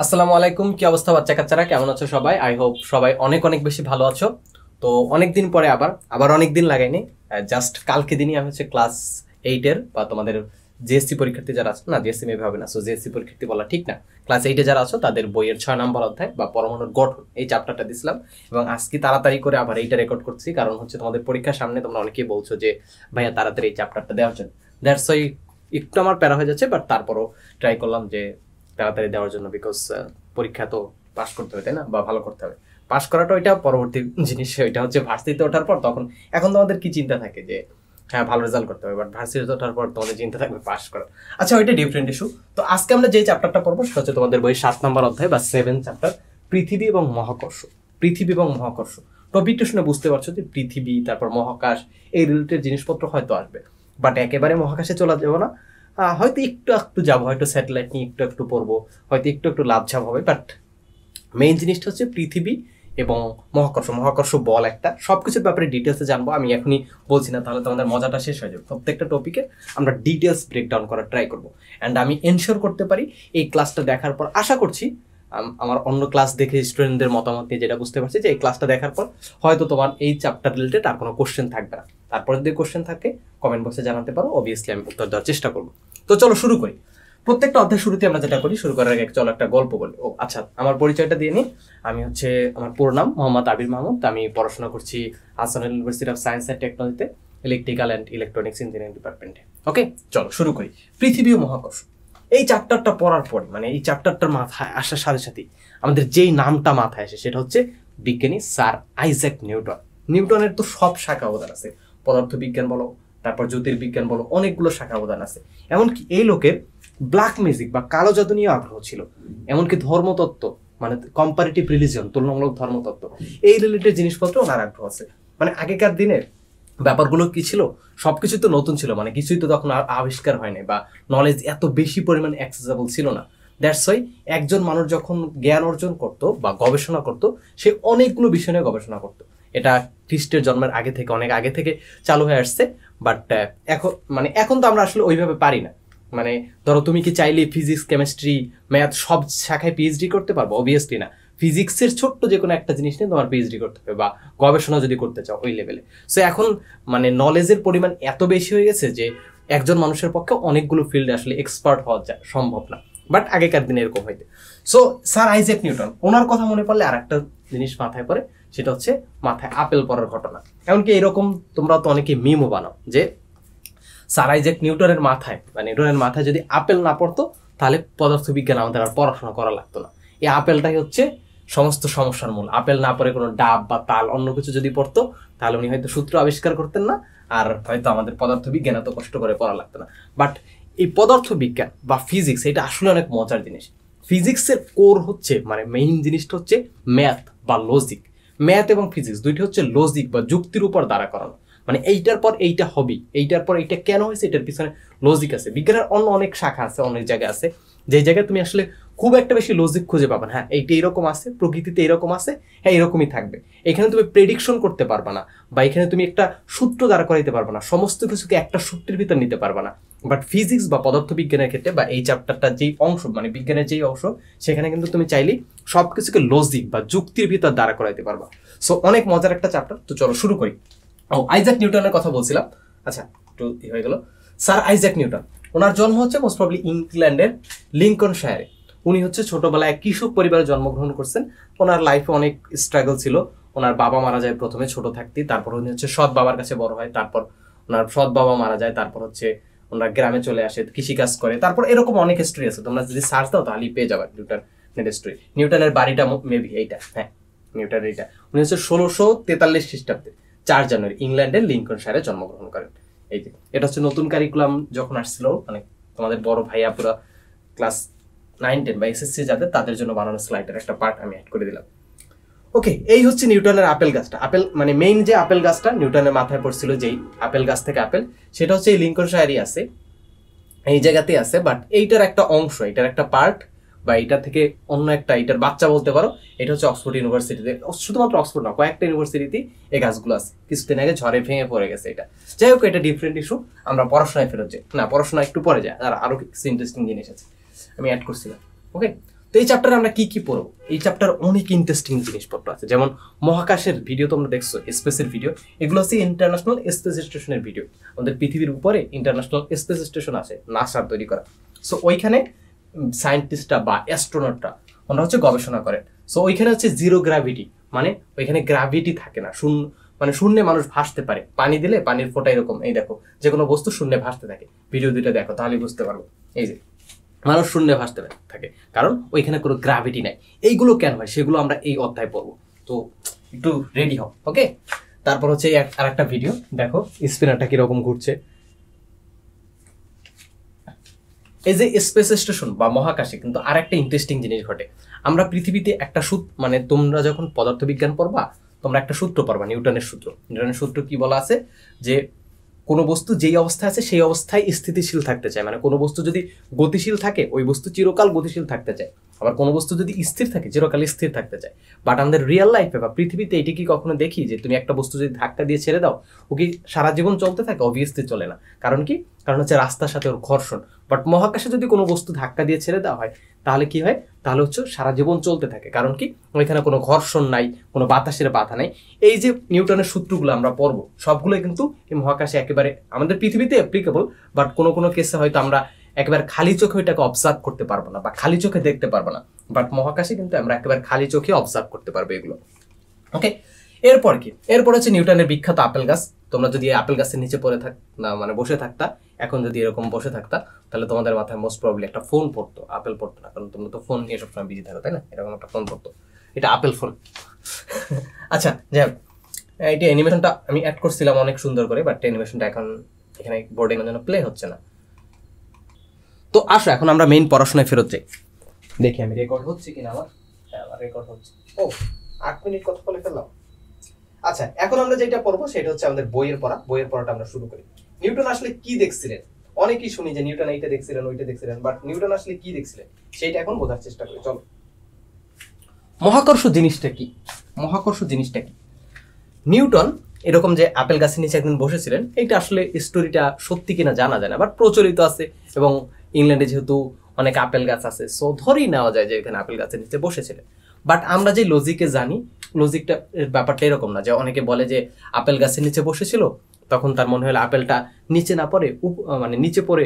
আসসালামু আলাইকুম, কি অবস্থা বাচ্চা কাচ্চারা? কেমন আছো সবাই? আই হোপ সবাই অনেক অনেক বেশি ভালো আছো। তো অনেক দিন পরে আবার অনেক দিন লাগাইনি, জাস্ট কালকে দিনই আমি হচ্ছে ক্লাস 8-এর বা তোমাদের জিএসসি পরীক্ষার্থী যারা আছো, না জিএসসি মেবি হবে না, সো জিএসসি পরীক্ষার্থী বলা ঠিক না, ক্লাস 8-এ যারা আছো তাদের বইয়ের 6 নম্বর অধ্যায় বা পরমাণুর গঠন এই চ্যাপ্টারটা দিছিলাম। এবং আজকে তাড়াতাড়ি করে আবার এইটা রেকর্ড করছি, কারণ হচ্ছে তোমাদের পরীক্ষার সামনে তোমরা অনেকেই বলছো যে ভাইয়া তাড়াতাড়ি এই চ্যাপ্টারটা দেওয়ার জন্য। দ্যাটস ওয়াই একটু আমার প্যারা হয়ে যাচ্ছে, বাট তারপরও ট্রাই করলাম যে তাড়াতাড়ি দেওয়ার জন্য, বিকজ পরীক্ষা তো পাশ করতে হবে, তাই না? বা ভালো করতে হবে। পাশ করাটা ওইটা পরবর্তী জিনিস, ওইটা হচ্ছে ভার্সিটিতে ওঠার পর। তখন এখন তোমাদের কি চিন্তা থাকে যে হ্যাঁ ভালো রেজাল্ট করতে হবে, বাট ভার্সিটিতে ওঠার পর তোমাদের চিন্তা থাকবে পাশ করা। আচ্ছা, ওইটা ডিফারেন্ট ইস্যু। তো আজকে আমরা যে চ্যাপ্টারটা পড়বো সেটা হচ্ছে তোমাদের বই 7 নম্বর অধ্যায় বা 7 চ্যাপ্টার, পৃথিবী এবং মহাকর্ষ। পৃথিবী এবং মহাকর্ষ টপিকটা শুনে বুঝতে পারছো যে পৃথিবী, তারপর মহাকাশ, এই রিলেটেড জিনিসপত্র হয়তো আসবে, বাট একেবারে মহাকাশে চলে যাবো না। হয়তো একটু একটু যাবো, হয়তো স্যাটেলাইট নিয়ে একটু একটু পড়বো, হয়তো একটু একটু লাভঝাপ হবে, বাট মেইন জিনিসটা হচ্ছে পৃথিবী এবং মহাকর্ষ। মহাকর্ষ বল একটা, সবকিছুর ব্যাপারে ডিটেলসে জানবো। আমি এখনই বলছি না, তাহলে তোমাদের মজাটা শেষ হয়ে যাবে। প্রত্যেকটা টপিকে আমরা ডিটেলস ব্রেকডাউন করার ট্রাই করবো। অ্যান্ড আমি এনশিওর করতে পারি এই ক্লাসটা দেখার পর, আশা করছি আমার অন্য ক্লাস দেখে স্টুডেন্টদের মতামত নিয়ে যেটা বুঝতে পারছি যে এই ক্লাসটা দেখার পর হয়তো তোমার এই চ্যাপ্টার রিলেটেড আর কোনো কোশ্চেন থাকবে না। তারপরে যদি কোশ্চেন থাকে কমেন্ট বক্সে জানাতে পারো, অবভিয়াসলি আমি উত্তর দেওয়ার চেষ্টা করবো। তো চলো শুরু করি। প্রত্যেকটা অধ্যায় শুরুতে আমরা যেটা করি, শুরু করার আগে চলো একটা গল্প বলি। ও আচ্ছা, আমার পরিচয়টা দিয়ে নিই। আমি হচ্ছে, আমার পুরো নাম মোহাম্মদ আবির মাহমুদ। আমি পড়াশোনা করছি Ahsanul university of science and টেকনোলজিতে, ইলেকট্রিক্যাল অ্যান্ড ইলেকট্রনিক্স ইঞ্জিনিয়ারিং ডিপার্টমেন্টে। ওকে, চলো শুরু করি। পৃথিবী ও মহাকর্ষ, এই চ্যাপ্টারটা পড়ার পরে, মানে এই চ্যাপ্টারটার মাথায় আসার সাথে সাথেই আমাদের যেই নামটা মাথায় আসে সেটা হচ্ছে বিজ্ঞানী স্যার আইজ্যাক নিউটন। নিউটনের তো সব শাখা অবদান আছে, পদার্থবিজ্ঞান বলো, তারপর জ্যোতির্বিজ্ঞান বলো, অনেকগুলো শাখা অবদান আছে। এমনকি এই লোকের ব্ল্যাক ম্যাজিক বা কালো জাদু নিয়ে আগ্রহ ছিল। এমনকি ধর্মতত্ত্ব, মানে কম্পারেটিভ রিলিজিয়ন, তুলনামূলক ধর্মতত্ত্ব, এই রিলেটেড জিনিসপত্র ওনার আগ্রহ আছে। মানে আগেকার দিনে ব্যাপারগুলো কি ছিল, সবকিছু তো নতুন ছিল, মানে কিছুই তো তখন আবিষ্কার হয়নি বা নলেজ এত বেশি পরিমাণ অ্যাক্সেসেবল ছিল না। দ্যাটস ওয়াই একজন মানুষ যখন জ্ঞান অর্জন করতো বা গবেষণা করতো, সে অনেকগুলো বিষয় নিয়ে গবেষণা করতো। এটা খ্রিস্টের জন্মের আগে থেকে, অনেক আগে থেকে চালু হয়ে আসছে। বাট এখন তো আমরা আসলে ওইভাবে পারি না। মানে ধরো তুমি কি চাইলে ফিজিক্স, কেমিস্ট্রি, ম্যাথ সব শাখায় পিএইচডি করতে পারবো? অবভিয়াসলি না। ফিজিক্সের ছোট্ট যে কোনো একটা জিনিস নিয়ে তোমার পিএইচডি করতে হবে বা গবেষণা যদি করতে চাও ওই লেভেলে। সো এখন মানে নলেজের পরিমাণ এত বেশি হয়ে গেছে যে একজন মানুষের পক্ষে অনেকগুলো ফিল্ডে আসলে এক্সপার্ট হওয়া সম্ভব না, বাট আগেকার দিনে এরকম হইতে। সো স্যার আইজ্যাক নিউটন, ওনার কথা মনে পড়লে আর একটা জিনিস মাথায় পড়ে, সেটা হচ্ছে মাথায় আপেল পড়ার ঘটনা। এমনকি এরকম তোমরা তো অনেকে মিমও বানাও যে স্যার আইজ্যাক নিউটনের মাথায়, মানে নিউটনের মাথায় যদি আপেল না পড়তো তাহলে পদার্থবিজ্ঞান আমাদের আর পড়াশোনা করা লাগতো না। এই আপেলটাই হচ্ছে সমস্ত সমস্যার মূল। আপেল না পড়ে কোনো ডাব বা তাল অন্য কিছু যদি পড়তো তাহলে উনি হয়তো সূত্র আবিষ্কার করতেন না, আর হয়তো আমাদের পদার্থবিজ্ঞান এত কষ্ট করে পড়া লাগতো না। বাট এই পদার্থবিজ্ঞান বা ফিজিক্স, এটা আসলে অনেক মজার জিনিস। ফিজিক্সের কোর হচ্ছে, মানে মেইন জিনিসটা হচ্ছে ম্যাথ বা লজিক। ম্যাথ এবং ফিজিক্স দুইটি হচ্ছে লজিক বা যুক্তির উপর দাঁড়া করানো। মানে এইটার পর এইটা হবে, এইটার পর এইটা কেন হয়েছে, এটার পিছনে লজিক আছে। বিজ্ঞানের অন্য অনেক শাখা আছে, অনেক জায়গায় আছে, যে জায়গায় তুমি আসলে খুব একটা বেশি লজিক খুঁজে পাবে না। হ্যাঁ এইটা এরকম আছে, প্রকৃতিতে এরকম আছে, হ্যাঁ এরকমই থাকবে। এখানে তুমি প্রেডিকশন করতে পারবা না, বা এখানে তুমি একটা সূত্র দ্বারা করাইতে পারবা না, সমস্ত কিছুকে একটা সূত্রের ভিতর নিতে পারবা না। বাট ফিজিক্স বা পদার্থবিজ্ঞানের ক্ষেত্রে বা এই চ্যাপ্টারটার যেই অংশ, মানে বিজ্ঞানের যেই অংশ, সেখানে কিন্তু তুমি চাইলেই সবকিছুকে লজিক বা যুক্তির ভিতর দ্বারা করাইতে পারবা। সো অনেক মজার একটা চ্যাপ্টার। তো চলো শুরু করি। আইজ্যাক নিউটনের কথা বলছিলাম। আচ্ছা, একটু হয়ে গেল। স্যার আইজ্যাক নিউটন, ওনার জন্ম হচ্ছে মোস্ট প্রবলি ইংল্যান্ডের লিঙ্কনশায়ারে। উনি হচ্ছে ছোটবেলায় কৃষক পরিবারে জন্মগ্রহণ করছেন। ওনার লাইফে অনেক স্ট্রাগল ছিল। ওনার বাবা মারা যায় প্রথমে ছোট থাকতেই, তারপর উনি হচ্ছে সৎ বাবার কাছে বড় হয়, তারপর ওনার সৎ বাবা মারা যায়, তারপর হচ্ছে ওনার গ্রামে চলে আসে, কৃষিকাজ করে, তারপর এরকম অনেক হিস্ট্রি আছে। তোমরা যদি সার্চ দাও তাহলেই পেয়ে যাবে নিউটনের হিস্ট্রি। নিউটনের বাড়িটা মেবি এইটা, হ্যাঁ নিউটনের এইটা। উনি হচ্ছে 1643 খ্রিস্টাব্দে 4 জানুয়ারি ইংল্যান্ডের লিঙ্কনশায়ারে জন্মগ্রহণ করেন। এই যে এটা হচ্ছে নতুন কারিকুলাম যখন আসছিল, মানে তোমাদের বড় ভাইয়া পুরো ক্লাস 9-10 বা এসএসসি যাদের, তাদের জন্য বানানো স্লাইডের একটা পার্ট আমি অ্যাড করে দিলাম। ওকে, এই হচ্ছে নিউটনের আপেল গাছটা। আপেল মানে মেইন যে আপেল গাছটা নিউটনের মাথায় পড়ছিল, যেই আপেল গাছ থেকে আপেল, সেটা হচ্ছে এই লিঙ্কনশায়ারই আছে, এই জায়গাতেই আছে। বাট এইটার একটা অংশ, এটার একটা পার্ট, বা এটা থেকে অন্য একটা, এটার বাচ্চা বলতে পারো। এটা হচ্ছে অক্সফোর্ড ইউনিভার্সিটিতে, শুধুমাত্র অক্সফোর্ড না, কয়েকটা ইউনিভার্সিটিতে এই গাছগুলো আছে। কিছুদিন আগে ঝড়ে ভেঙে পড়ে গেছে এটা। যাই হোক, এটা ডিফারেন্ট ইস্যু। আমরা পড়াশোনায় ফেরত যাই না, পড়াশোনা একটু পরে যায়, আর আরো কিছু ইন্টারেস্টিং জিনিস আছে আমি অ্যাড করছিলাম। ওকে, তো এই চ্যাপ্টারে আমরা কি কি পড়বো? এই চ্যাপ্টার অনেক ইন্টারেস্টিং জিনিসপত্র আছে, যেমন মহাকাশের ভিডিও তোমরা দেখছো, স্পেসের ভিডিও, এগুলো হচ্ছে ইন্টারন্যাশনাল স্পেস স্টেশনের ভিডিও। আমাদের পৃথিবীর উপরে ইন্টারন্যাশনাল স্পেস স্টেশন আছে নাসার তৈরি করা। সো ওইখানে সায়েন্টিস্টরা বা অ্যাস্ট্রোনটরা ওনারা হচ্ছে গবেষণা করেন। সো ওইখানে হচ্ছে জিরো গ্র্যাভিটি, মানে ওইখানে গ্র্যাভিটি থাকে না, মানে শূন্যে মানুষ ভাসতে পারে। পানি দিলে পানির ফোঁটা এরকম, এই দেখো যে কোনো বস্তু শূন্যে ভাসতে থাকে। ভিডিও দুইটা দেখো তাহলে বুঝতে পারবো। এই যে মানুষ শূন্যে ভাসতে থাকে, কারণ ওইখানে কোনো গ্র্যাভিটি নাই। এইগুলো কেন হয় সেগুলো আমরা এই অধ্যায় পড়বো। তো একটু রেডি হও, ওকে? তারপর হচ্ছে আর একটা ভিডিও দেখো, স্পিনারটা কিরকম ঘুরছে। এই যে স্পেস স্টেশন বা মহাকাশে কিন্তু আর একটা ইন্টারেস্টিং জিনিস ঘটে। আমরা পৃথিবীতে একটা মানে তোমরা যখন পদার্থবিজ্ঞান পড়বা, তোমরা একটা সূত্র পড়বা, নিউটনের সূত্র। নিউটনের সূত্র কি বলা আছে যে কোনো বস্তু যেই অবস্থায় আছে সেই অবস্থায় স্থিতিশীল থাকতে চায়। মানে কোনো বস্তু যদি গতিশীল থাকে ওই বস্তু চিরকাল গতিশীল থাকতে চায়, আবার কোনো বস্তু যদি স্থির থাকে চিরকাল স্থির থাকতে চায়। বাট আমাদের রিয়েল লাইফে বা পৃথিবীতে এটি কি কখনো দেখি যে তুমি একটা বস্তু যদি ধাক্কা দিয়ে ছেড়ে দাও ও কি সারা জীবন চলতে থাকে? অবভিয়াসলি চলে না। কারণ কি? কারণ হচ্ছে রাস্তার সাথে ওর ঘর্ষণ। বাট মহাকাশে যদি কোনো বস্তু ধাক্কা দিয়ে ছেড়ে দেওয়া হয় তাহলে কি হয়? তাহলে হচ্ছে সারা জীবন চলতে থাকে। কারণ কি? ওইখানে কোনো ঘর্ষণ নাই, কোনো বাতাসের বাধা নাই। এই যে নিউটনের সূত্রগুলো আমরা পড়বো সবগুলো কিন্তু এই মহাকাশে একেবারে আমাদের পৃথিবীতে অ্যাপ্লিকেবল। বাট কোনো কোনো কেসে হয়তো আমরা একেবারে খালি চোখে ওইটাকে অবজার্ভ করতে পারবো না বা খালি চোখে দেখতে পারবো না। বাট মহাকাশে কিন্তু আমরা একেবারে খালি চোখে অবজার্ভ করতে পারবো এগুলো, ওকে? এরপর কি? এরপর হচ্ছে নিউটনের বিখ্যাত আপেল গাছ। তোমরা যদি আপেল গাছের নিচে পড়ে মানে বসে থাকতা, এখন যদি এরকম বসে থাকতা, তাহলে তোমাদের মাথায় মোস্ট প্রবাবলি একটা ফোন পড়তো, আপেল পড়তো না। কারণ তোমরা তো ফোন নিয়ে সবসময় বিজি থাকো, তাই না? এরকম একটা ফোন পড়তো, এটা আপেল ফোন। আচ্ছা, যাই হোক, এটা অ্যানিমেশনটা আমি অ্যাড করছিলাম অনেক সুন্দর করে, বাট অ্যানিমেশনটা এখন এখানে বোর্ডিং এর জন্য প্লে হচ্ছে না। তো আসো এখন আমরা মেইন পড়াশোনায় ফেরত যাই। দেখি আমি রেকর্ড হচ্ছে কিনা। আমার রেকর্ড হচ্ছে। ও 8 মিনিট কথা বলে ফেললাম। আচ্ছা, এখন আমরা যেটা পড়বো সেটা হচ্ছে আমাদের বইয়ের পড়া। বইয়ের পড়াটা আমরা শুরু করি। নিউটন আসলে কি দেখছিলেন? অনেকেই শুনি যে নিউটন এইটা দেখছিলেন, ওইটা দেখছিলেন, বাট নিউটন আসলে কি দেখছিলেন সেটা এখন বোঝার চেষ্টা করি। চলো, মহাকর্ষ জিনিসটা কি? মহাকর্ষ জিনিসটা কি? নিউটন এরকম যে আপেল গাছের নিচে একদিন বসেছিলেন, এটা আসলে স্টোরিটা সত্যি কিনা জানা যায় না, বাট প্রচলিত আছে। এবং ইংল্যান্ডে যেহেতু অনেক আপেল গাছ আছে, সো ধরেই নেওয়া যায় যে এখানে আপেল গাছের নিচে বসেছিলেন। বাট আমরা যে লজিকে জানি, লজিকটা ব্যাপারটা এরকম না যে অনেকে বলে যে আপেল গাছের নিচে বসেছিল, তখন তার মনে হলো আপেলটা নিচে না পড়ে মানে নিচে পড়ে,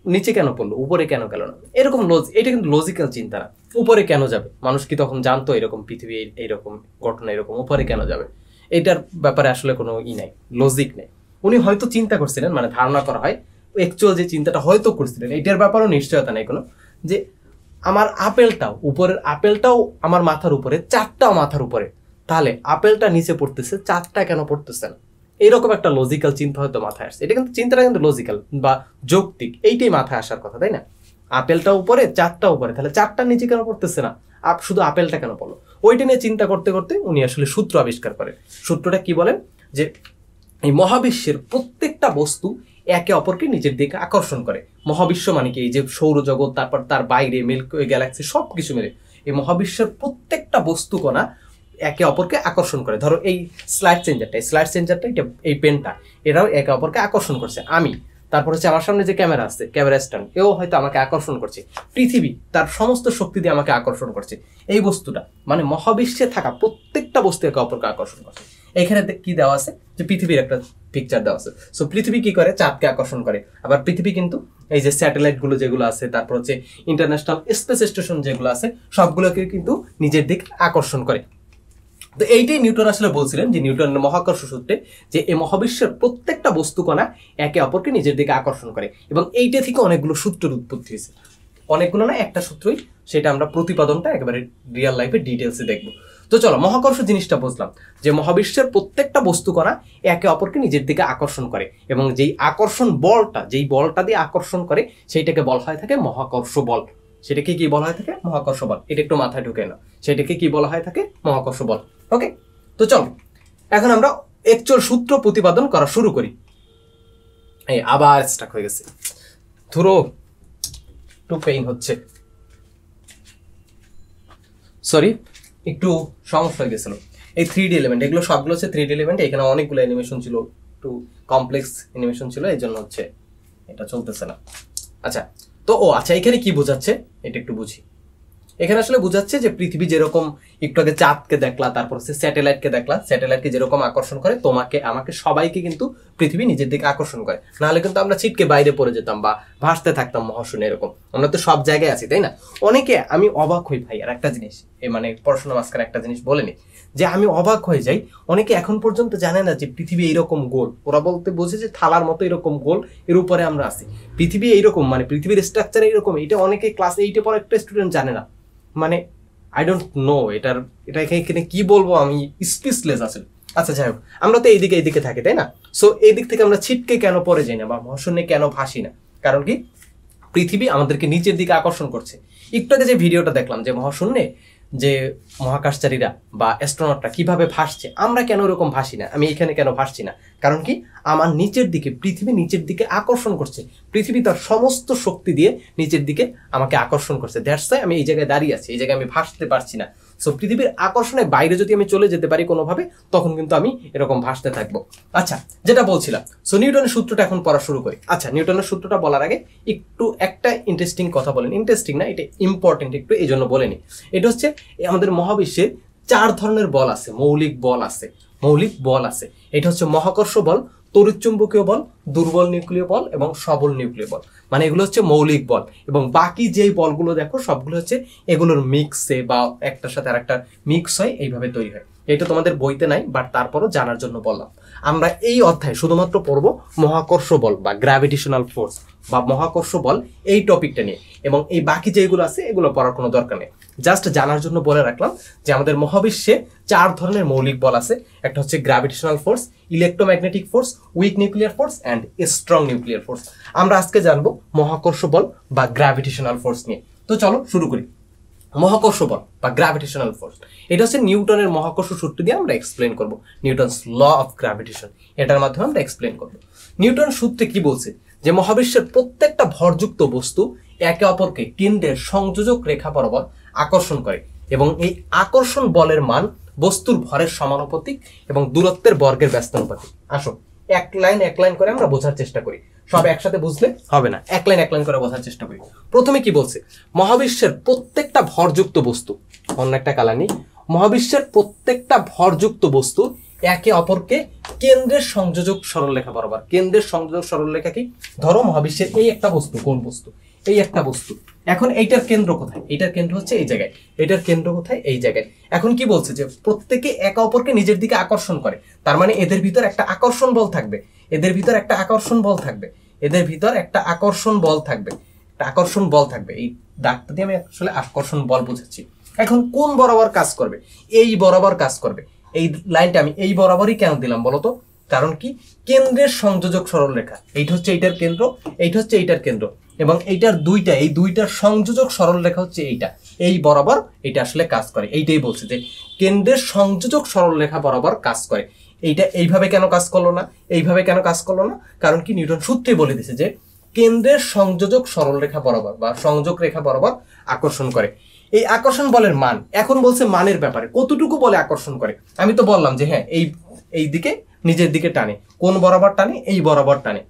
নিচে কেন পড়লো, উপরে কেন গেল না, এরকম এটা কিন্তু লজিক্যাল চিন্তা না। উপরে কেন যাবে? মানুষ কি তখন জানতো এরকম পৃথিবী এইরকম ঘটনা এরকম উপরে কেন যাবে? এটার ব্যাপারে আসলে কোনো নাই, লজিক নেই। উনি হয়তো চিন্তা করছিলেন, মানে ধারণা করা হয় অ্যাকচুয়াল যে চিন্তাটা হয়তো করছিলেন, এটার ব্যাপারেও নিশ্চয়তা নেই কোনো, যে আমার আপেলটাও উপরের আপেলটাও আমার মাথার উপরে, চারটাও মাথার উপরে, তাহলে আপেলটা নিচে পড়তেছে, চারটা কেন পড়তেছে না? এইরকম একটা লজিক্যাল চিন্তা হয়তো মাথায় আসছে। এটা কিন্তু চিন্তাটা কিন্তু লজিক্যাল বা যৌক্তিক, এইটাই মাথায় আসার কথা, তাই না? আপেলটা উপরে, চারটা উপরে, তাহলে চারটা নিচে কেন পড়তেছে না? শুধু আপেলটা কেন পড়লো? ওইটা নিয়ে চিন্তা করতে করতে উনি আসলে সূত্র আবিষ্কার করেন। সূত্রটা কি বলেন? যে এই মহাবিশ্বের প্রত্যেকটা বস্তু একে অপরকে নিজের দিকে আকর্ষণ করে। মহাবিশ্ব মানে কি? এই যে সৌরজগৎ, তারপর তার বাইরে মিল্কি গ্যালাক্সি, সবকিছু মিলে এই মহাবিশ্বের প্রত্যেকটা বস্তু কণা একে অপরকে আকর্ষণ করে। ধরো এই স্লাইড চেঞ্জারটা, এই পেনটা, এরাও একে অপরকে আকর্ষণ করছে। আমি, তারপর হচ্ছে আমার সামনে যে ক্যামেরা আছে, ক্যামেরা স্ট্যান্ড, এও হয়তো আমাকে আকর্ষণ করছে। পৃথিবী তার সমস্ত শক্তি দিয়ে আমাকে আকর্ষণ করছে। এই বস্তুটা মানে মহাবিশ্বে থাকা প্রত্যেকটা বস্তু একে অপরকে আকর্ষণ করছে। এখানে কি দেওয়া আছে? যে পৃথিবীর একটা পিকচার দেওয়া আছে। সো পৃথিবী কি করে? চাঁদকে আকর্ষণ করে। আবার পৃথিবী কিন্তু এই যে স্যাটেলাইট গুলো যেগুলো আছে, তারপর হচ্ছে ইন্টারন্যাশনাল স্পেস স্টেশন যেগুলো আছে, সবগুলোকে কিন্তু নিজের দিকে আকর্ষণ করে। তো এইটাই নিউটন আসলে বলছিলেন, যে নিউটনের মহাকর্ষ সূত্রে, যে এই মহাবিশ্বের প্রত্যেকটা বস্তু কণা একে অপরকে নিজের দিকে আকর্ষণ করে। এবং এইটা থেকে অনেকগুলো সূত্রের উৎপত্তি হয়েছে। অনেকগুলো না, একটা সূত্রই, সেটা আমরা প্রতিপাদনটা একেবারে রিয়েল লাইফে ডিটেলসে দেখবো। তো চলো, মহাকর্ষ জিনিসটা বুঝলাম, যে মহাবিশ্বের প্রত্যেকটা বস্তু কণা একে অপরকে নিজের দিকে আকর্ষণ করে, এবং যেই আকর্ষণ বলটা, যেই বলটা দিয়ে আকর্ষণ করে, সেইটাকে বলা হয় থাকে মহাকর্ষ বল। সেটাকে কি বলা হয় থাকে? মহাকর্ষ বল। এটা একটু মাথায় ঢুকে না, সেটাকে কি বলা হয় থাকে? মহাকর্ষ বল। ওকে, তো চলো এখন আমরা অ্যাকচুয়াল সূত্র প্রতিপাদন করা শুরু করি। এই আবার স্টাক হয়ে গেছে, ধরো একটু পেইন হচ্ছে, সরি, একটু সমস্যা হয়ে গেছিল। এই 3D এলিমেন্ট, এগুলো সবগুলো হচ্ছে 3D এলিমেন্ট। এখানে অনেকগুলো অ্যানিমেশন ছিল, একটু কমপ্লেক্স অ্যানিমেশন ছিল, এই জন্য হচ্ছে এটা চলতেছে না। আচ্ছা, তো আচ্ছা, এখানে কি বোঝাচ্ছে এটা একটু বুঝি। এখানে আসলে বোঝাচ্ছে যে পৃথিবী যেরকম একটু আগে চাঁদকে দেখলা, তারপর হচ্ছে স্যাটেলাইটকে দেখলা, স্যাটেলাইটকে যেরকম আকর্ষণ করে তোমাকে আমাকে সবাইকে কিন্তু পৃথিবী নিজের দিকে আকর্ষণ করে, নাহলে কিন্তু আমরা ছিটকে বাইরে পড়ে যেতাম বা ভাসতে থাকতাম মহাশূন্যে। এরকম আমরা তো সব জায়গায় আছি, তাই না? অনেকে, আমি অবাক হই ভাই আর একটা জিনিস, মানে পড়াশোনা মাঝখানে একটা জিনিস বলেনি, যে আমি অবাক হয়ে যাই, অনেকে এখন পর্যন্ত জানে না যে পৃথিবী এইরকম গোল। ওরা বলতে বোঝে যে থালার মতো এরকম গোল, এর উপরে আমরা আছি। পৃথিবী এইরকম, মানে পৃথিবীর স্ট্রাকচার এইরকম, এটা অনেকে ক্লাস 8-এ পড়া একটা স্টুডেন্ট জানে না। মানে আই ডোন্ট নো এটা এখানে কি বলবো, আমি স্পিচলেস আসলে। আচ্ছা যাই হোক, আমরা তো এইদিকে থাকি, তাই না? সো এই দিক থেকে আমরা ছিটকে কেন পড়ে যাই না বা মহাশূন্যে কেন ভাসি না? কারণ কি, পৃথিবী আমাদেরকে নিচের দিকে আকর্ষণ করছে। একটু আগে যে ভিডিওটা দেখলাম যে মহাশূন্যে যে মহাকাশচারীরা বা অ্যাস্ট্রোনটরা কিভাবে ভাসছে, আমরা কেন এরকম ভাসি না, আমি এখানে কেন ভাসছি না? কারণ কি, আমার নিচের দিকে, পৃথিবী নিচের দিকে আকর্ষণ করছে। পৃথিবী তার সমস্ত শক্তি দিয়ে নিচের দিকে আমাকে আকর্ষণ করছে। দ্যাটস ওয়াই আমি এই জায়গায় দাঁড়িয়ে আছি, এই জায়গায় আমি ভাসতে পারছি না। সো পৃথিবীর আকর্ষণের বাইরে যদি আমি চলে যেতে পারি কোনোভাবে, তখন কিন্তু আমি এরকম ভাসতে থাকবো। আচ্ছা, যেটা বলছিলাম, সো নিউটনের সূত্রটা এখন পড়া শুরু করি। আচ্ছা, নিউটনের সূত্রটা বলার আগে একটু একটা ইন্টারেস্টিং কথা বলেন। ইন্টারেস্টিং না, এটা ইম্পর্টেন্ট একটু, এই জন্য বলেনি। এটা হচ্ছে আমাদের মহাবিশ্বে 4 ধরনের বল আছে, মৌলিক বল আছে। এটা হচ্ছে মহাকর্ষ বল, তড়িৎচুম্বকীয় বল, দুর্বল নিউক্লিয় বল এবং সবল নিউক্লিয় বল। মানে এগুলো হচ্ছে মৌলিক বল, এবং বাকি যেই বলগুলো দেখো সবগুলো হচ্ছে এগুলোর মিক্সে বা একটার সাথে আরেকটা মিক্স হয়, এইভাবে তৈরি হয়। এটা তোমাদের বইতে নাই, বাট তারপরও জানার জন্য বললাম। আমরা এই অধ্যায়ে শুধুমাত্র পড়বো মহাকর্ষ বল বা গ্র্যাভিটেশনাল ফোর্স বা মহাকর্ষ বল, এই টপিকটা নিয়ে। এবং এই বাকি যেগুলো আছে এগুলো পড়ার কোনো দরকার নেই, জাস্ট জানার জন্য বলে রাখলাম যে আমাদের মহাবিশ্বে 4 ধরনের মৌলিক বল আছে। একটা হচ্ছে gravitational force, electromagnetic force, week nuclear force and strong nuclear force. আমরা আজকে জানবো মহাকর্ষ বল বা গ্র্যাভিটেশনাল ফোর্স নিয়ে। তো চলো শুরু করি। মহাকর্ষ বল বা গ্র্যাভিটেশনাল ফোর্স, এটা হচ্ছে নিউটনের মহাকর্ষ সূত্র দিয়ে আমরা এক্সপ্লেন করব। নিউটনস ল অফ গ্র্যাভিটেশন, এটার মাধ্যমে আমরা এক্সপ্লেন করব। নিউটন সূত্রে কি বলছে, যে মহাবিশ্বের প্রত্যেকটা ভরযুক্ত বস্তু একে অপরকে কেন্দ্রের সংযোজক রেখা বরাবর আকর্ষণ করে, এবং এই আকর্ষণ বলের মান বস্তুর ভরের সমানুপাতিক এবং দূরত্বের বর্গের ব্যস্তানুপাতিক। আসো এক লাইন করে আমরা বোঝার চেষ্টা করি, সব একসাথে বুঝলে হবে না, এক লাইন করে বোঝার চেষ্টা করি। প্রথমে কি বলছে, মহাবিশ্বের প্রত্যেকটা ভরযুক্ত বস্তু, অন্য একটা কালা নেই, মহাবিশ্বের প্রত্যেকটা ভরযুক্ত বস্তু একে অপরকে কেন্দ্রের সংযোজক সরলরেখা বরাবর। কেন্দ্রের সংযোজক সরলরেখা কি, ধরো মহাবিশ্বের এই একটা বস্তু, কোন বস্তু, এই একটা বস্তু। এখন এইটার কেন্দ্র কোথায়, এইটার কেন্দ্র হচ্ছে এই জায়গায়, এটার কেন্দ্র কোথায়, এই জায়গায়। এখন কি বলছে, যে প্রত্যেকে একে অপরকে নিজের দিকে আকর্ষণ করে, তার মানে এদের ভিতর একটা আকর্ষণ বল থাকবে, এদের ভিতর একটা আকর্ষণ বল থাকবে, এদের ভিতর একটা আকর্ষণ বল থাকবে, একটা আকর্ষণ বল থাকবে। এই দাগটা দিয়ে আমি আসলে আকর্ষণ বল বুঝাচ্ছি। এখন কোন বরাবর কাজ করবে, এই বরাবর কাজ করবে। এই লাইনটা আমি এই বরাবরই কেন দিলাম বলতো, কারণ কি, কেন্দ্রের সংযোজক সরলরেখা, এইটা হচ্ছে এইটার কেন্দ্র, এইটা হচ্ছে এইটার কেন্দ্র, এবং এইটার দুইটা, এই দুইটার সংযোজক সরলরেখা হচ্ছে এইটা, এই বরাবর এটা আসলে কাজ করে। এইটাই বলছে যে কেন্দ্রের সংযোজক সরলরেখা বরাবর কাজ করে। এইটা এইভাবে কেন কাজ করলো না, এইভাবে কেন কাজ করলো না, কারণ কি, নিউটন সূত্রে বলে দিয়েছে যে কেন্দ্রের সংযোজক সরলরেখা বরাবর বা সংযোগ রেখা বরাবর আকর্ষণ করে। এই আকর্ষণ বলের মান, এখন বলছে মানের ব্যাপারে, কতটুকু বলে আকর্ষণ করে। আমি তো বললাম যে হ্যাঁ, এই দিকে নিজের দিকে টানে, কোন বরাবর টানে, এই বরাবর টানে,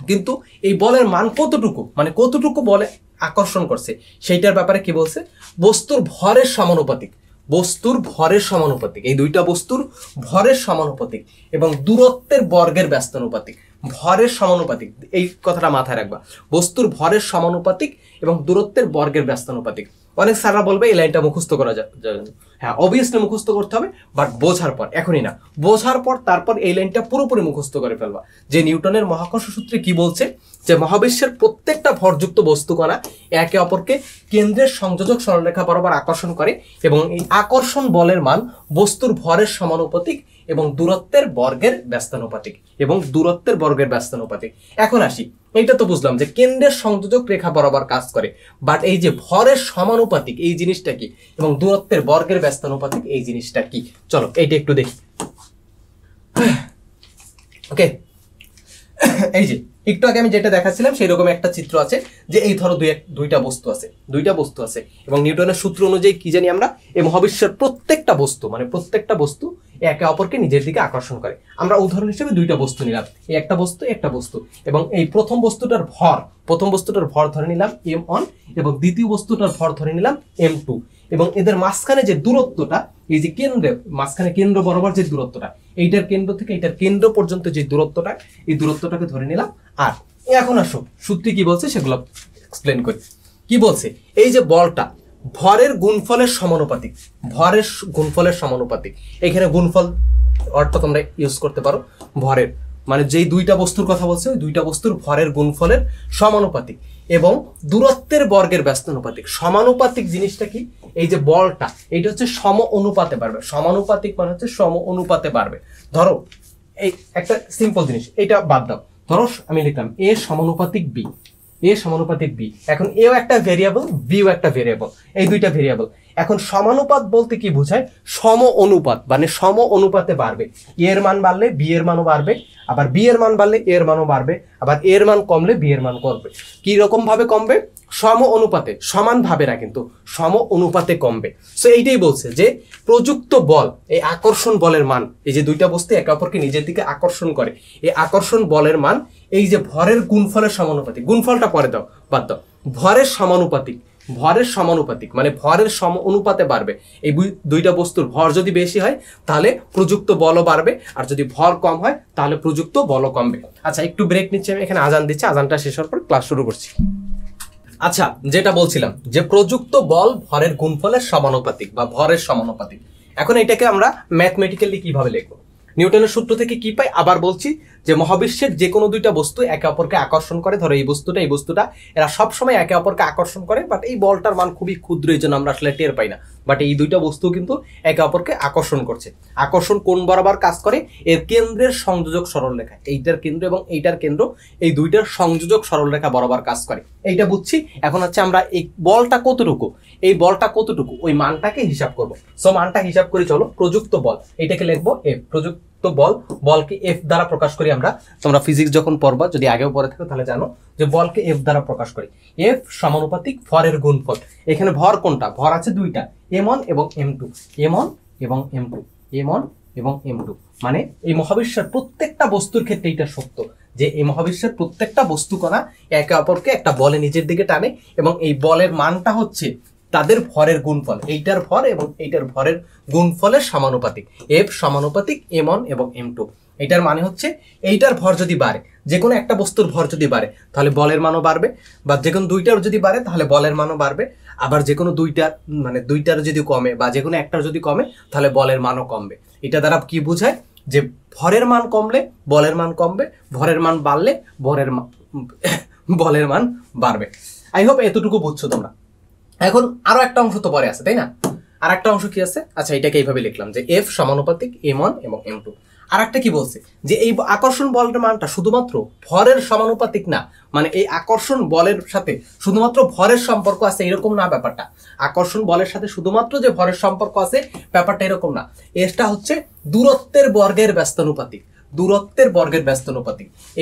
কিন্তু এই বলের মান কতটুকু, মানে কতটুকু বলে আকর্ষণ করছে, সেইটার ব্যাপারে কি বলছে, বস্তুর ভরের সমানুপাতিক, বস্তুর ভরের সমানুপাতিক, এই দুইটা বস্তুর ভরের সমানুপাতিক এবং দূরত্বের বর্গের ব্যস্তানুপাতিক। ভরের সমানুপাতিক, এই কথাটা মাথায় রাখবা, বস্তুর ভরের সমানুপাতিক এবং দূরত্বের বর্গের ব্যস্তানুপাতিক। অনেক স্যাররা বলবে এই লাইনটা মুখস্থ করা যায়, হ্যাঁ অবভিয়াসলি মুখস্থ করতে হবে, বাট বোঝার পর, এখনই না, বোঝার পর তারপর এই লাইনটা পুরোপুরি মুখস্থ করে ফেলবা, যে নিউটনের মহাকর্ষ সূত্রে কি বলছে, যে মহাবিশ্বের প্রত্যেকটা ভরযুক্ত বস্তুকণা একে অপরকে কেন্দ্রের সংযোজক সরলরেখা বরাবর আকর্ষণ করে, এবং এই আকর্ষণ বলের মান বস্তুর ভরের সমানুপাতিক এবং দূরত্বের বর্গের ব্যস্তানুপাতিক, এখন আসি, এইটা তো বুঝলাম যে কেন্দ্রের সংযোজক রেখা বরাবর কাজ করে, বাট এই যে ভরের সমানুপাতিক এই জিনিসটা কি, এবং দূরত্বের বর্গের ব্যস্তানুপাতিক এই জিনিসটা কি, চলো এইটা একটু দেখি। ওকে, এই যে একটু আগে আমি যেটা দেখাচ্ছিলাম সেই রকম একটা চিত্র আছে যে এই ধরো দুইটা বস্তু আছে এবং নিউটনের সূত্র অনুযায়ী কি জানি আমরা এই মহাবিশ্বের প্রত্যেকটা বস্তু একে অপরকে নিজের দিকে আকর্ষণ করে। আমরা উদাহরণ হিসেবে দুইটা বস্তু নিলাম, এই একটা বস্তু এবং এই প্রথম বস্তুটার ভর ধরে নিলাম m1 এবং দ্বিতীয় বস্তুটার ভর ধরে নিলাম m2 এবং এদের মাঝখানে যে দূরত্বটা, এই যে কেন্দ্র বরাবর যে দূরত্বটা, এইটার কেন্দ্র থেকে এইটার কেন্দ্র পর্যন্ত যে দূরত্বটা, এই দূরত্বটাকে ধরে নিলাম আর। এখন আসো সূত্রে কি বলছে সেগুলো এক্সপ্লেন করি। কি বলছে, এই যে বলটা ভরের গুণফলের সমানুপাতিক, এখানে গুণফল অর্থ তোমরা ইউজ করতে পারো। ভরের মানে যেই দুইটা বস্তুর কথা বলছে ওই দুইটা বস্তুর ভরের গুণফলের সমানুপাতিক এবং দূরত্বের বর্গের ব্যস্তানুপাতিক। সমানুপাতিক জিনিসটা কি, এই যে বলটা এইটা হচ্ছে সম অনুপাতে বাড়বে। সমানুপাতিক মানে হচ্ছে সম অনুপাতে বাড়বে। ধরো এই একটা সিম্পল জিনিস, এটা বাদ দাও, ধরো আমি লিখলাম এ সমানুপাতিক বি। এখন এও একটা ভেরিয়েবল, বিও একটা ভেরিয়েবল, এই দুইটা ভেরিয়েবল। এখন সমানুপাত বলতে কি বোঝায়, সম অনুপাত মানে সম অনুপাতে বাড়বে। এর মান বাড়লে বি এর মানও বাড়বে, আবার বি এর মান বাড়লে এর মানও বাড়বে, আবার এর মান কমলে বি এর মান কমবে। কি রকম ভাবে কমবে, সম অনুপাতে, সমান ভাবে না কিন্তু সম অনুপাতে কমবে। সো এইটাই বলছে যে প্রযুক্ত বল, এই আকর্ষণ বলের মান, এই যে দুইটা বস্তু একে অপরকে নিজের দিকে আকর্ষণ করে, এই আকর্ষণ বলের মান এই যে ভরের গুণফলের সমানুপাতিক। গুণফলটা পরে দাও, বাদ দাও, ভরের সমানুপাতিক মানে ভরের সম অনুপাতে বাড়বে। এই দুইটা বস্তুর ভর যদি বেশি হয় তাহলে প্রযুক্ত বলও বাড়বে, আর যদি ভর কম হয় তাহলে প্রযুক্ত বলও কমবে। আচ্ছা একটু ব্রেক নিচ্ছি আমি, এখানে আজান দিচ্ছে, আজানটা শেষ হওয়ার পর ক্লাস শুরু করছি। আচ্ছা যেটা বলছিলাম যে প্রযুক্ত বল ভরের গুণফলের সমানুপাতিক বা ভরের সমানুপাতিক। এখন এটাকে আমরা ম্যাথমেটিক্যালি কিভাবে লিখবো, নিউটনের সূত্র থেকে কি পাই আবার বলছি যে মহাবিশ্বের যে কোনো দুইটা বস্তু একে অপরকে আকর্ষণ করে। ধরো এই বস্তুটা এরা সবসময় একে অপরকে আকর্ষণ করে, বাট এই বলটার মান খুবই ক্ষুদ্র, এই জন্য আমরা আসলে টের পাই না। বাট এই দুইটা বস্তু কিন্তু একে অপরকে আকর্ষণ করছে। আকর্ষণ কোন বরাবর কাজ করে, এর কেন্দ্রের সংযোজক সরলরেখা, এইটার কেন্দ্র এবং এইটার কেন্দ্র, এই দুইটার সংযোজক সরলরেখা বরাবর কাজ করে। এইটা বুঝছি। এখন হচ্ছে আমরা এই বলটা কতটুকু ওই মানটাকে হিসাব করব। সো মানটা হিসাব করে চলো, প্রযুক্ত বল এটাকে লিখবো এফ। প্রযুক্ত বলকে এফ দ্বারা প্রকাশ করি আমরা। তোমরা ফিজিক্স যখন পড়বা, যদি আগেও পড়ে থাকো তাহলে জানো যে বলকে এফ দ্বারা প্রকাশ করি। এফ সমানুপাতিক ভরের গুণফল। এখানে ভর কোনটা, ভর আছে দুইটা, m1 এবং m2, মানে এই মহাবিশ্বের প্রত্যেকটা বস্তুর ক্ষেত্রে এটা সত্য যে এই মহাবিশ্বের প্রত্যেকটা বস্তু কণা একে অপরকে একটা বলে নিজের দিকে টানে এবং এই বলের মানটা হচ্ছে তাদের ভরের গুণফল, এইটার ভর এবং এইটার ভরের গুণফলের সমানুপাতিক। এফ সমানুপাতিক m1 এবং m2। এটার মানে হচ্ছে এইটার ভর যদি বাড়ে, যে কোনো একটা বস্তুর ভর যদি বাড়ে তাহলে বলের মানও বাড়বে, বা যে কোনো দুইটার যদি বাড়ে তাহলে বলের মানও বাড়বে, আবার যে কোনো দুইটার যদি কমে বা যে কোনো একটার যদি কমে তাহলে বলের মানও কমবে। এটা দ্বারা কি বোঝায় যে ভরের মান কমলে বলের মান কমবে, ভরের মান বাড়লে বলের মান বাড়বে। আই হোপ এতটুকু বুঝছো তোমরা। এখন আরো একটা অংশ তো পরে আছে, তাই না? আর একটা অংশ কি আছে, আচ্ছা এটাকে এইভাবে লিখলাম যে এফ সমানুপাতিক m1 এবং m2। আর একটা কি বলছে যে এই আকর্ষণ বলের মানটা শুধুমাত্র ভরের সমানুপাতিক না, মানে এই আকর্ষণ বলের সাথে শুধুমাত্র ভরের সম্পর্ক আছে এরকম না ব্যাপারটা। আকর্ষণ বলের সাথে শুধুমাত্র যে ভরের সম্পর্ক আছে ব্যাপারটা এরকম না, এটা হচ্ছে দূরত্বের বর্গের ব্যস্তানুপাতিক।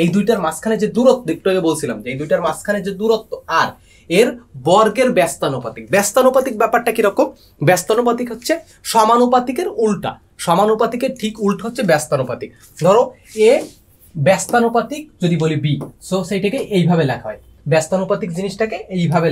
এই দুইটার মাঝখানে যে দূরত্ব, একটু আগে বলছিলাম যে এই দুইটার মাঝখানে যে দূরত্ব আর এর বর্গের ব্যস্তানুপাতিক ব্যাপারটা কিরকম, ব্যস্তানুপাতিক হচ্ছে সমানুপাতিকের উল্টা, সমানুপাতিকের ঠিক উল্টা হচ্ছে ব্যস্তানুপাতিক। ধরো এ ব্যস্তানুপাতিক যদি বলি বি, সো সেইটাকে এইভাবে লেখা হয়, ব্যস্তানুপাতিক জিনিসটাকে এইভাবে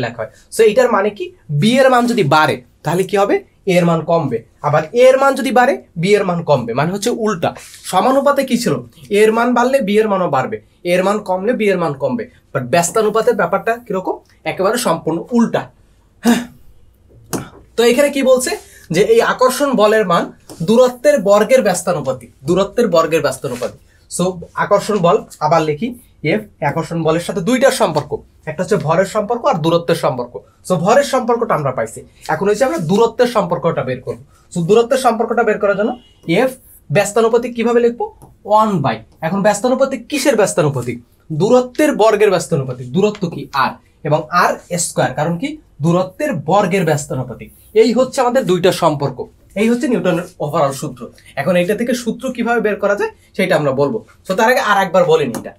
লেখা হয়। সো এইটার মানে কি, বি এর মান যদি বাড়ে তাহলে কি হবে, এর মান কমবে, আবার এর মান যদি বাড়ে বি এর মান কমবে, মানে হচ্ছে উল্টা। সমানুপাতে কি ছিল, এর মান বাড়লে বি এর মানও বাড়বে, এর মান কমলে বি এর মান কমবে। বাট ব্যস্তানুপাতের ব্যাপারটা কিরকম, একেবারে সম্পূর্ণ উল্টা। তো এখানে কি বলছে যে এই আকর্ষণ বলের মান দূরত্বের বর্গের ব্যস্তানুপাতিক। সো আকর্ষণ বল আবার লিখি এফ, আকর্ষণ বলের সাথে দুইটার সম্পর্ক, একটা হচ্ছে ভরের সম্পর্ক আর দূরত্বের সম্পর্ক। সো ভরের সম্পর্কটা আমরা পাইছি, এখন হচ্ছে আমরা দূরত্বের সম্পর্কটা বের করবো। সো দূরত্বের সম্পর্কটা বের করার জন্য এফ ব্যস্তানুপাতিক কিভাবে লিখবো, 1/। এখন ব্যস্তানুপাতিক কিসের ব্যস্তানুপাতিক, দূরত্বের বর্গের ব্যস্তানুপাতিক। দূরত্ব কি আর, এবং আর স্কয়ার, কারণ কি দূরত্বের বর্গের ব্যস্তানুপাতিক। এই হচ্ছে আমাদের দুইটা সম্পর্ক, এই হচ্ছে নিউটনের ওভারঅল সূত্র। এখন এইটা থেকে সূত্র কিভাবে বের করা যায় সেটা আমরা বলবো। তো তার আগে আর একবার বলিনি এটা,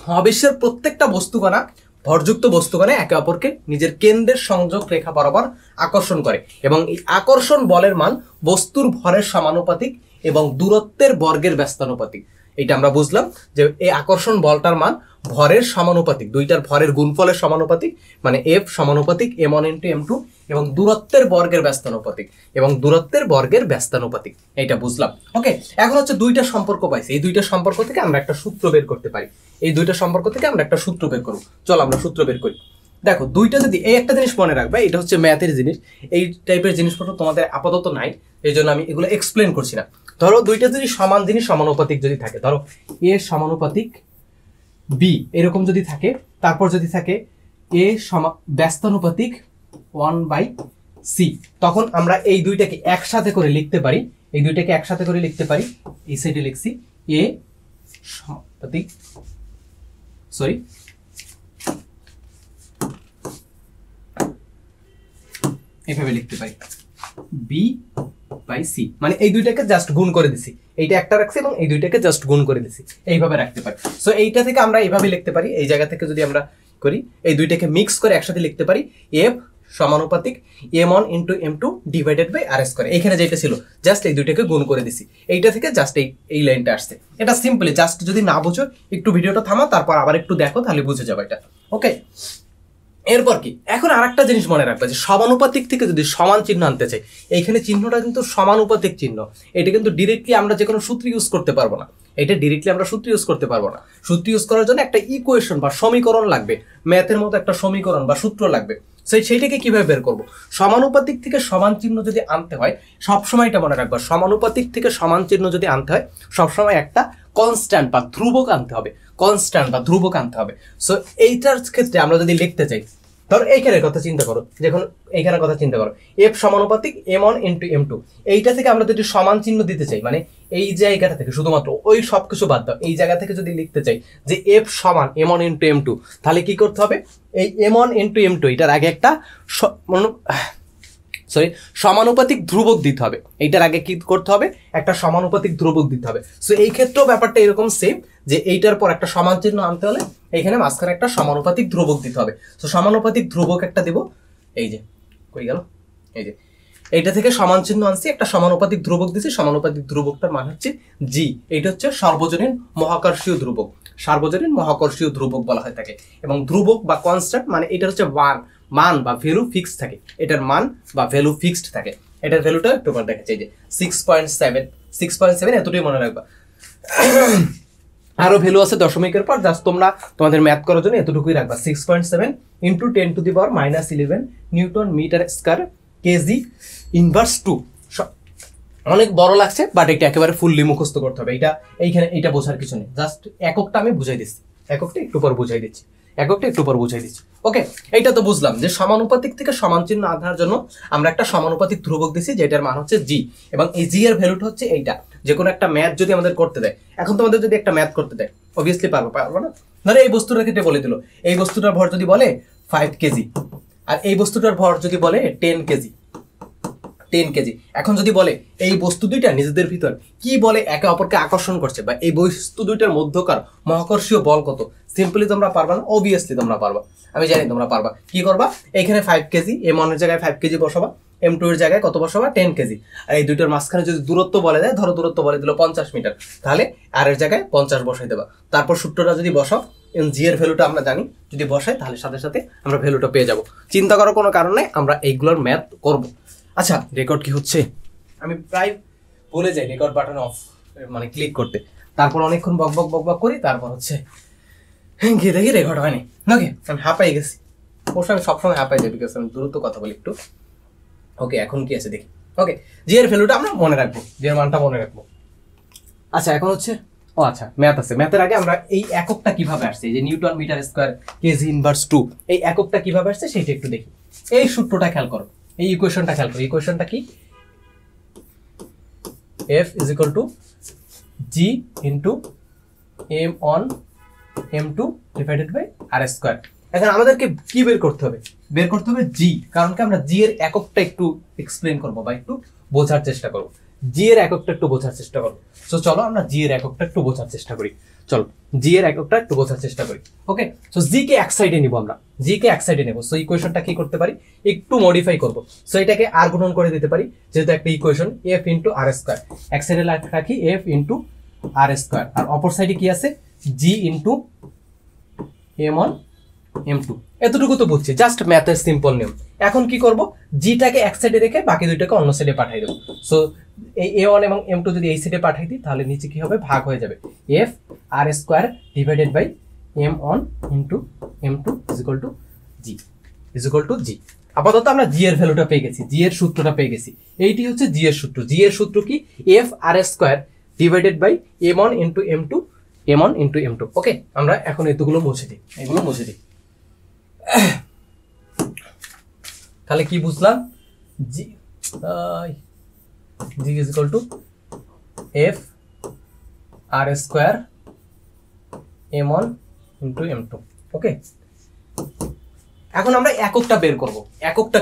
মহাবিশ্বের প্রত্যেকটা বস্তুকণা, ভরযুক্ত বস্তুকণা একে অপরকে নিজের কেন্দ্রের সংযোগ রেখা বরাবর আকর্ষণ করে এবং এই আকর্ষণ বলের মান বস্তুর ভরের সমানুপাতিক এবং দূরত্বের বর্গের ব্যস্তানুপাতিক। এটা আমরা বুঝলাম যে এই আকর্ষণ বলটার মান ভরের সমানুপাতিক, দুইটার ভরের গুণফলের সমানুপাতিক, মানে এফ সমানুপাতিক m1 × m2 এবং দূরত্বের বর্গের ব্যস্তানুপাতিক এইটা বুঝলাম। ওকে, এখন হচ্ছে দুইটা সম্পর্ক পাইছি, এই দুইটা সম্পর্ক থেকে আমরা একটা সূত্র বের করতে পারি। চলো আমরা সূত্র বের করি। দেখো দুইটা যদি, এই একটা জিনিস মনে রাখবে, এটা হচ্ছে ম্যাথের জিনিস, এই টাইপের জিনিসপত্র তোমাদের আপাতত নাই, এই জন্য আমি এগুলো এক্সপ্লেন করছি না। ধরো দুইটা যদি সমান জিনিস সমানুপাতিক যদি থাকে, ধরো এ সমানুপাতিক বি এরকম যদি থাকে, তারপর যদি থাকে এ ব্যস্তানুপাতিক 1/c, তখন আমরা এই দুইটাকে একসাথে করে লিখতে পারি, এই সাইডে লিখছি এ সমানুপাতিক, এভাবে লিখতে পারি b/c, মানে এই দুইটাকে জাস্ট গুণ করে দিছি, এইটা একটা রাখছি এবং এই দুইটাকে জাস্ট গুণ করে দিছি, এইভাবে রাখতে পারি। সো এইটা থেকে আমরা এইভাবে লিখতে পারি, এই জায়গা থেকে যদি আমরা করি, এই দুইটাকে মিক্স করে একসাথে লিখতে পারি f সমানুপাতিক m1 × m2 /r²। এখানে যেটা ছিল জাস্ট এই দুইটাকে গুণ করে দিছি, এইটা থেকে জাস্ট এই লাইনটা আসছে। এটা সিম্পলি জাস্ট, যদি না বুঝো একটু ভিডিওটা থামা, তারপর আবার একটু দেখো, তাহলে বুঝে যাবে এটা। ওকে, এরপর কি, এখন আরেকটা জিনিস মনে রাখবে যে সমানুপাতিক থেকে যদি সমান চিহ্ন আনতে চাই, এইখানে চিহ্নটা কিন্তু সমানুপাতিক চিহ্ন, এটা কিন্তু ডিরেক্টলি আমরা যে কোনো সূত্র ইউজ করতে পারবো না, সূত্র ইউজ করার জন্য একটা ইকুয়েশন বা সমীকরণ লাগবে, ম্যাথের মতো একটা সমীকরণ বা সূত্র লাগবে। সেইটাকে কিভাবে বের করব? সমানুপাতিক থেকে সমান চিহ্ন যদি আনতে হয়, সবসময় এটা মনে রাখবা, সমানুপাতিক থেকে সমান চিহ্ন যদি আনতে হয় সবসময় একটা কনস্ট্যান্ট বা ধ্রুবক আনতে হবে। সো এইটার ক্ষেত্রে আমরা যদি লিখতে চাই, ধরো এইখানের কথা চিন্তা করো, এফ সমানুপাতিক m1 × m2, এইটা থেকে আমরা যদি সমান চিহ্ন দিতে চাই, মানে এই জায়গাটা থেকে শুধুমাত্র ওই সবকিছু বাদ দাও, এই জায়গা থেকে যদি লিখতে চাই যে এফ সমান m1 × m2, তাহলে কি করতে হবে? এই m1 × m2 এটার আগে একটা সমানুপাতিক ধ্রুবক দিতে হবে, এইটার আগে কি করতে হবে? একটা সমানুপাতিক ধ্রুবক দিতে হবে। সো এই ক্ষেত্রেও ব্যাপারটা এরকম সেম, যে এইটার পর একটা সমান চিহ্ন আনতে হলে এইখানে মাঝখানে একটা সমানুপাতিক ধ্রুবক দিতে হবে। তো সমানুপাতিক ধ্রুবক একটা দেব, এই যে কই গেল, এই যে এইটা থেকে সমান চিহ্ন আনছি, একটা সমানুপাতিক ধ্রুবক দিছি, সমানুপাতিক ধ্রুবকটার মান হচ্ছে জি। এইটা হচ্ছে সর্বজনীন মহাকর্ষীয় ধ্রুবক বলা হয় থাকে। এবং ধ্রুবক বা কনস্ট্যান্ট, মানে এটা হচ্ছে মান বা ভ্যালু ফিক্সড থাকে, এটার মান বা ভ্যালু ফিক্সড থাকে। এটার ভ্যালুটা একটু পর দেখা যায় যে 6.7 এতটাই মনে রাখবা। আরো ভ্যালু আছে দশমিকের পর, জাস্ট তোমরা তোমাদের ম্যাথ করার জন্য এতটুকুই রাখবা, 6.7 × 10⁻⁻11 newton metre square kg inverse 2। অনেক বড় লাগছে, বাট এটা একেবারে ফুললি মুখস্থ করতে হবে। এইটা বোঝার কিছু নেই, জাস্ট এককটা আমি বুঝাই দিচ্ছি, এককটা একটু পর বুঝাই দিচ্ছি। ওকে, এইটা তো বুঝলাম যে সমানুপাতিক থেকে সমান চিহ্ন আনার জন্য আমরা একটা সমানুপাতিক ধ্রুবক দিছি, যেটার মান হচ্ছে জি, এবং এই জি এর ভ্যালুটা হচ্ছে এইটা। যে কোনো একটা ম্যাথ যদি আমাদের করতে দেয়, এখন তোমাদের যদি একটা ম্যাথ করতে দেয়, অবভিয়াসলি পারবো না। ধরো এই বস্তুটার ক্ষেত্রে বলে দিল, এই বস্তুটার ভর যদি বলে 5 কেজি, আর এই বস্তুটার ভর যদি বলে 10 কেজি। এখন যদি বলে এই বস্তু দুইটা নিজেদের ভিতর কি বলে একে অপরকে আকর্ষণ করছে, বা এই বস্তু দুইটার মধ্যকার মহাকর্ষীয় বল কত, সিম্পলি তোমরা পারবা না? অবভিয়াসলি তোমরা পারবা, আমি জানি তোমরা পারবা। কি করবা? এখানে 5 কেজি, m1 এর জায়গায় 5 কেজি বসাবা, m2 এর জায়গায় কত বসাবা? 10 কেজি। আর এই দুইটার মাঝখানে যদি দূরত্ব বলে দেয়, ধরো দূরত্ব বলে দিল 50 মিটার, তাহলে আর এর জায়গায় 50 বসাই দেবা। তারপর সূত্রটা যদি বসাও, জি এর ভ্যালুটা আমরা জানি, যদি বসাই তাহলে সাথে সাথে আমরা ভ্যালুটা পেয়ে যাব। চিন্তা করার কোনো কারণ নেই, আমরা এইগুলোর ম্যাথ করব। আচ্ছা, রেকর্ড কি হচ্ছে? আমি প্রায় ভুলে যাই রেকর্ড বাটন অফ মানে ক্লিক করতে, তারপর অনেকক্ষণ বক বক করি, তারপর হচ্ছে গিয়ে দেখি রেকর্ড হয়নি। ওকে, আমি হাঁপাই গেছি, অবশ্য আমি সবসময় হাঁপাই যাই, বিকজ আমি দ্রুত কথা বলি একটু। ওকে, এখন কি আছে দেখি। ওকে, জি এর ভ্যালুটা আমরা মনে রাখবো, জি এর মানটা মনে রাখবো। আচ্ছা, এখন হচ্ছে আচ্ছা ম্যাথ আছে, ম্যাথের আগে আমরা এই এককটা কিভাবে আসছে, এই যে newton metre square kg inverse 2, এই এককটা কিভাবে আসছে সেটা একটু দেখি। এই সূত্রটা খেয়াল করো, এই ইকুয়েশনটা খেয়াল করো। ইকুয়েশনটা কি? F = G × m1 m2 / r²। এখন আমাদেরকে কি বের করতে হবে? বের করতে হবে জি, কারণ কি আমরা জি এর এককটা একটু এক্সপ্লেন করবো বা একটু বোঝার চেষ্টা করবো। জি এর এককটা একটু বোঝার চেষ্টা করবো। সো চলো আমরা জি এর এককটা একটু বোঝার চেষ্টা করি। চলো জি এর এককটা একটু বোঝার চেষ্টা করি। ওকে, সো জি কে এক সাইডে নিব, আমরা জি কে এক সাইডে নেব। সো ইকুয়েশনটা কি করতে পারি? একটু মডিফাই করব। সো এটাকে আর গুণন করে দিতে পারি, যেহেতু একটা ইকুয়েশন এফ ইন্টু আর স্কোয়ার। এক সাইডে রাখি এফ ইন্টু আর স্কোয়ার, আর অপর সাইডে কি আছে? জি ইন্টু m1 m2। এতটুকু তো বুঝছি, জাস্ট ম্যাথের সিম্পল নিয়ম। এখন কি করব? জিটাকে এক সাইডে রেখে বাকি দুইটাকে অন্য সাইডে পাঠিয়ে দেবো। সো এই a1 এবং m2 যদি এই সাইডে পাঠিয়ে দিই, তাহলে নিচে কি হবে? ভাগ হয়ে যাবে f r square divided by m1 into m2 is equal to G. আপাতত আমরা জি এর ভ্যালুটা পেয়ে গেছি, জি এর সূত্রটা পেয়ে গেছি। এইটি হচ্ছে জি এর সূত্র। জি এর সূত্র কি? f r square divided by m1 into m2 m1 into m2। Okay, আমরা এখন এতগুলো মুছে দিই, এগুলো মুছে দিই। তাহলে কি বুঝলাম? G G is equal to F R square m1 into m2। Okay, এখন আমরা এককটা বের করব। এককটা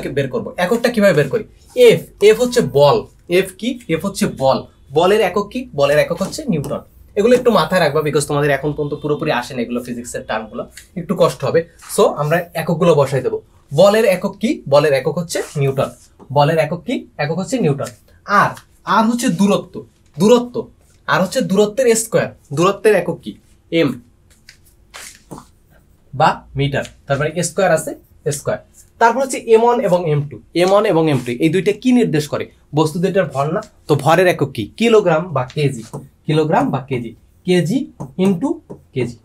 কিভাবে বের করি? এফ, এফ হচ্ছে বল। এফ কি? এফ হচ্ছে বল। বলের একক কি? বলের একক হচ্ছে নিউটন। এগুলো একটু মাথায় রাখবা, বিকজ তোমাদের এখন পর্যন্ত পুরোপুরি আসে না এগুলো, ফিজিক্সের টার্মগুলো একটু কষ্ট হবে। সো আমরা এককগুলো বসাই দেবো। বলের একক কি? বলের একক হচ্ছে নিউটন। বলের একক কি? একক হচ্ছে নিউটন। আর আর হচ্ছে দূরত্ব। দূরত্ব আর হচ্ছে দূরত্বের স্কোয়ার। দূরত্বের একক কি? এম বা মিটার, তারপরে স্কোয়ার আছে স্কোয়ার। তারপর হচ্ছে m1 এবং m2। m1 এবং m2 এই দুইটা কি নির্দেশ করে? বস্তু দুইটার ভর না? তো ভরের একক কি? কিলোগ্রাম বা কেজি। কিলোগ্রাম বা kg. Kg into kg.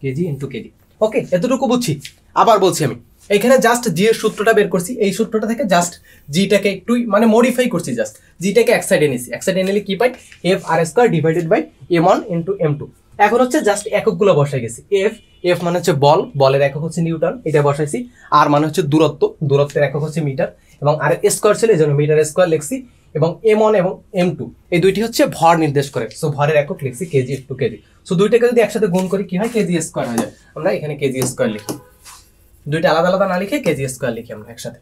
Kg into kg. Okay, এতটুকু বুঝছি। আবার বলছি, আমি এখানে জাস্ট জি এর সূত্রটা বের করছি। এই সূত্রটা থেকে জাস্ট জিটাকে একটু মানে মডিফাই করছি। জাস্ট জিটাকে এক সাইডে নিছি। এক সাইডে নিলে কি পাই? F R square divided by m1 into m2। এখন হচ্ছে জাস্ট এককগুলো বসাই গেছি। এফ, এফ মানে হচ্ছে বল, বলের একক হচ্ছে নিউটন, এটা বসাইছি। আর মানে হচ্ছে দূরত্ব, দূরত্বের একক হচ্ছে মিটার, এবং আর স্কোয়ার ছিল এই জন্য মিটার স্কোয়ার লিখছি। এবং m1 এবং m2 এই দুইটি হচ্ছে ভর নির্দেশ করে। সো ভরের একক লিখছি কেজি ইন্টু কেজি। সো দুইটাকে যদি একসাথে গুণ করি কি হয়? কেজি স্কোয়ার হয়ে যায়। আমরা এখানে কেজি স্কোয়ার লিখি, দুইটা আলাদা আলাদা না লিখে কেজি স্কোয়ার লিখি আমরা একসাথে।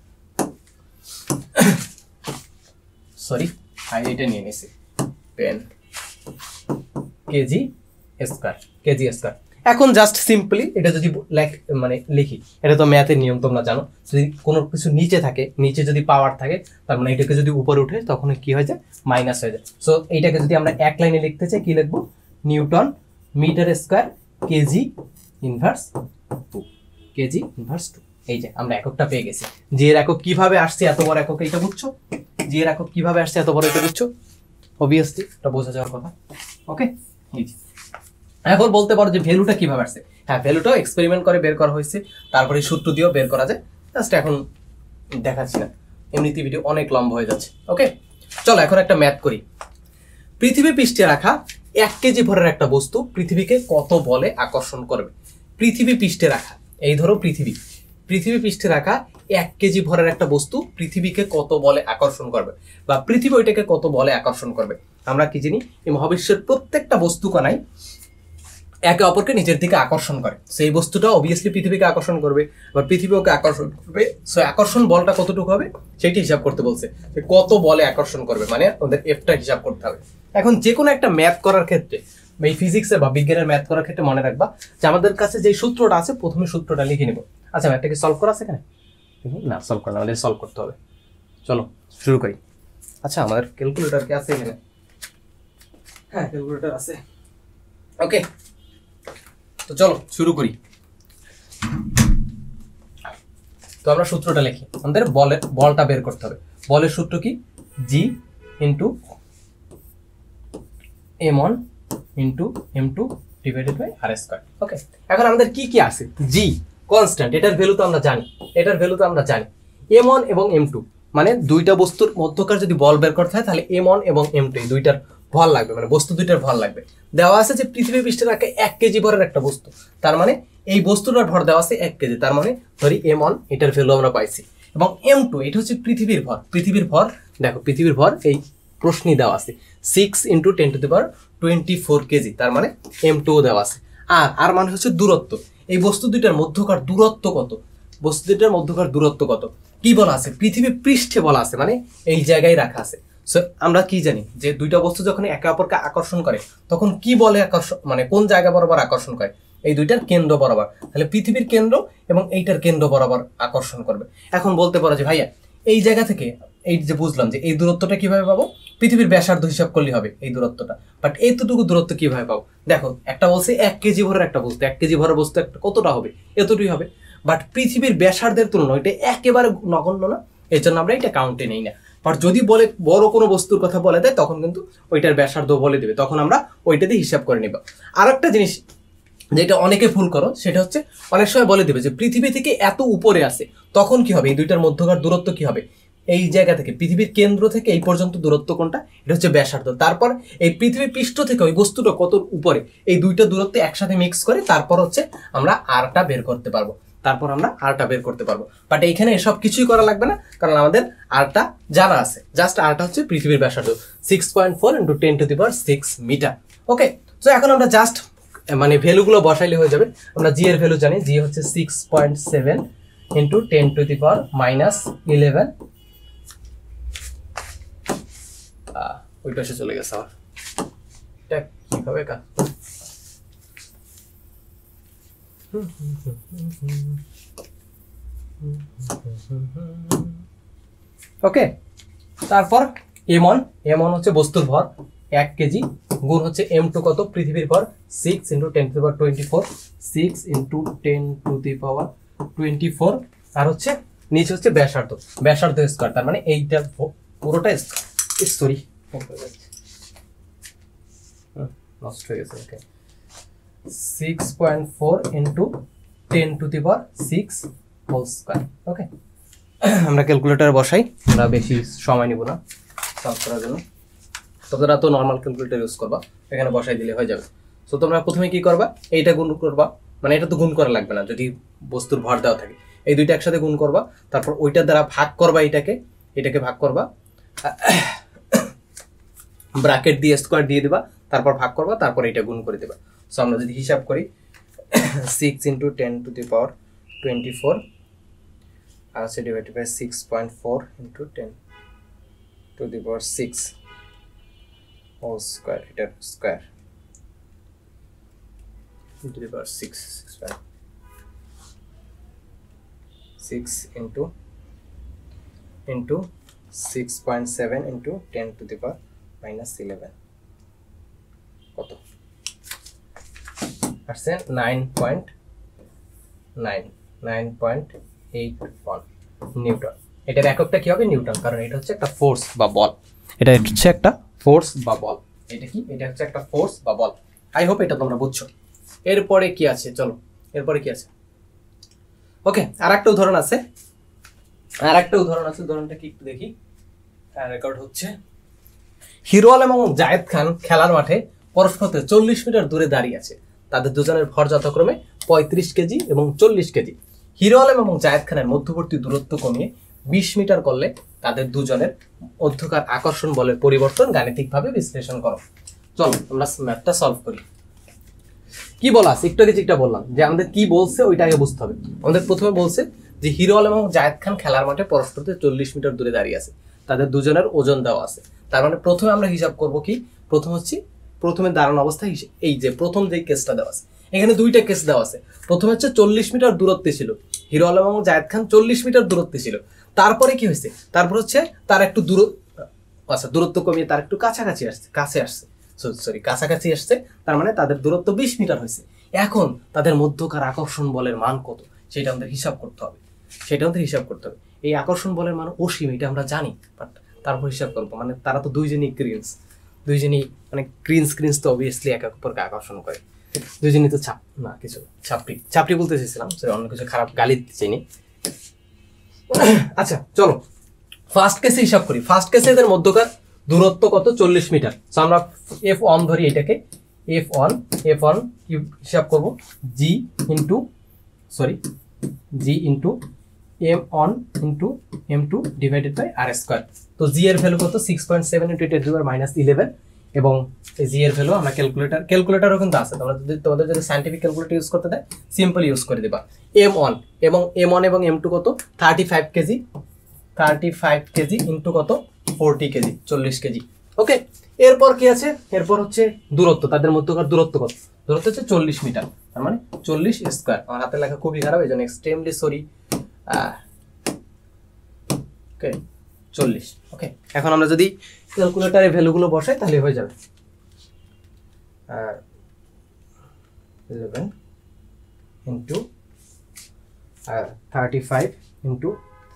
সরি, এটা নিয়ে নিছি pen. Kg square, kg square. এখন জাস্ট সিম্পলি এটা যদি মানে লিখি, এটা তো ম্যাথের নিয়ম তোমরা জানো। যদি কোনো কিছু নিচে থাকে, নিচে যদি পাওয়ার থাকে, তার মানে এটাকে যদি উপরে উঠে তখন কি হয়ে যায়? মাইনাস হয়ে যায়। সো এইটাকে যদি আমরা এক লাইনে লিখতে চাই, কি লিখবো? Newton metre square kg inverse 2। Kg inverse 2। এই যে আমরা এককটা পেয়ে গেছি। জি এর একক কিভাবে আসছে এত বড় একক, এটা বুঝছো? জি এর একক কিভাবে আসছে এত বড়, এটা বুঝছো? অবভিয়াসলি এটা বোঝা যাওয়ার কথা। ওকে, এখন বলতে পারো যে ভ্যালুটা কিভাবে আসছে। হ্যাঁ, ভ্যালুটাও এক্সপেরিমেন্ট করে বের করা হয়েছে, তারপরে সূত্র দিয়েও বের করা যায়। জাস্ট এখন দেখাচ্ছি না, এমনিতে ভিডিও অনেক লম্বা হয়ে যাচ্ছে। ওকে, চলো এখন একটা ম্যাথ করি। পৃথিবী পৃষ্ঠে রাখা 1 কেজি ভরের একটা বস্তু পৃথিবীকে কত বলে আকর্ষণ করবে? পৃথিবী পৃষ্ঠে রাখা, এই ধরো পৃথিবী পৃষ্ঠে রাখা 1 কেজি ভরের একটা বস্তু পৃথিবীকে কত বলে আকর্ষণ করবে, বা পৃথিবী ওইটাকে কত বলে আকর্ষণ করবে। আমরা কি জানি? এই মহাবিশ্বের প্রত্যেকটা বস্তু কণাই একে অপরকে নিজের দিকে আকর্ষণ করে। সেই বস্তুটা অবভিয়াসলি পৃথিবীকে আকর্ষণ করবে, বা পৃথিবী ওকে আকর্ষণ করবে। সো আকর্ষণ বলটা কতটুকু হবে সেটি হিসাব করতে বলছে, কত বলে আকর্ষণ করবে, মানে ওদের এফটা হিসাব করতে হবে। এখন যে কোনো একটা ম্যাথ করার ক্ষেত্রে, এই ফিজিক্সের বা বিজ্ঞানের ম্যাথ করার ক্ষেত্রে মনে রাখবা যে আমাদের কাছে যে সূত্রটা আছে, প্রথমে সূত্রটা লিখে নিব। আচ্ছা, ম্যাথটাকে সলভ করা আছে এখানে? না, সলভ করা, আমাদের সলভ করতে হবে। চলো শুরু করি। আচ্ছা, আমাদের ক্যালকুলেটর কি আছে এখানে? হ্যাঁ, ক্যালকুলেটর আছে। ওকে, তো চলো শুরু করি। তো আমরা সূত্রটা লিখি। আমাদের বলটা বের করতে হবে। বলের সূত্র কি? G into m1 into m2 divided by R square. Okay, এখন আমাদের কি কি আছে? জি কনস্ট্যান্ট, এটার ভ্যালু তো আমরা জানি, m1 এবং m2 মানে দুইটা বস্তুর মধ্যকার যদি বল বের করতে হয়, তাহলে m1 এবং m2 এই দুইটার ভর লাগবে, মানে বস্তু দুইটার ভর লাগবে। দেওয়া আছে যে পৃথিবী পৃষ্ঠে রাখে 1 কেজি ভরের একটা বস্তু, তার মানে এই বস্তুটার ভর দেওয়া আছে 1 কেজি, তার মানে ধরি m1 এটার ভ্যালু আমরা পাইছি, এবং m2 এটা হচ্ছে পৃথিবীর ভর। পৃথিবীর ভর দেখো, পৃথিবীর ভর এই প্রশ্নই দেওয়া আছে 6 × 10⁻24 কেজি, তার মানে m2 দেওয়া আছে। আর মানে হচ্ছে দূরত্ব। এই বস্তু দুইটার মধ্যকার দূরত্ব কত, বস্তু দুইটার মধ্যকার দূরত্ব কত কি বলা আছে, পৃথিবী পৃষ্ঠে বলা আছে, মানে এই জায়গায় রাখা আছে। সো আমরা কি জানি যে দুইটা বস্তু যখন একে অপরকে আকর্ষণ করে তখন কি বলে আকর্ষণ, মানে কোন জায়গা বরাবর আকর্ষণ করে, এই দুইটার কেন্দ্র বরাবর। তাহলে পৃথিবীর কেন্দ্র এবং এইটার কেন্দ্র বরাবর আকর্ষণ করবে। এখন বলতে পারো যে ভাইয়া এই জায়গা থেকে এই যে বুঝলাম যে এই দূরত্বটা কিভাবে পাবো, পৃথিবীর ব্যাসার্ধ হিসাব করলে হবে এই দূরত্বটা, বাট এতটুকু দূরত্ব কিভাবে পাবো? দেখো একটা বলছে 1 কেজি ভরের একটা বস্তু, 1 কেজি ভরের বস্তু একটা কতটা হবে, এতটুকুই হবে। বাট পৃথিবীর ব্যাসার্ধের তুলনায় এটা একেবারে নগণ্য না, এই জন্য আমরা এটা কাউন্টে নেই না। বাট যদি বলে বড় কোনো বস্তুর কথা বলে দেয় তখন কিন্তু ওইটার ব্যাসার্ধ বলে দেবে, তখন আমরা ওইটা দিয়ে হিসাব করে নিব। আর একটা জিনিস যেটা অনেকে ভুল করো সেটা হচ্ছে অনেক সময় বলে দেবে যে পৃথিবী থেকে এত উপরে আছে, তখন কি হবে, এই দুইটার মধ্যকার দূরত্ব কি হবে, এই জায়গা থেকে পৃথিবীর কেন্দ্র থেকে এই পর্যন্ত দূরত্ব কোনটা, এটা হচ্ছে ব্যাসার্ধ। তারপর এই পৃথিবী পৃষ্ঠ থেকে ওই বস্তুটা কত উপরে, এই দুইটা দূরত্ব একসাথে মিক্স করে তারপর হচ্ছে আমরা আরটা বের করতে পারবো, বাট এইখানে এসব কিছুই করা লাগবে না, কারণ আমাদের আরটা জানা আছে। জাস্ট আরটা হচ্ছে পৃথিবীর ব্যাসার্ধ 6.4 × 10⁶ মিটার। ওকে, তো এখন আমরা জাস্ট মানে ভ্যালুগুলো বসাইলে হয়ে যাবে। আমরা জি এর ভ্যালু জানি, জি হচ্ছে 6.7 × 10⁻11। ওই পাশে চলে গেছে আমার, এটা কিভাবে কাজ। ওকে, তারপর m1 হচ্ছে বস্তুর ভর 1 কেজি, গুণ হচ্ছে m2 কত, পৃথিবীর ভর 6 × 10⁻24, 6 × 10⁻24, আর হচ্ছে নিচে হচ্ছে ব্যাসার্ধ স্কয়ার, তার মানে এইটা পুরোটা সরি নষ্ট হয়ে গেছে। ওকে, 6.4 × 10⁶ হোল স্কয়ার। ওকে, আমরা ক্যালকুলেটর বসাই, আমরা বেশি সময় নিব না সলভ করার জন্য, তোমরা তো নর্মাল ক্যালকুলেটর ইউজ করবা, এখানে বসাই দিলে হয়ে যাবে। সো তোমরা প্রথমে কি করবা, এইটা গুণ করবা, মানে এটা তো গুণ করা লাগবে না যদি বস্তুর ভর দেওয়া থাকে, এই দুইটা একসাথে গুণ করবা, তারপর ওইটার দ্বারা ভাগ করবা, এটাকে ভাগ করবা, ব্র্যাকেট দিয়ে স্কয়ার দিয়ে দিবা, তারপর ভাগ করবা, তারপর এটা গুণ করে দিবা। সো আমরা যদি হিসাব করি 6 × 10⁻24 আর হচ্ছে ডিভাইডেড বাই 6.4 × 10⁶ হোল স্কয়ার, এটার স্কয়ার 10⁶ স্কয়ার, 6 × 6.7 × 10⁻11 কত আসছে, 9.81 নিউটন। এটার এককটা কি হবে, নিউটন, কারণ এটা হচ্ছে একটা ফোর্স বা বল, এটা হচ্ছে একটা ফোর্স বা বল, এটা হচ্ছে একটা ফোর্স বা বল। আই হোপ এটা তোমরা বুঝছো। এরপরে কি আছে, চলো এরপরে কি আছে। ওকে, আর একটা উদাহরণ আছে, উদাহরণটা কি একটু দেখি। রেকর্ড হচ্ছে, হিরো আলম এবং জায়েদ খান খেলার মাঠে পরস্পর 40 মিটার দূরে দাঁড়িয়ে আছে, তাদের দুজনের ভর যথাক্রমে 35 কেজি এবং 40 কেজি। হিরো আলম এবং জায়েদ খানের মধ্যবর্তী দূরত্ব কমিয়ে 20 মিটার করলে তাদের দুজনের মধ্যকার আকর্ষণ বলের পরিবর্তন গাণিতিকভাবে বিশ্লেষণ করো। চলো আমরা ম্যাথটা সলভ করি। কি বলা আছে, একটু আগে যেটা বললাম যে আমাদের কি বলছে ওইটা আগে বুঝতে হবে। আমাদের প্রথমে বলছে যে হিরো আলম এবং জায়েদ খান খেলার মাঠে পরস্পর 40 মিটার দূরে দাঁড়িয়ে আছে, তাদের দুজনের ওজন দেওয়া আছে। তার মানে প্রথমে আমরা হিসাব করব কি, প্রথমে দাঁড়ানো অবস্থা, এই যে প্রথম যে কেসটা দেওয়া আছে, এখানে দুইটা কেস দেওয়া আছে। প্রথমে হচ্ছে 40 মিটার দূরত্বে ছিল হিরো আলম এবং জায়েদ খান, 40 মিটার দূরত্বে ছিল। তারপরে কি হয়েছে, তারপর হচ্ছে তার একটু দূরত্ব কমিয়ে তার একটু কাছাকাছি আসছে, তার মানে তাদের দূরত্ব 20 মিটার হয়েছে। এখন তাদের মধ্যকার আকর্ষণ বলের মান কত সেটা আমাদের হিসাব করতে হবে। এই আকর্ষণ বলের মান অসীম, এটা আমরা জানি, বাট তারপর হিসাব করবো। মানে তারা তো দুইজনই মানে ক্রিন্স তো অবভিয়াসলি এক অপরকে আকর্ষণ করে, দুইজনই তো ছাপড়ি বলতে চেয়েছিলাম, অন্য কিছু খারাপ গালি দিতে চাইনি। আচ্ছা চলো ফার্স্ট কেসে হিসাব করি। ফার্স্ট কেসে এদের মধ্যকার দূরত্ব কত, 40 মিটার। সো আমরা F1 ধরি, এটাকে F1 কি হিসাব করব, G into M1 into M2 divided by R square. তো G এর ভ্যালু কত, 6.7 × 10⁻11 এবং জি এর ভ্যালু আমরা ক্যালকুলেটারও কিন্তু আছে, তোমাদের যদি সায়েন্টিফিক ক্যালকুলেটর ইউজ করতে দেয় সিম্পল ইউজ করে দেবা। M1 এবং M1 এবং M2 কত 35 কেজি, 35 কেজি ইন্টু কত 40 কেজি 40 কেজি। ওকে, এরপর কি আছে, এরপর হচ্ছে দূরত্ব, তাদের মধ্যকার দূরত্ব কত, দূরত্ব হচ্ছে 40 মিটার, তার মানে 40 স্কয়ার। আমার হাতের লেখা খুবই খারাপ, এই জন্য এক্সট্রিমলি সরি। ওকে 40। ওকে, এখন আমরা যদি ক্যালকুলেটরে ভ্যালুগুলো বসাই তাহলে হয়ে যাবে 11 into 35 into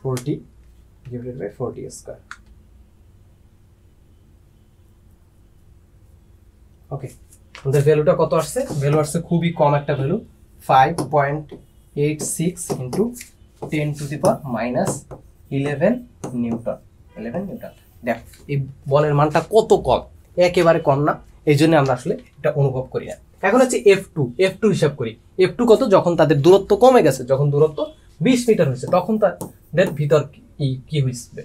40 divided by 40 square. Okay, আমাদের ভ্যালুটা কত আসছে, ভ্যালু আসছে খুবই কম একটা value 5.86 into 10 to the power minus 11 newton. 11 newton. দেখ এই বলের মানটা কত কম, একেবারে কম না, এই জন্য আমরা আসলে এটা অনুভব করি না। এখন হচ্ছে F2 হিসাব করি। F2 কত, যখন তাদের দূরত্ব কমে গেছে, যখন দূরত্ব 20 মিটার হয়েছে তখন তাদের ভিতর কি হয়েছে,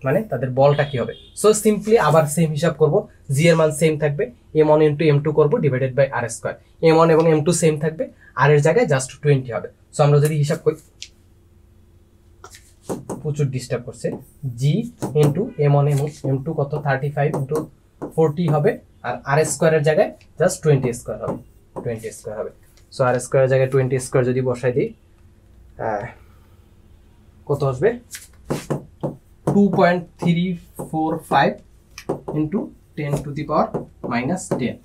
মানে তাদের বলটা কি হবে। সো সিম্পলি আবার সেম হিসাব করব, জি এর মান সেম থাকবে, M1 ইন্টু M2 করবো divided by R square. M1 এবং M2 সেম থাকবে, আর এর জায়গায় জাস্ট 20 হবে। সো আমরা যদি হিসাব করি, প্রচুর ডিস্টার্ব করছে, জি ইন্টু M1 এবং M2 কত 35 ইন্টু 40 হবে, আর আর স্কয়ারের জায়গায় জাস্ট 20 স্কয়ার হবে, 20 স্কয়ার হবে। সো আর স্কয়ারের জায়গায় 20 স্কয়ার যদি বসাই দিই কত আসবে, 2.345 into 10 to the power minus 10।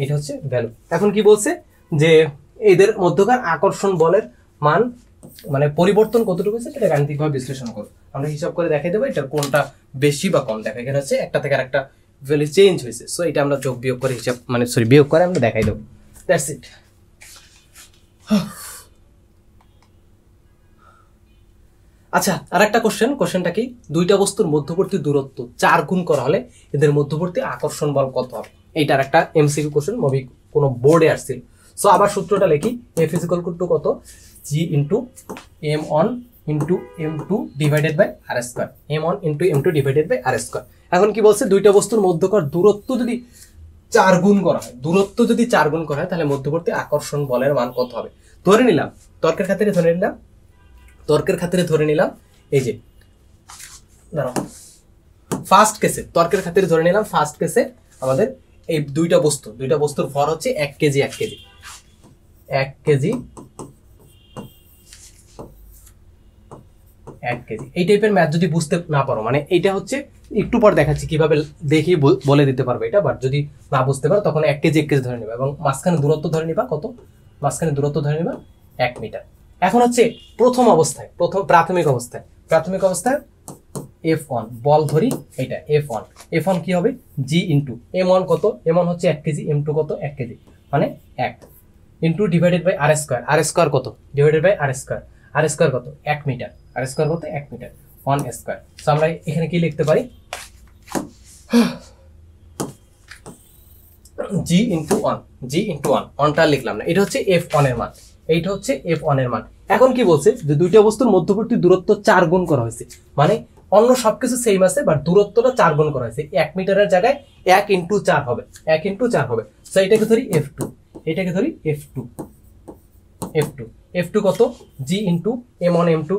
এটা হচ্ছে ভ্যালু। এখন কি বলছে যে এদের মধ্যকার আকর্ষণ বলের মান মানে পরিবর্তন কতটুকু হচ্ছে এটা গাণিতিকভাবে বিশ্লেষণ করব। আমরা হিসাব করে দেখাই দেবো এটা কোনটা বেশি বা কম। দেখা এখানে হচ্ছে একটা থেকে আরেকটা ভ্যালু চেঞ্জ হয়েছে, সো এটা আমরা যোগ বিয়োগ করে হিসাব মানে সরি বিয়োগ করে আমরা দেখাই দেবো। That's it. আচ্ছা, আর একটা কোশ্চেনটা কি, দুইটা বস্তুর মধ্যবর্তী দূরত্ব 4 গুণ করা হলে এদের মধ্যবর্তী আকর্ষণ বল কত হবে। এইটার একটা এমসিকিউ কোশ্চেন মুভি কোনো বোর্ডে আসছিল। সো আবার সূত্রটা লিখি, F ইজ ইকুয়াল টু কত, G into M1 into M2 divided by R square, M1 into M2 divided by R square. এখন কি বলছে, দুইটা বস্তুর মধ্যকার দূরত্ব যদি 4 গুণ করা হয়, দূরত্ব যদি 4 গুণ করা হয় তাহলে মধ্যবর্তী আকর্ষণ বলের মান কত হবে। ধরে নিলাম তর্কের খাতিরে ধরে নিলাম এই যে দাঁড়াও, ফার্স্ট কেসে তর্কের খাতিরে ধরে নিলাম, ফার্স্ট কেসে আমাদের এই দুইটা বস্তুর ভর হচ্ছে 1 কেজি এই টাইপের ম্যাথ যদি বুঝতে না পারো, মানে এইটা হচ্ছে একটু পর দেখাচ্ছি কিভাবে দেখি বলে দিতে পারবে এটা, বাট যদি না বুঝতে পারো তখন 1 কেজি ধরে নেবা এবং মাঝখানে দূরত্ব ধরে নিবা কত, 1 মিটার। এখন হচ্ছে প্রাথমিক অবস্থায় F1 বল ধরি, এটা F1 কি হবে, G ইন্টু M1 কত, M1 হচ্ছে 1 কেজি, M2 কত 1 কেজি, মানে 1 into divided by R square কত ডিভাইডেড বাই আর স্কয়ার কত 1 মিটার, আর স্কয়ার কত 1 মিটার 1 স্কয়ার। সো আমরা এখানে কি লিখতে পারি, G ইন্টু 1 অনটা লিখলাম না, এটা হচ্ছে F1 এর মান, এইটা হচ্ছে F1 এর মান। এখন কি বলছে যে দুইটা বস্তুর মধ্যবর্তী দূরত্ব 4 গুণ করা হয়েছে, মানে অন্য সবকিছু সেম আছে বাট দূরত্বটা 4 গুণ করা হয়েছে, 1 মিটারের জায়গায় 1 ইন্টু 4 হবে, 1 ইন্টু 4 হবে। সো এটাকে ধরি F2, F2 কত, G ইন্টু M1 M2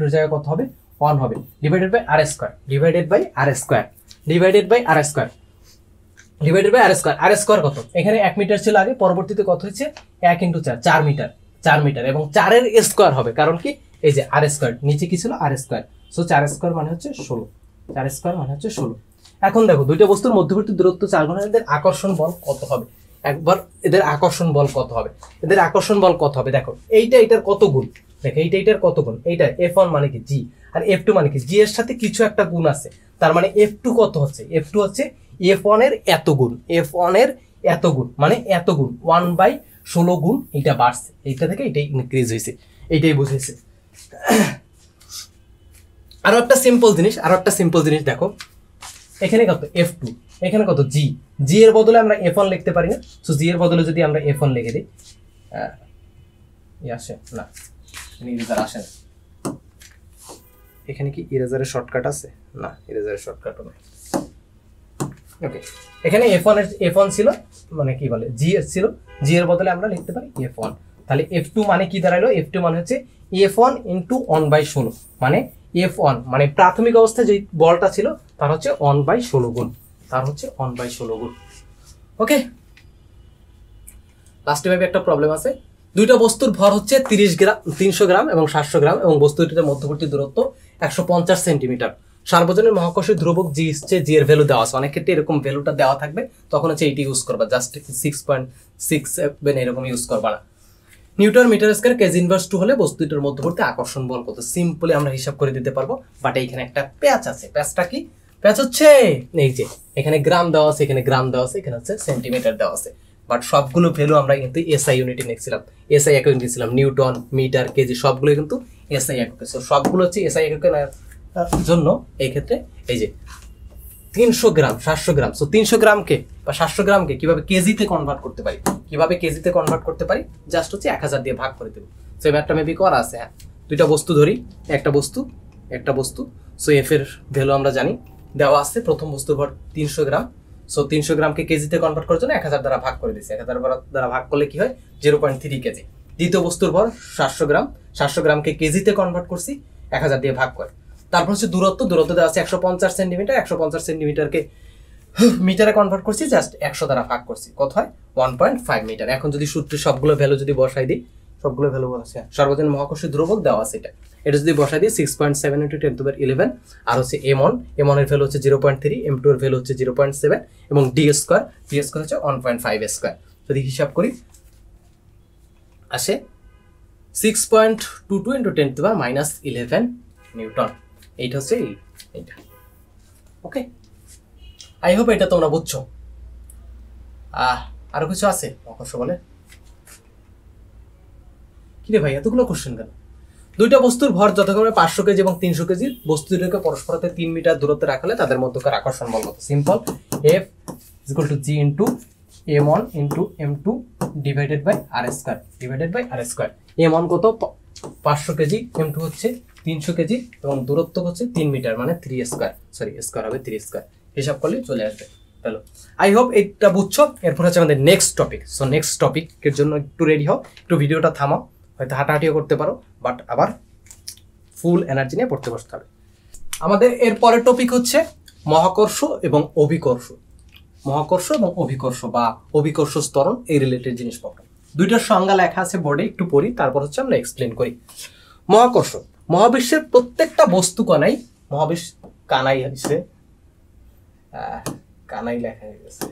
এর জায়গায় কত হবে 1 হবে, ডিভাইডেড বাই আর স্কয়ার কত, এখানে 1 মিটার ছিল আগে, পরবর্তীতে কত হচ্ছে 1 ইন্টু 4 4 মিটার এবং 4 এর স্কয়ার হবে, কারণ কি এই যে আর স্কয়ার নিচে কি ছিল আর স্কয়ার, সো 4 স্কয়ার মানে হচ্ছে 16। এখন দেখো দুইটা বস্তুর মধ্যবর্তী দূরত্ব 4 গুণ, এদের আকর্ষণ বল কত হবে, একবার এদের আকর্ষণ বল কত হবে, দেখো এইটার কত গুণ, দেখো এইটার কত গুণ, এইটা F1 মানে কি G আর F2 মানে কি G এর সাথে কিছু একটা গুণ আছে, তার মানে F2 কত হচ্ছে, F2 হচ্ছে F1 এর এত গুণ, মানে এত গুণ 1/16 গুণ, এইটা বাড়ছে, এইটা থেকে এটাই ইনক্রিজ হয়েছে, এইটাই বুঝেছে। আরো একটা সিম্পল জিনিস দেখো, এখানে কত F2, এখানে কত G এর বদলে আমরা F1 লিখতে পারি না, সো G এর বদলে যদি আমরা F1 লিখে দিই, আসে না, ইরেজার আসে না, এখানে কি ইরেজারের শর্টকাট আছে, না ইরেজারের শর্টকাটও নাই, ওকে, এখানে F1 ছিল, মানে কি বলে জি এর ছিল, জি এর বদলে আমরা লিখতে পারি F1। তাহলে F2 মানে কি দাঁড়ালো? F2 মানে হচ্ছে F1 ইন্টু 1/16, মানে F1 মানে প্রাথমিক অবস্থায় যে বলটা ছিল তার হচ্ছে 1/16 গুণ, তার হচ্ছে 1/16 গুণ। ওকে, লাস্টে ভাবে একটা প্রবলেম আছে, দুইটা বস্তুর ভর হচ্ছে 300 গ্রাম এবং 700 গ্রাম এবং বস্তু দুটির মধ্যবর্তী দূরত্ব 150 সেন্টিমিটার। সার্বজনীন মহাকর্ষীয় ধ্রুবক জি হচ্ছে, জি এর ভ্যালু দেওয়া আছে, অনেক ক্ষেত্রে এরকম ভ্যালুটা দেওয়া থাকবে, তখন হচ্ছে এইটি ইউজ করবা, জাস্ট 6.67 এরকম ইউজ করবা না। Newton metre square kg inverse 2 হলে বস্তুটির মধ্যবর্তী আকর্ষণ বল কত? সিম্পলি আমরা হিসাব করে দিতে পারবো, বাট এইখানে একটা প্যাচ আছে। প্যাচটা কি? প্যাচ হচ্ছে এই যে এখানে গ্রাম দেওয়া আছে, এখানে গ্রাম দেওয়া আছে, এখানে হচ্ছে সেন্টিমিটার দেওয়া আছে, বাট সবগুলো ভ্যালু আমরা কিন্তু এসআই ইউনিটে নিয়েছিলাম, এসআই একক নিয়েছিলাম, নিউটন মিটার কেজি সবগুলো কিন্তু এসআই এককে। সো সবগুলো হচ্ছে এসআই এককের জন্য এই ক্ষেত্রে এই যে 300 গ্রাম 700 গ্রাম, সো 300 গ্রামকে বা 700 গ্রামকে কিভাবে কেজিতে কনভার্ট করতে পারি? কিভাবে কেজিতে কনভার্ট করতে পারি? জাস্ট হচ্ছে 1000 দিয়ে ভাগ করে দেবো। সো এবারটা মেবি করা আছে। হ্যাঁ, দুইটা বস্তু ধরি, একটা বস্তু, সো এফ এর ভ্যালু আমরা জানি, দেওয়া আছে, প্রথম বস্তুর ভর 300 গ্রাম, সো 300 গ্রামকে কেজিতে কনভার্ট করার জন্য 1000 দ্বারা ভাগ করে দিচ্ছি। 1000 দ্বারা ভাগ করলে কি হয়? 0.3 কেজি। দ্বিতীয় বস্তুর ভর 700 গ্রাম, 700 গ্রামকে কেজিতে কনভার্ট করছি, 1000 দিয়ে ভাগ করে। তারপর হচ্ছে দূরত্ব দেওয়া আছে 150 সেন্টিমিটার, 150 সেন্টিমিটারকে মিটারে কনভার্ট করছি, জাস্ট 100 দ্বারা ভাগ করছি, কত হয়? 1.5 মিটার। এখন যদি সূত্রে সবগুলো ভ্যালু যদি বসাই দিই, সবগুলো ভ্যালু বসাই, সর্বজনীন মহাকর্ষীয় ধ্রুবক দেওয়া আছে, এটা যদি বসাই দিই 6.7 × 10⁻11, আর হচ্ছে m1 এর ভ্যালু হচ্ছে 0.3, m2 এর ভ্যালু হচ্ছে 0.7 এবং d স্কয়ার হচ্ছে 1.5 স্কয়ার। যদি হিসাব করি আসে 6.22 × 10⁻11 নিউটন। এইটা হচ্ছে এইটা। ওকে, আই হোপ এটা তোমরা বুঝছো। আরো কিছু আছে মহাকর্ষ বলে? কি রে ভাই এতগুলো কোশ্চেন কেন? দুইটা বস্তুর ভর যথাক্রমে 500 কেজি এবং 300 কেজি, বস্তু দুটোকে পরস্পর হতে 3 মিটার দূরত্বে রাখলে তাদের মধ্যকার আকর্ষণ বল কত? Simple, F = G × m1 × m2 divided by r²। m1 কত? 500 কেজি, m2 হচ্ছে 300 কেজি এবং দূরত্ব হচ্ছে 3 মিটার, মানে 3 স্কয়ার, সরি স্কয়ার হবে 3 স্কয়ার, হিসাব করলে চলে আসবে। চলো, আই হোপ এটা বুঝছো। এরপর হচ্ছে আমাদের নেক্সট টপিক। সো নেক্সট টপিকের জন্য একটু রেডি হও, একটু ভিডিওটা থামাও, হয়তো হাঁটাহাঁটিও করতে পারো, বাট আবার ফুল এনার্জি নিয়ে পড়তে বসতে হবে। আমাদের এর পরের টপিক হচ্ছে মহাকর্ষ এবং অভিকর্ষ। মহাকর্ষ এবং অভিকর্ষ বা অভিকর্ষ ত্বরণ, এই রিলেটেড জিনিসপত্র। দুইটার সংজ্ঞা লেখা আছে বোর্ডে, একটু পড়ি, তারপর হচ্ছে আমরা এক্সপ্লেন করি। মহাকর্ষ, মহাবিশ্বের প্রত্যেকটা বস্তু কণাই, মহাবিশ্ব কানাই হচ্ছে কানাই লেখা হয়ে গেছে,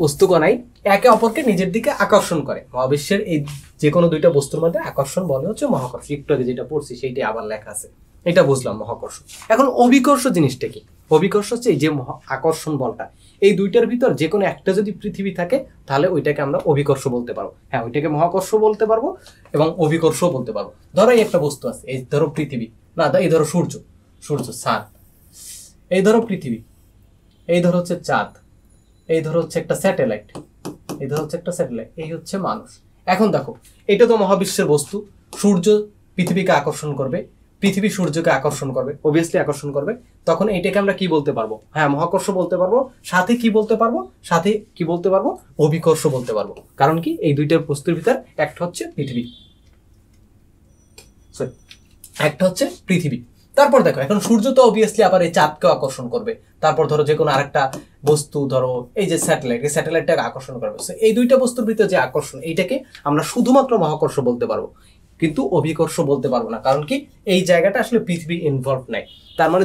বস্তু কণাই একে অপরকে নিজের দিকে আকর্ষণ করে। মহাবিশ্বের এই যে কোনো দুইটা বস্তুর মধ্যে আকর্ষণ বলে হচ্ছে মহাকর্ষ। একটু আগে যেটা পড়ছি সেইটাই আবার লেখা আছে, এটা বুঝলাম মহাকর্ষ। এখন অভিকর্ষ জিনিসটা কি? অভিকর্ষ হচ্ছে এই যে আকর্ষণ বলটা, এই দুইটার ভিতর যে কোনো একটা যদি পৃথিবী থাকে তাহলে ওইটাকে আমরা অভিকর্ষ বলতে পারবো। হ্যাঁ, ওইটাকে মহাকর্ষ বলতে পারবো এবং অভিকর্ষ বলতে পারবো। ধরো এই একটা বস্তু আছে, এই ধরো পৃথিবী, না এই ধরো সূর্য, চাঁদ, এই ধরো পৃথিবী, এই ধরো হচ্ছে চাঁদ, এই ধরো হচ্ছে একটা স্যাটেলাইট, এই হচ্ছে মানুষ। এখন দেখো, এটা তো মহাবিশ্বের বস্তু, সূর্য পৃথিবীকে আকর্ষণ করবে, পৃথিবী সূর্যকে আকর্ষণ করবে, অবভিয়াসলি আকর্ষণ করবে। তখন এইটাকে আমরা কি বলতে পারবো? হ্যাঁ, মহাকর্ষ বলতে পারবো। সাথে কি বলতে পারবো? অভিকর্ষ বলতে পারবো। কারণ কি, এই দুইটার বস্তুর ভিতর একটা হচ্ছে পৃথিবী, তারপর দেখো, এখন সূর্য তো অবভিয়াসলি আবার এই চাঁদকেও আকর্ষণ করবে। তারপর ধরো যে কোনো আরেকটা বস্তু, ধরো এই যে স্যাটেলাইটটাকে আকর্ষণ করবে। এই দুইটা বস্তুর ভিতরে যে আকর্ষণ, এইটাকে আমরা শুধুমাত্র মহাকর্ষ বলতে পারবো, কিন্তু অভিকর্ষ বলতে পারবো না। কারণ কি, এই জায়গাটা আসলে পৃথিবী ইনভলভ নাই। তার মানে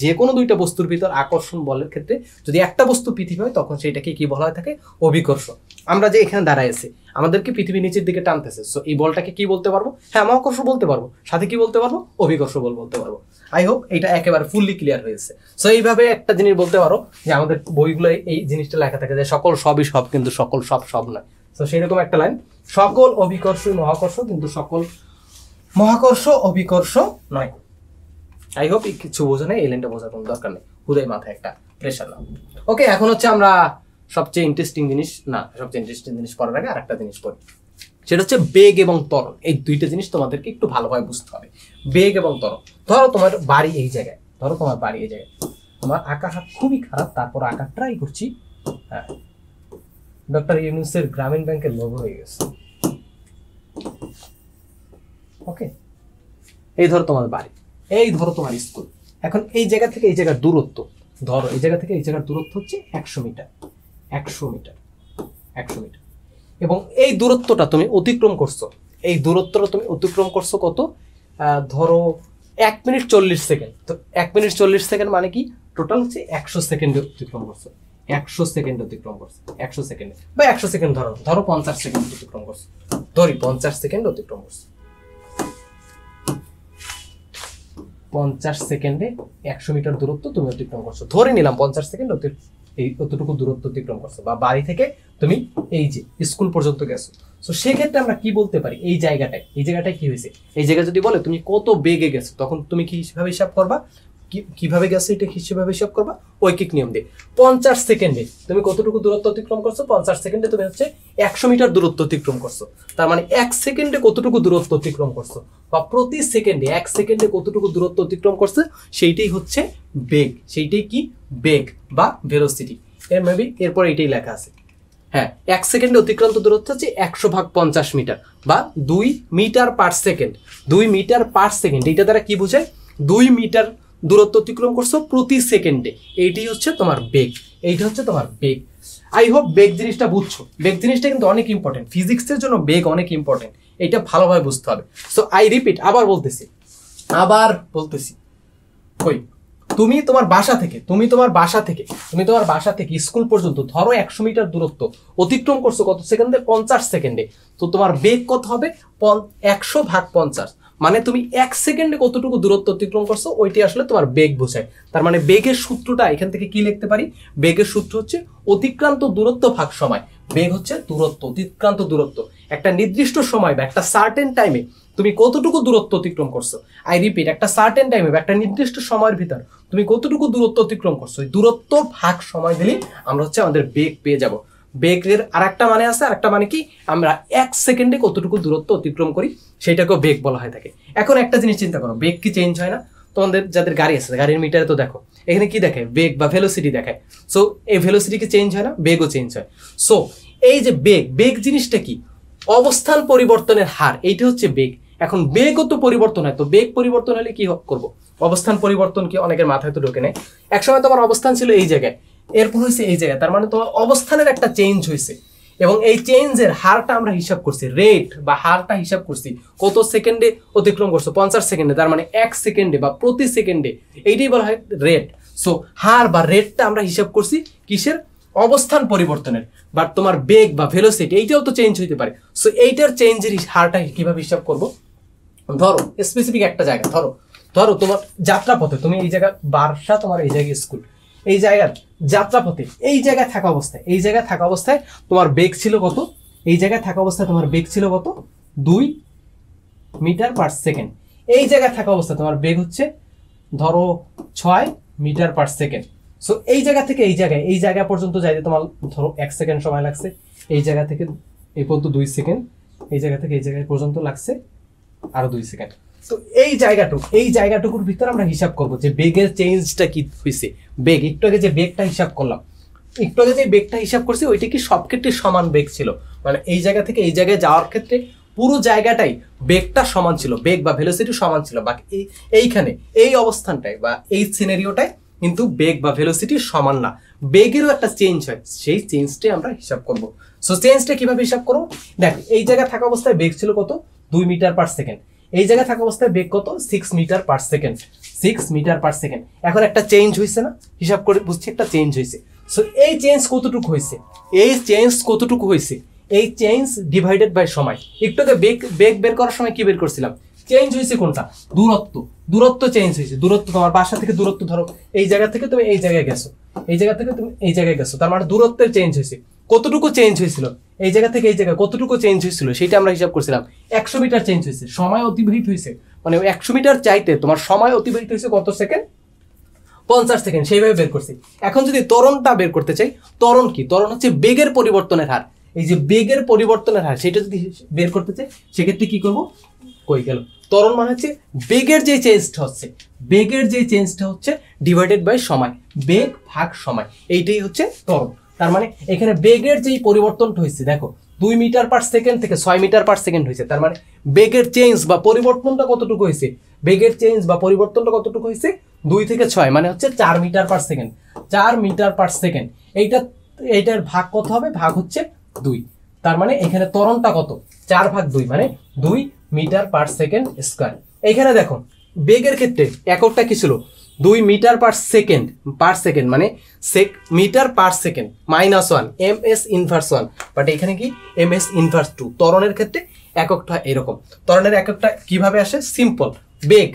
যে কোনো দুইটা বস্তুর ভিতর আকর্ষণ বলের ক্ষেত্রে যদি একটা বস্তু পৃথিবী হয়, তখন সেটাকে কি বলা হয়ে থাকে? অভিকর্ষ। আমরা যে এখানে দাঁড়ায় আছি, আমাদেরকে পৃথিবী নিচের দিকে টানতেছে, সো এই বলটাকে কি বলতে পারবো? হ্যাঁ, মহাকর্ষ বলতে পারবো। সাথে কি বলতে পারবো? অভিকর্ষ বলতে পারবো। আই হোপ এটা একেবারে ফুললি ক্লিয়ার হয়েছে। সো এইভাবে একটা জিনিস বলতে পারো যে আমাদের বইগুলো এই জিনিসটা লেখা থাকে যে সকল সবই সব, কিন্তু সকল সব নয়। তো সেরকম একটা লাইন, সকল অভিকর্ষই মহাকর্ষ, কিন্তু সকল মহাকর্ষ অভিকর্ষ নয়। আই হোপ কিছু বোঝো না, এই লাইনটা বোঝার কোনো দরকার নেই, হুদাই মাথায় একটা প্রেশার নাও। ওকে, এখন হচ্ছে আমরা সবচেয়ে ইন্টারেস্টিং জিনিস পড়ার আগে আরেকটা জিনিস পড়ি, সেটা হচ্ছে বেগ এবং ত্বরণ। এই দুইটা জিনিস তোমাদেরকে একটু ভালোভাবে বুঝতে হবে। বেগ এবং ত্বরণ। ধরো তোমার বাড়ি এই জায়গায়, ধরো তোমার বাড়ি এই জায়গায়। আমার আঁকার হাত খুবই খারাপ, তারপর আঁকা ট্রাই করছি। হ্যাঁ, ডক্টর ইউনূসের গ্রামীণ ব্যাংকের লোগো হয়ে গেছে। ওকে, এই ধরো তোমার বাড়ি, এই ধরো তোমার স্কুল। এখন এই জায়গা থেকে এই জায়গার দূরত্ব, ধরো এই জায়গা থেকে এই জায়গার দূরত্ব হচ্ছে 100 মিটার। 100 metre, 100 metre. এবং এই দূরত্বটা তুমি অতিক্রম করছো, এই দূরত্বটা তুমি অতিক্রম করছো কত? ধরো 1 মিনিট 40 সেকেন্ড। তো 1 মিনিট 40 সেকেন্ড মানে কি? টোটাল হচ্ছে 100 সেকেন্ডে অতিক্রম করছো। 100 সেকেন্ড অতিক্রম করছো, 100 সেকেন্ডে বা 100 সেকেন্ড ধরো, ধরো 50 সেকেন্ড অতিক্রম করছো, ধরি 50 সেকেন্ড অতিক্রম করছো। 50 সেকেন্ডে 100 মিটার দূরত্ব তুমি অতিক্রম করছো, ধরে নিলাম 50 সেকেন্ড এই অতটুকু দূরত্ব অতিক্রম করছো, বা বাড়ি থেকে তুমি এই যে স্কুল পর্যন্ত গেছো। তো সেক্ষেত্রে আমরা কি বলতে পারি? এই জায়গাটায় কি হয়েছে? এই জায়গায় যদি বলে তুমি কত বেগে গেছো, তখন তুমি কিভাবে হিসাব করবা? কিভাবে গেছো এটা কিভাবে হিসাব করবা? ঐকিক নিয়ম দিয়ে। 50 সেকেন্ডে তুমি কতটুকু দূরত্ব অতিক্রম করছো? 50 সেকেন্ডে তুমি হচ্ছে 100 মিটার দূরত্ব অতিক্রম করছো। তার মানে 1 সেকেন্ডে কতটুকু দূরত্ব অতিক্রম করছো, বা প্রতি সেকেন্ডে 1 সেকেন্ডে কতটুকু দূরত্ব অতিক্রম করছে, সেইটাই হচ্ছে বেগ। সেইটাই কি? বেগ বা ভেলোসিটি। মেবি এরপর এইটাই লেখা আছে। হ্যাঁ, 1 সেকেন্ডে অতিক্রান্ত দূরত্ব হচ্ছে 100/50 মিটার বা 2 metre per second. 2 metre per second, এইটা দ্বারা কি বোঝায়? 2 মিটার দূরত্ব অতিক্রম করছো প্রতি সেকেন্ডে, এইটাই হচ্ছে তোমার বেগ। এইটা হচ্ছে তোমার বেগ। আই হোপ বেগ জিনিসটা বুঝছো। বেগ জিনিসটা কিন্তু অনেক ইম্পর্টেন্ট, ফিজিক্সের জন্য বেগ অনেক ইম্পর্টেন্ট, এটা ভালোভাবে বুঝতে হবে। সো আই রিপিট, আবার বলতেছি কই, তুমি তোমার বাসা থেকে স্কুল পর্যন্ত ধরো 100 মিটার দূরত্ব অতিক্রম করছো কত সেকেন্ডে? 50 সেকেন্ডে। তো তোমার বেগ কত হবে? 100/50। মানে তুমি 1 সেকেন্ডে কতটুকু দূরত্ব অতিক্রম করছো, ওইটাই আসলে তোমার বেগ বোঝায়। তার মানে বেগের সূত্রটা এখান থেকে কি লিখতে পারি? বেগের সূত্র হচ্ছে অতিক্রান্ত দূরত্ব ভাগ সময়। বেগ হচ্ছে দূরত্ব, অতিক্রান্ত দূরত্ব। একটা নির্দিষ্ট সময় বা একটা সার্টেন টাইমে তুমি কতটুকু দূরত্ব অতিক্রম করছো। আই রিপিট, একটা সার্টেন টাইমে বা একটা নির্দিষ্ট সময়ের ভিতর তুমি কতটুকু দূরত্ব অতিক্রম করছো, দূরত্ব ভাগ সময় দিলেই আমরা হচ্ছে আমাদের বেগ পেয়ে যাব। বেগের আরেকটা মানে আছে, আরেকটা মানে কি? আমরা 1 সেকেন্ডে কতটুকু দূরত্ব অতিক্রম করি, সেটাকেও বেগ বলা হয়ে থাকে। এখন একটা জিনিস চিন্তা করো, বেগ কি চেঞ্জ হয় না? তোমাদের যাদের গাড়ি আছে, গাড়ির মিটারে তো দেখো এখানে কি দেখায়? বেগ বা ভেলোসিটি দেখায়। সো এই ভেলোসিটি কি চেঞ্জ হয় না? বেগও চেঞ্জ হয়। সো এই যে বেগ জিনিসটা কি? অবস্থান পরিবর্তনের হার, এইটা হচ্ছে বেগ। এখন বেগও তো পরিবর্তন হয়, তো বেগ পরিবর্তন হলে কি করব? অবস্থান পরিবর্তন কি অনেকের মাথায় তো ঢোকে নেয়। একসময় তোমার অবস্থান ছিল এই জায়গায়, এরপর হয়েছে এই জায়গায়, তার মানে তোমার অবস্থানের একটা চেঞ্জ হয়েছে। এবং এই চেঞ্জের হারটা আমরা হিসাব করছি, রেট বা হারটা হিসাব করছি কত সেকেন্ডে অতিক্রম করছো? 50 সেকেন্ডে। তার মানে 1 সেকেন্ডে বা প্রতি সেকেন্ডে, এইটাই বলা হয় রেট। সো হার বা রেটটা আমরা হিসাব করছি কিসের? অবস্থান পরিবর্তনের। বাট তোমার বেগ বা ভেলোসিটি এইটাও তো চেঞ্জ হইতে পারে। সো এইটার চেঞ্জের হারটা কিভাবে হিসাব করব? ধরো স্পেসিফিক একটা জায়গা, ধরো তোমার যাত্রাপথে, তুমি এই জায়গা বাসা, তোমার এই জায়গায় স্কুল, এই জায়গার যাত্রাপথে এই জায়গায় থাকা অবস্থায় তোমার বেগ ছিল কত? এই জায়গায় থাকা অবস্থায় তোমার বেগ ছিল কত? 2 মিটার পার সেকেন্ড। এই জায়গায় থাকা অবস্থায় তোমার বেগ হচ্ছে ধরো 6 মিটার পার সেকেন্ড। সো এই জায়গা থেকে এই জায়গা পর্যন্ত যাইতে তোমার ধরো 1 সেকেন্ড সময় লাগছে, এই জায়গা থেকে এই পর্যন্ত 2 সেকেন্ড, এই জায়গা থেকে এই জায়গায় পর্যন্ত লাগছে আরো 2 সেকেন্ড। তো এই জায়গাটুকুর ভিতরে আমরা হিসাব করবো যে বেগের চেঞ্জটা কি হয়েছে। বেগ একটু আগে যে বেগটা হিসাব করছি, ওইটা কি সব ক্ষেত্রে সমান বেগ ছিল? মানে এই জায়গা থেকে এই জায়গায় যাওয়ার ক্ষেত্রে পুরো জায়গাটাই বেগটা সমান ছিল, বেগ বা ভেলোসিটি সমান ছিল। বাকি এইখানে এই অবস্থানটায় বা এই সিনারিওটায় কিন্তু বেগ বা ভেলোসিটি সমান না, বেগেরও একটা চেঞ্জ হয়, সেই চেঞ্জটাই আমরা হিসাব করব। সো চেঞ্জটা কিভাবে হিসাব করবো? দেখ, এই জায়গায় থাকা অবস্থায় বেগ ছিল কত? 2 মিটার পার সেকেন্ড। এই জায়গায় থাকা অবস্থায় বেগ কত? 6 metre per second. 6 metre per second. এখন একটা চেঞ্জ হয়েছে না? হিসাব করে বুঝছি একটা চেঞ্জ হয়েছে। সো এই চেঞ্জ কতটুকু হয়েছে? এই চেঞ্জ ডিভাইডেড বাই সময়। একটু আগে বেগ বের করার সময় কি বের করছিলাম? চেঞ্জ হয়েছে কোনটা? দূরত্ব চেঞ্জ হয়েছে। দূরত্ব, তোমার বাসা থেকে দূরত্ব, ধরো এই জায়গা থেকে তুমি এই জায়গায় গেছো, এই জায়গা থেকে তুমি এই জায়গায় গেছো, তার মানে দূরত্বের চেঞ্জ হয়েছে। কতটুকু চেঞ্জ হয়েছিল? এই জায়গা থেকে এই জায়গায় কতটুকু চেঞ্জ হয়েছিল সেটা আমরা হিসাব করছিলাম। 100 মিটার চেঞ্জ হয়েছে, সময় অতিবাহিত হয়েছে, মানে 100 মিটার চাইতে তোমার সময় অতিবাহিত হয়েছে কত সেকেন্ড? 50 সেকেন্ড। সেইভাবে বের করছি। এখন যদি ত্বরণটা বের করতে চাই, ত্বরণ কি? ত্বরণ হচ্ছে বেগের পরিবর্তনের হার। এই যে বেগের পরিবর্তনের হার, সেটা যদি বের করতে চাই, সেক্ষেত্রে কি করব? কই গেল? ত্বরণ মানে হচ্ছে বেগের যে চেঞ্জটা হচ্ছে ডিভাইডেড বাই সময়, বেগ ভাগ সময়, এইটাই হচ্ছে ত্বরণ। তার মানে এখানে বেগের যেই পরিবর্তনটা হয়েছে দেখো 2 মিটার পার সেকেন্ড থেকে 6 মিটার পার সেকেন্ড হয়েছে। তার মানে বেগের চেঞ্জ বা পরিবর্তনটা কতটুকু হয়েছে? বেগের চেঞ্জ বা পরিবর্তনটা কতটুকু হয়েছে? 2 থেকে 6 মানে হচ্ছে 4 metre per second. 4 metre per second, এইটার ভাগ কত হবে? ভাগ হচ্ছে 2। তার মানে এখানে ত্বরণটা কত? 4 ভাগ 2 মানে 2 মিটার পার সেকেন্ড স্কয়ার। এইখানে দেখো বেগের ক্ষেত্রে এককটা কি ছিল? 2 মিটার পার সেকেন্ড মানে metre per second -1 ms inverse 1, but এখানে কি ms ইনভার্স 2। ত্বরণের ক্ষেত্রে এককটা এরকম। ত্বরণের এককটা কিভাবে আসে? সিম্পল, বেগ।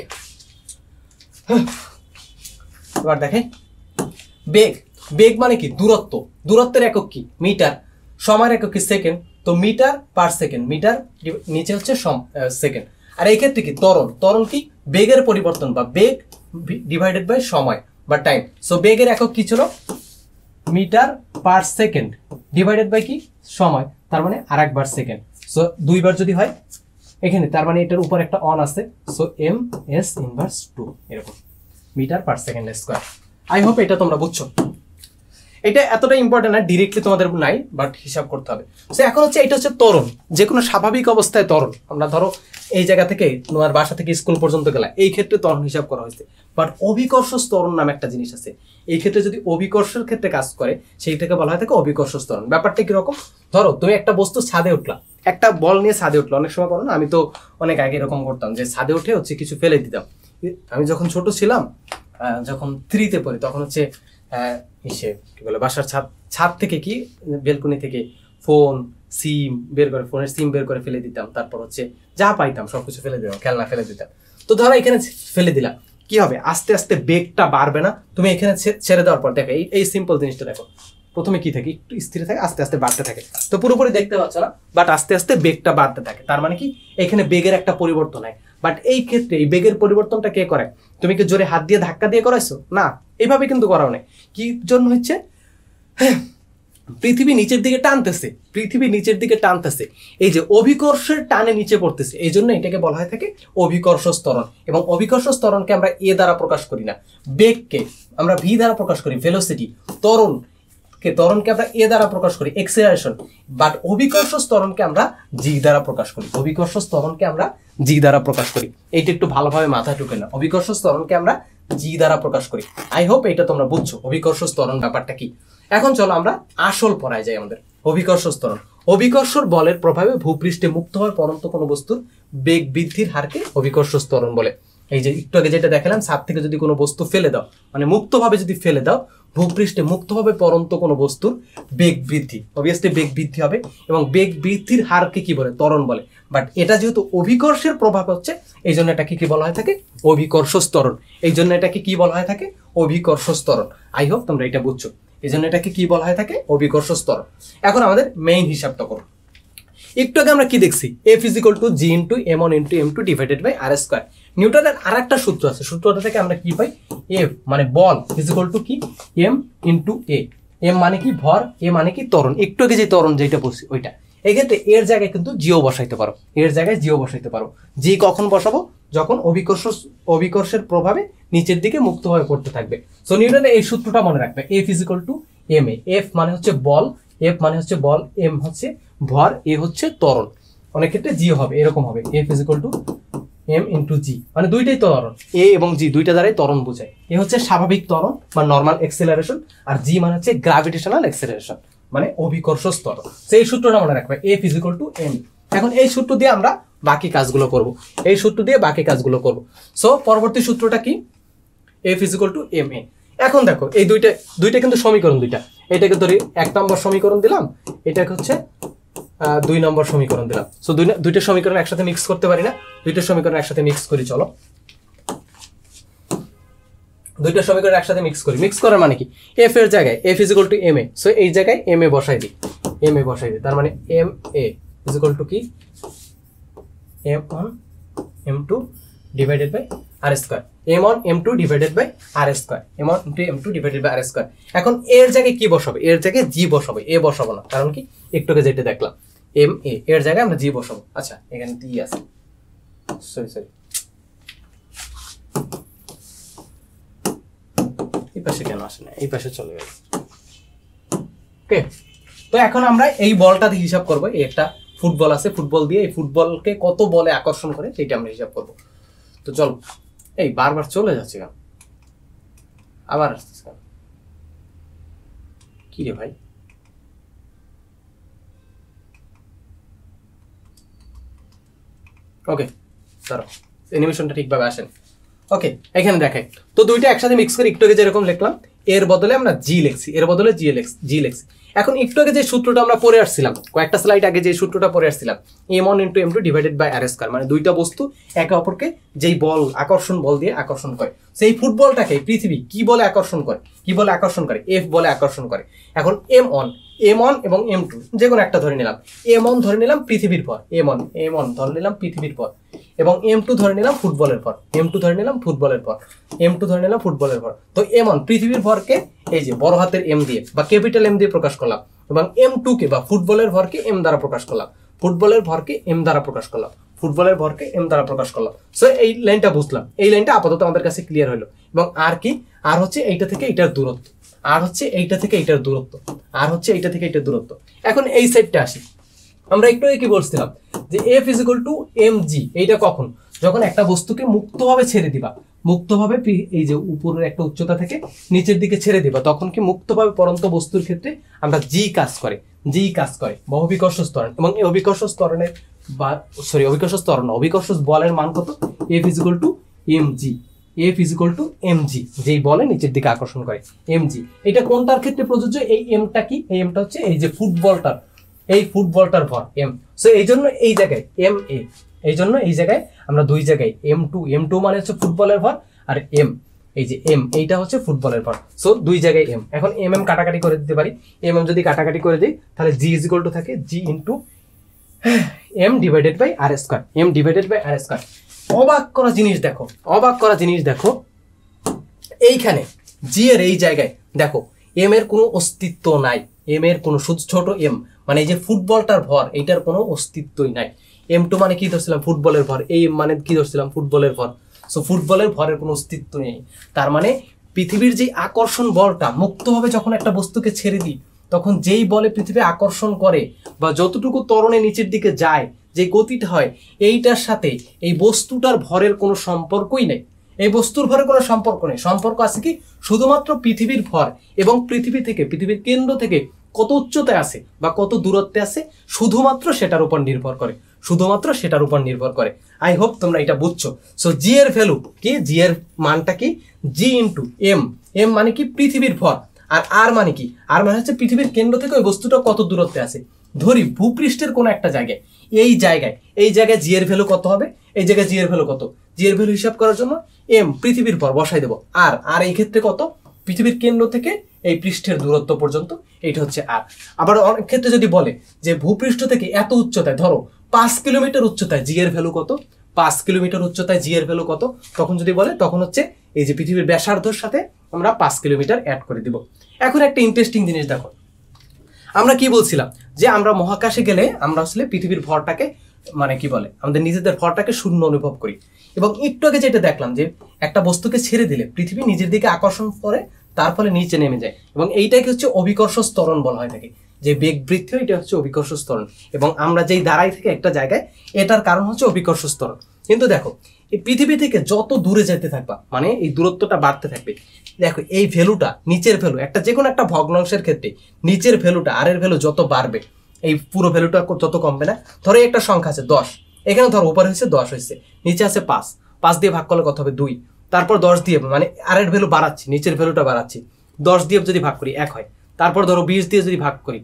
এবার দেখেন বেগ মানে কি? দূরত্বের একক কি? মিটার। সময়ের একক কি? সেকেন্ড। তো মিটার পার সেকেন্ড, মিটার নিচে হচ্ছে সেকেন্ড। আর এই ক্ষেত্রে কি? ত্বরণ কি? বেগের পরিবর্তন বা বেগ ডিভাইডেড বাই সময় বা টাইম। সো বেগের একক কি ছিল? Metre per second divided by কি? সময়। তার মানে আরেকবার সেকেন্ড। সো 2 বার যদি হয় এখানে, তার মানে এটার উপর একটা অন আছে। সো ms ইনভার্স 2 এরকম metre per second square. I hope এটা তোমরা বুঝছো। এটা এতটা ইম্পর্টেন্ট না, ডিরেক্টলি তোমাদের নাই, বাট হিসাব করতে হবে। সো এখন হচ্ছে এটা হচ্ছে ত্বরণ। যে কোনো স্বাভাবিক অবস্থায় ত্বরণ, আমরা ধরো এই জায়গা থেকে তোমার বাসা থেকে স্কুল পর্যন্ত গেলা, এই ক্ষেত্রে ত্বরণ হিসাব করা হয়েছে। বাট অভিকর্ষ ত্বরণ নামে একটা জিনিস আছে। এই ক্ষেত্রে যদি অভিকর্ষের ক্ষেত্রে কাজ করে, সেইটাকে বলা হয় থাকে অভিকর্ষ ত্বরণ। ব্যাপারটা কিরকম? ধরো তুমি একটা বস্তু ছাদে উঠলা, একটা বল নিয়ে ছাদে উঠলো। অনেক সময় করো না, আমি তো অনেক আগে এরকম করতাম যে ছাদে উঠে হচ্ছে কিছু ফেলে দিতাম। আমি যখন ছোট ছিলাম, যখন 3-তে পড়ি, তখন হচ্ছে কি বলে বাসার ছাদ থেকে কি বেলকনি থেকে ফোনের সিম বের করে ফেলে দিতাম। তারপর হচ্ছে যা পাইতাম সবকিছু ফেলে দিতাম, খেলনা ফেলে দিতাম। তো ধরো এখানে ফেলে দিলাম, কি হবে? আস্তে আস্তে বেগটা বাড়বে না? তুমি এখানে ছেড়ে দেওয়ার পর দেখো এই সিম্পল জিনিসটা দেখো, প্রথমে কি থাকে? একটু স্থির থাকে, আস্তে আস্তে বাড়তে থাকে। তো পুরোপুরি দেখতে পাচ্ছ না, বাট আস্তে আস্তে বেগটা বাড়তে থাকে। তার মানে কি এখানে বেগের একটা পরিবর্তন হয়। বাট এই ক্ষেত্রে এই বেগের পরিবর্তনটা কে করে? তুমি কি জোরে হাত দিয়ে ধাক্কা দিয়ে করাইছো? না, এইভাবে কিন্তু করাও নাই। কি জন্য হচ্ছে? পৃথিবী নিচের দিকে টানতেছে, এই যে অভিকর্ষের টানে নিচে পড়তেছে, এই জন্য এটাকে বলা হয় থাকে অভিকর্ষ ত্বরণ। এবং অভিকর্ষ ত্বরণকে আমরা এ দ্বারা প্রকাশ করি না, বেগকে আমরা ভি দ্বারা প্রকাশ করি, ভেলোসিটি। ত্বরণকে আমরা এ দ্বারা প্রকাশ করি, এক্সেলারেশন। বাট অভিকর্ষ ত্বরণকে আমরা জি দ্বারা প্রকাশ করি। এইটা একটু ভালোভাবে মাথায় ঢুকে না, অভিকর্ষ ত্বরণকে আমরা জি দ্বারা প্রকাশ করি। আই হোপ এটা তোমরা বুঝছো অভিকর্ষ ত্বরণ ব্যাপারটা কি। এখন চলো আমরা আসল পড়ায় যাই। আমাদের অভিকর্ষ ত্বরণ, অভিকর্ষর বলের প্রভাবে ভূপৃষ্ঠে মুক্ত হওয়ার পরন্ত কোনো বস্তুর বেগ বৃদ্ধির হারকে অভিকর্ষ ত্বরণ বলে। এই যে একটু আগে যেটা দেখালাম, ছাদ থেকে যদি কোনো বস্তু ফেলে দাও, মানে মুক্তভাবে যদি ফেলে দাও, ভূপৃষ্ঠে মুক্তভাবে পরন্ত কোনো বস্তুর বেগ বৃদ্ধি, অবভিয়াসলি বেগ বৃদ্ধি হবে। এবং বেগ বৃদ্ধির হারকে কি বলে? ত্বরণ বলে। বাট এটা যেহেতু অভিকর্ষের প্রভাব হচ্ছে, এই জন্য এটাকে কি বলা হয় থাকে? অভিকর্ষ ত্বরণ। অভিকর্ষ ত্বরণ। আই হোপ তোমরা এটা বুঝছো। এই জন্য এটাকে কি বলা হয় থাকে? অভিকর্ষ ত্বরণ। এখন আমাদের মেইন হিসাবটা করো। একটু আগে আমরা কি দেখছি? F = g × m1 × m2 divided by r square. নিউটনের আরেকটা সূত্র আছে, সূত্রটা থেকে আমরা কি পাই? F মানে বল = কি? m × a। m মানে কি? ভর, a মানে কি? ত্বরণ। একটু আগে যে ত্বরণ যেটা বলছি ওইটা। এক্ষেত্রে এর জায়গায় কিন্তু জিও বসাইতে পারো। জি কখন বসাবো? যখন অভিকর্ষের প্রভাবে নিচের দিকে মুক্তভাবে পড়তে থাকবে। সো নিউটনের এই সূত্রটা মনে রাখবে, F = ma। F মানে হচ্ছে বল, m হচ্ছে ভর, এ হচ্ছে ত্বরণ। অনেক ক্ষেত্রে জি হবে, এরকম হবে, F = m × g, মানে দুইটাই ত্বরণ, এ এবং জি দুইটা দ্বারাই ত্বরণ বোঝায়। এ হচ্ছে স্বাভাবিক ত্বরণ বা নর্মাল এক্সেলারেশন, আর জি মানে হচ্ছে গ্র্যাভিটেশনাল এক্সেলারেশন, মানে অভিকর্ষ ত্বরণ। সেই সূত্রটা মনে রাখবে, F = m। এখন এই সূত্র দিয়ে আমরা বাকি কাজগুলো করব। সো পরবর্তী সূত্রটা কি? F = ma। এখন দেখো এই দুইটা কিন্তু সমীকরণ, এটাকে ধরি 1 নম্বর সমীকরণ দিলাম, এটাকে হচ্ছে 2 নম্বর সমীকরণ দিলাম। সো দুইটা সমীকরণ একসাথে মিক্স করতে পারি না, দুইটা সমীকরণ একসাথে মিক্স করি। চলো দুইটা সমীকরণ একসাথে মিক্স করার মানে কি? F এর জায়গায় F = ma। সো এই জায়গায় ma বসাই দিই। তার মানে ma = কি? m1 m2 divided by r square. m1 m2 divided by r square. এখন এর জায়গায় কি বসাবো? এর জায়গায় জি বসাবো, এ বসাবো না। কারণ কি? একটু আগে যেটা দেখলাম, ma এর জায়গায় আমরা জি বসাবো। আচ্ছা, এখানে টি আছে, সরি সরি, এই পাশে কেন আসে না, এই পাশে চলে গেছে। ওকে, তো এখন আমরা এই বলটা দিয়ে হিসাব করবো। এই একটা ফুটবল আছে, ফুটবল দিয়ে এই ফুটবলকে কত বলে আকর্ষণ করে সেটা আমরা হিসাব করবো। তো চল, এই বারবার চলে যাচ্ছে কেন, আবার আসতেছে কেন, কি রে ভাই? ওকে ধরো, অ্যানিমেশনটা ঠিকভাবে আসেন। ওকে, এখানে দেখাই তো দুইটা একসাথে মিক্স করে একটু আগে যেরকম লিখলাম, এর বদলে আমরা জি লিখছি, এর বদলে জি লিখছি। এখন একটু আগে যে সূত্রটা আমরা পড়ে আসছিলাম, কয়েকটা স্লাইড আগে যে সূত্রটা পড়ে আসছিলাম, m1 × m2 divided by r square, মানে দুইটা বস্তু একে অপরকে যেই বল আকর্ষণ বল দিয়ে আকর্ষণ করে, সেই ফুটবলটাকে পৃথিবী কি বলে আকর্ষণ করে, কি বলে আকর্ষণ করে, এফ বলে আকর্ষণ করে। এখন m1 এবং m2 যে কোনো একটা ধরে নিলাম, m1 ধরে নিলাম পৃথিবীর ভর, m1 ধরে নিলাম পৃথিবীর ভর, এবং m2 ধরে নিলাম ফুটবলের ভর, m2 ধরে নিলাম ফুটবলের ভর, m2 ধরে নিলাম ফুটবলের ভর। তো m1 পৃথিবীর ভরকে এই যে বড় হাতের m দিয়ে বা ক্যাপিটাল M দিয়ে প্রকাশ করলাম, এবং m2 কে বা ফুটবলের ভরকে m দ্বারা প্রকাশ করলাম, ফুটবলের ভরকে m দ্বারা প্রকাশ করলাম, ফুটবলের ভরকে m দ্বারা প্রকাশ করলাম। সো এই লাইনটা বুঝলাম, এই লাইনটা আপাতত আমাদের কাছে ক্লিয়ার হলো। এবং আর কি, আর হচ্ছে এইটা থেকে এইটার দূরত্ব, আর হচ্ছে এইটা থেকে এইটার দূরত্ব, আর হচ্ছে এইটা থেকে এইটার দূরত্ব। এখন এই সাইডটা আসি, আমরা একটু কি বলছিলাম যে F = mg, এইটা কখন, যখন একটা বস্তুকে মুক্তভাবে ছেড়ে দিবা, মুক্তভাবে এই যে উপরের একটা উচ্চতা থেকে নিচের দিকে ছেড়ে দিবা, তখন কি মুক্তভাবে পরন্ত বস্তুর ক্ষেত্রে আমরা জি কাজ করে বহুবিকর্ষ ত্বরণ। এবং এই অভিকর্ষ ত্বরণের বা অভিকর্ষ বলের মান কত, F = mg, যেই বলে নিচের দিকে আকর্ষণ করে mg। এটা কোনটার ক্ষেত্রে প্রযোজ্য, এই এমটা কি, এই এমটা হচ্ছে এই যে ফুটবলটার ভর m। সো এই জন্য এই জায়গায় ma, এই জন্য এই জায়গায় আমরা দুই জায়গায় m2 মানে হচ্ছে ফুটবলের ভর, আর m এই যে m এইটা হচ্ছে ফুটবলের ভর। সো দুই জায়গায় m। এখন mm কাটাকাটি করে দিতে পারি, mm যদি কাটাকাটি করে দিই তাহলে g = থাকে g × m divided by r square, m divided by r square. অবাক করা জিনিস দেখো, এইখানে জি এর এই জায়গায় দেখো m এর কোনো অস্তিত্ব নাই, m এর কোনো ছোট m মানে এই যে ফুটবলটার ভর, এইটার কোনো অস্তিত্বই নাই। m2 মানে কি ধরছিলাম, ফুটবলের ভর, এই মানে কি ধরছিলাম, ফুটবলের ভর। সো ফুটবলের ভরের কোনো অস্তিত্ব নেই। তার মানে পৃথিবীর যে আকর্ষণ বলটা, মুক্তভাবে যখন একটা বস্তুকে ছেড়ে দিই, তখন যেই বলে পৃথিবী আকর্ষণ করে বা যতটুকু ত্বরণে নিচের দিকে যায়, যে গতিটা হয়, এইটার সাথে এই বস্তুটার ভরের কোনো সম্পর্কই নেই। এই বস্তুর ভরে কোনো সম্পর্ক নেই। সম্পর্ক আছে কি, শুধুমাত্র পৃথিবীর ভর এবং পৃথিবীর কেন্দ্র থেকে কত উচ্চতায় আছে বা কত দূরত্বে আছে, শুধুমাত্র সেটার উপর নির্ভর করে। আই হোপ তোমরা এটা বুঝছো। সো জি এর ভ্যালু কি, জি এর মানটা কি, জি × m মানে কি পৃথিবীর ভর, আর আর মানে কি, আর মানে হচ্ছে পৃথিবীর কেন্দ্র থেকে ওই বস্তুটা কত দূরত্বে আছে। ধরি ভূপৃষ্ঠের কোন একটা জায়গায়, এই জায়গায় জি এর ভ্যালু কত হবে, এই জায়গায় জি এর ভ্যালু কত, জি এর ভ্যালু হিসাব করার জন্য m পৃথিবীর ভর বসাই দেবো, আর এই ক্ষেত্রে কত, পৃথিবীর কেন্দ্র থেকে এই পৃষ্ঠের দূরত্ব পর্যন্ত, এইটা হচ্ছে আর। আবার অনেক ক্ষেত্রে যদি বলে যে ভূপৃষ্ঠ থেকে এত উচ্চতায়, ধরো 5 কিলোমিটার উচ্চতায় জি এর ভ্যালু কত, 5 কিলোমিটার উচ্চতায় জি এর ভ্যালু কত, তখন যদি বলে, তখন হচ্ছে এই যে পৃথিবীর ব্যাসার্ধর সাথে আমরা 5 কিলোমিটার অ্যাড করে দিব। এখন একটা ইন্টারেস্টিং জিনিস দেখো, আমরা কি বলছিলাম যে আমরা মহাকাশে গেলে আমরা আসলে পৃথিবীর ভরটাকে মানে কি বলে, আমাদের নিজেদের ভরটাকে শূন্য অনুভব করি। এবং একটু আগে যেটা দেখলাম যে একটা বস্তুকে ছেড়ে দিলে পৃথিবী নিজের দিকে আকর্ষণ করে, তার ফলে নিচে নেমে যায়, এবং এইটাকে হচ্ছে অভিকর্ষ ত্বরণ বলা হয় থাকে। যে বেগ বৃদ্ধি, এটা হচ্ছে অভিকর্ষ ত্বরণ। এবং আমরা যেই দাঁড়াই থেকে একটা জায়গায়, এটার কারণ হচ্ছে অভিকর্ষ ত্বরণ। কিন্তু দেখো, এই পৃথিবী থেকে যত দূরে যেতে থাকবা, মানে এই দূরত্বটা বাড়তে থাকবে, দেখো এই ভ্যালুটা, নিচের ভ্যালু, একটা যে কোনো একটা ভগ্নাংশের ক্ষেত্রে নিচের ভ্যালুটা, আর এর ভ্যালু যত বাড়বে, এই পুরো ভ্যালুটা যত কমবে না। ধরো একটা সংখ্যা আছে 10, এখানে ধরো উপরে হয়েছে 10 হয়েছে, নিচে আছে 5 দিয়ে ভাগ করলে কত হবে 2, তারপর 10 দিয়ে, মানে আর এর ভ্যালু বাড়াচ্ছি, নিচের ভ্যালুটা বাড়াচ্ছি, 10 দিয়ে যদি ভাগ করি 1 হয়, তারপর ধরো 20 দিয়ে যদি ভাগ করি,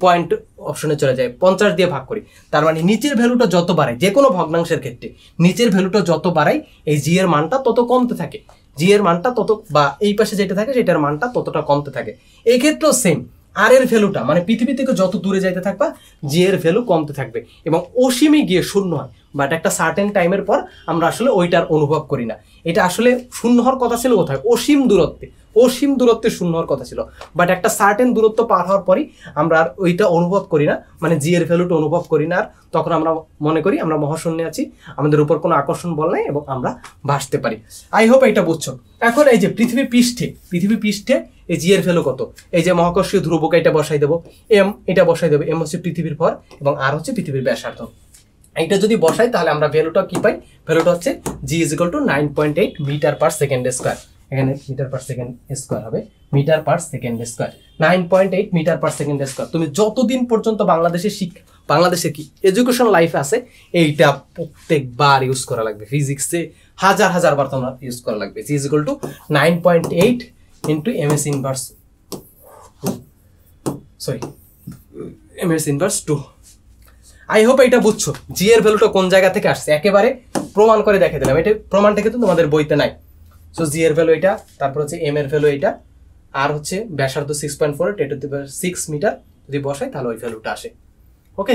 পয়েন্ট অপশনে চলে যায়, 50 দিয়ে ভাগ করি। তার মানে নিচের ভ্যালুটা যত বাড়ায়, যে কোনো ভগ্নাংশের ক্ষেত্রে নিচের ভ্যালুটা যত বাড়ায়, এই জি এর মানটা তত কমতে থাকে, জি এর মানটা তত, বা এই পাশে যেটা থাকে সেটার মানটা ততটা কমতে থাকে। এই ক্ষেত্রেও সেম, আর এর ভ্যালুটা, মানে পৃথিবী থেকে যত দূরে যাইতে থাকবা, জি এর ভ্যালু কমতে থাকবে এবং অসীমে গিয়ে শূন্য হয়। বাট একটা সার্টেন টাইমের পর আমরা আসলে ওইটার অনুভব করি না। এটা আসলে শূন্য হওয়ার কথা ছিল কোথায়, অসীম দূরত্বে, অসীম দূরত্বে শূন্য হওয়ার কথা ছিল, বাট একটা সার্টেন দূরত্ব পার হওয়ার পরই আমরা আর ওইটা অনুভব করি না, মানে জি এর ভ্যালুটা অনুভব করি না। আর তখন আমরা মনে করি আমরা মহাশূন্যে আছি, আমাদের উপর কোনো আকর্ষণ বল নাই এবং আমরা ভাসতে পারি। আই হোপ এটা বুঝছো। এখন এই যে পৃথিবী পৃষ্ঠে এই জি এর ভ্যালু কত, এই যে মহাকর্ষীয় ধ্রুবক এটা বসাই দেবো, এম এটা বসাই দেবো, এম হচ্ছে পৃথিবীর ভর এবং আর হচ্ছে পৃথিবীর ব্যাসার্ধ। এইটা যদি বসাই তাহলে আমরা ভ্যালুটা কি পাই, ভ্যালুটা হচ্ছে G is equal to 9.8 metre per second square. এখানে মিটার পার সেকেন্ড স্কোয়ার হবে, metre per second square 9.8 metre per second square. তুমি যতদিন পর্যন্ত বাংলাদেশে কি এডুকেশন লাইফ আছে এইটা প্রত্যেকবার ইউজ করা লাগবে, ফিজিক্সে হাজার বার তোমরা ইউজ করা লাগবে। G is equal to 9.8 into MS inverse MS inverse 2। I hope এটা বুঝছো জি এর ভ্যালুটা কোন জায়গা থেকে আসছে, একেবারে প্রমাণ করে দেখে দিলাম। এটা প্রমাণটা কিন্তু তোমাদের বইতে নাই। সো জি এর ভ্যালু এটা, তারপর হচ্ছে এম এর ভ্যালু এটা, আর হচ্ছে ব্যাসার্ধ 6.4, 10⁶ মিটার যদি বসাই তাহলে ওই ভ্যালুটা আসে। ওকে,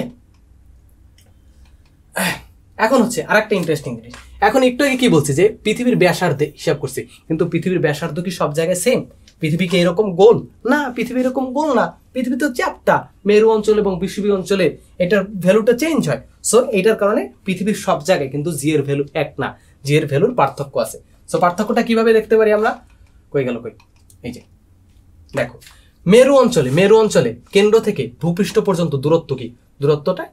এখন হচ্ছে আর একটা ইন্টারেস্টিং জিনিস। এখন একটু আগে কি বলছি যে পৃথিবীর ব্যাসার্ধে হিসাব করছি, কিন্তু পৃথিবীর ব্যাসার্ধ কি সব জায়গায় সেম? পৃথিবী কি এরকম গোল? না, পৃথিবী এরকম গোল না। পৃথিবী তো চ্যাপ্টা, মেরু অঞ্চল এবং বিষুবীয় অঞ্চলে এটার ভ্যালুটা চেঞ্জ হয়। সো এটার কারণে পৃথিবীর সব জায়গায় কিন্তু জি এর ভ্যালু এক না, জি এর ভ্যালুর পার্থক্য আছে। সো পার্থক্যটা কিভাবে দেখতে পারি আমরা? কই, এই যে দেখো, মেরু অঞ্চলে কেন্দ্র থেকে ভূপৃষ্ঠ পর্যন্ত দূরত্ব কি, দূরত্বটা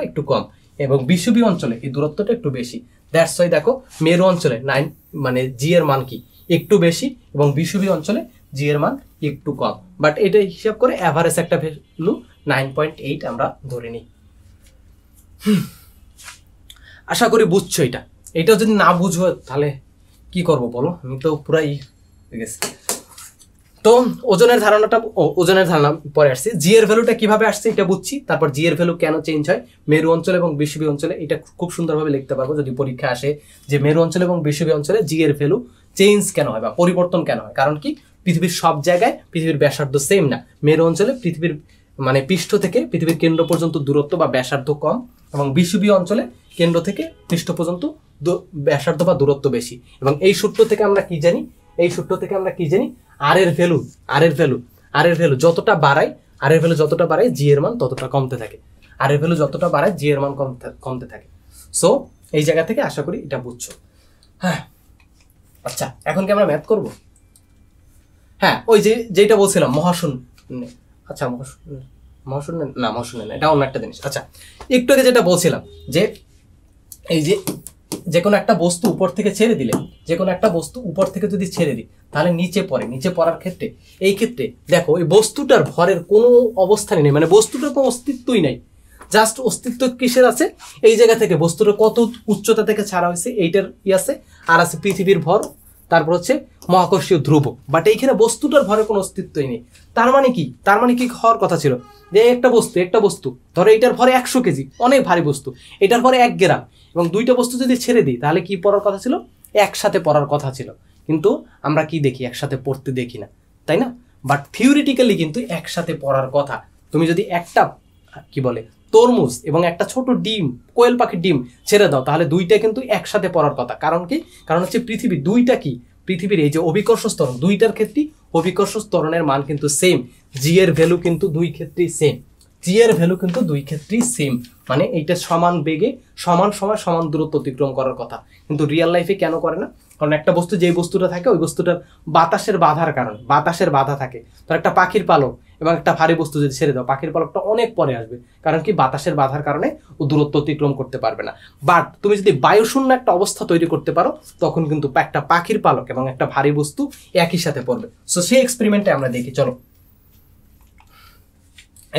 একটু কম এবং বিষুবীয় অঞ্চলে এই দূরত্বটা একটু বেশি। দ্যাটস ওয়াই দেখো মেরু অঞ্চলে 9 মানে জি এর মান কি একটু বেশি এবং বিষুবীয় অঞ্চলে জি এর মান একটু কম। বাট এটা হিসাব করে অ্যাভারেজ একটা ভ্যালু 9.8 আমরা ধরে নিই। আশা করি বুঝছো এটা যদি না বুঝো তাহলে কি করব বলো, আমি তো পুরাই গেছি। তো ওজনের ধারণা পরে আসছে। জি এর ভ্যালুটা কিভাবে আসছে এটা বুঝছি, তারপর জি এর ভ্যালু কেন চেঞ্জ হয় মেরু অঞ্চল এবং বিষুবীয় অঞ্চলে, এটা খুব সুন্দরভাবে লিখতে পারবো যদি পরীক্ষা আসে যে মেরু অঞ্চল এবং বিষুবীয় অঞ্চলে জি এর ভ্যালু চেঞ্জ কেন হয় বা পরিবর্তন কেন হয়। কারণ কি, পৃথিবীর সব জায়গায় পৃথিবীর ব্যাসার্ধ সেম না। মেরু অঞ্চলে পৃথিবীর মানে পৃষ্ঠ থেকে পৃথিবীর কেন্দ্র পর্যন্ত দূরত্ব বা ব্যাসার্ধ কম এবং বিষুবীয় অঞ্চলে কেন্দ্র থেকে পৃষ্ঠ পর্যন্ত ব্যাসার্ধ বা দূরত্ব বেশি। এবং এই সূত্র থেকে আমরা কি জানি, আর এর ভ্যালু যতটা বাড়ায় জি এর মান ততটা কমতে থাকে, কমতে থাকে। সো এই জায়গা থেকে আশা করি এটা বুঝছো। হ্যাঁ, আচ্ছা এখন কি আমরা ম্যাথ করব? হ্যাঁ, ওই যেটা বলছিলাম মহাশূন্য, আচ্ছা মহাশূন্য না, এটা অন্য একটা জিনিস। আচ্ছা, একটু আগে যেটা বলছিলাম যে এই যে কোনো একটা বস্তু উপর থেকে ছেড়ে দিলে, যদি ছেড়ে দিই তাহলে নিচে পড়ার ক্ষেত্রে এই ক্ষেত্রে দেখো ওই বস্তুটার ভরের কোনো অবস্থানই নেই, মানে বস্তুটার কোনো অস্তিত্বই নাই। জাস্ট অস্তিত্ব কিসের আছে, এই জায়গা থেকে বস্তুটা কত উচ্চতা থেকে ছাড়া হয়েছে এইটার আছে, আর আছে পৃথিবীর ভর, তারপর হচ্ছে মহাকর্ষীয় ধ্রুবক। বাট এইখানে বস্তুটার ভরের কোনো অস্তিত্বই নেই। তার মানে কি হওয়ার কথা ছিল যে একটা বস্তু ধরো এটার ভরে 100 কেজি, অনেক ভারী বস্তু, এটার ভরে 1 গ্রাম, এবং দুইটা বস্তু যদি ছেড়ে দিই তাহলে কি পড়ার কথা ছিল, একসাথে পড়ার কথা ছিল। কিন্তু আমরা কি দেখি, একসাথে পড়তে দেখি না, তাই না? বাট থিওরিটিক্যালি কিন্তু একসাথে পড়ার কথা। তুমি যদি একটা তরমুজ এবং একটা ছোট ডিম, কোয়েল পাখির ডিম ছেড়ে দাও তাহলে দুইটা কিন্তু একসাথে পড়ার কথা। কারণ কি, কারণ হচ্ছে পৃথিবীর এই যে অভিকর্ষ ত্বরণ, দুইটার ক্ষেত্রেই অভিকর্ষ ত্বরণের মান কিন্তু সেম। জি এর ভ্যালু কিন্তু দুই ক্ষেত্রেই সেম, মানে এইটা সমান বেগে সমান সময় সমান দূরত্ব অতিক্রম করার কথা। কিন্তু রিয়েল লাইফে কেন করে না? কারণ একটা বস্তু, যে বস্তুটা থাকে ওই বস্তুটার বাতাসের বাধা থাকে। তো একটা পাখির পালক এবং একটা ভারী বস্তু যদি ছেড়ে দাও, পাখির পালকটা অনেক পরে আসবে, কারণ কি বাতাসের বাধার কারণে ও দূরত্ব অতিক্রম করতে পারবে না। বাট তুমি যদি বায়ুশূন্য একটা অবস্থা তৈরি করতে পারো তখন কিন্তু একটা পাখির পালক এবং একটা ভারী বস্তু একই সাথে পড়বে। সো সেই এক্সপেরিমেন্টে আমরা দেখি, চলো।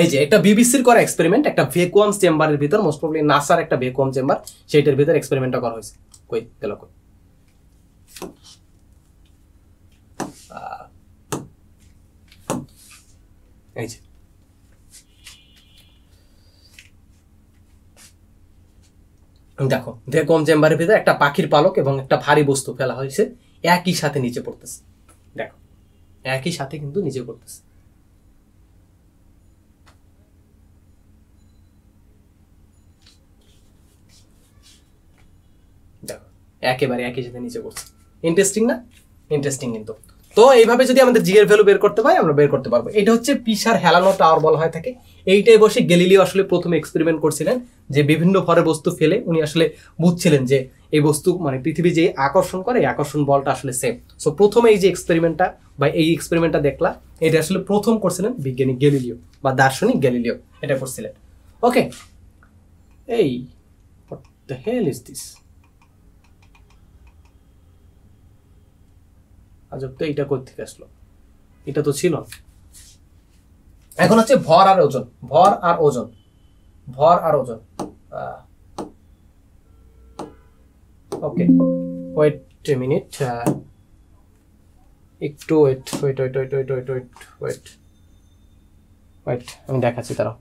এই যে একটা বিবিসির করা এক্সপেরিমেন্ট, একটা ভ্যাকুয়াম চেম্বারের ভিতর, মোস্ট প্রবলি নাসার একটা ভ্যাকুয়াম চেম্বার, সেইটার ভিতর এক্সপেরিমেন্টটা করা হয়েছে। এই যে দেখো ভ্যাকুয়াম চেম্বারের ভিতরে একটা পাখির পালক এবং একটা ভারী বস্তু ফেলা হয়েছে, একই সাথে নিচে পড়তেছে। দেখো একই সাথে কিন্তু নিচে পড়তেছে। দেখো একেবারে একই সাথে নিচে পড়ছে। ইন্টারেস্টিং না? ইন্টারেস্টিং কিন্তু। তো এইভাবে যদি আমাদের জি এর ভ্যালু বের করতে হয় আমরা বের করতে পারবো। এটা হচ্ছে পিসার হেলানো টাওয়ার বলা হয় থাকে। এইটাই বসে গ্যালিলিও আসলে প্রথম এক্সপেরিমেন্ট করছিলেন, যে বিভিন্ন ভরের বস্তু ফেলে উনি আসলে বুঝছিলেন যে এই বস্তু মানে পৃথিবী যে আকর্ষণ করে এই আকর্ষণ বলটা আসলে সেম। সো প্রথমে এই যে এক্সপেরিমেন্টটা বা এই এক্সপেরিমেন্টটা দেখলা, এটা আসলে প্রথম করছিলেন বিজ্ঞানী গ্যালিলিও বা দার্শনিক গ্যালিলিও, এটা করছিলেন। ওকে, এই what the hell is this? আজব তো, এটা কোথা থেকে আসলো? এটা তো ছিল না। এখন হচ্ছে ভর আর ওজন, ভর আর ওজন, ভর আর ওজন। ওকে, ওয়েট এ মিনিট, একটু wait wait wait wait wait wait wait wait wait আমি দেখাচ্ছি তারা।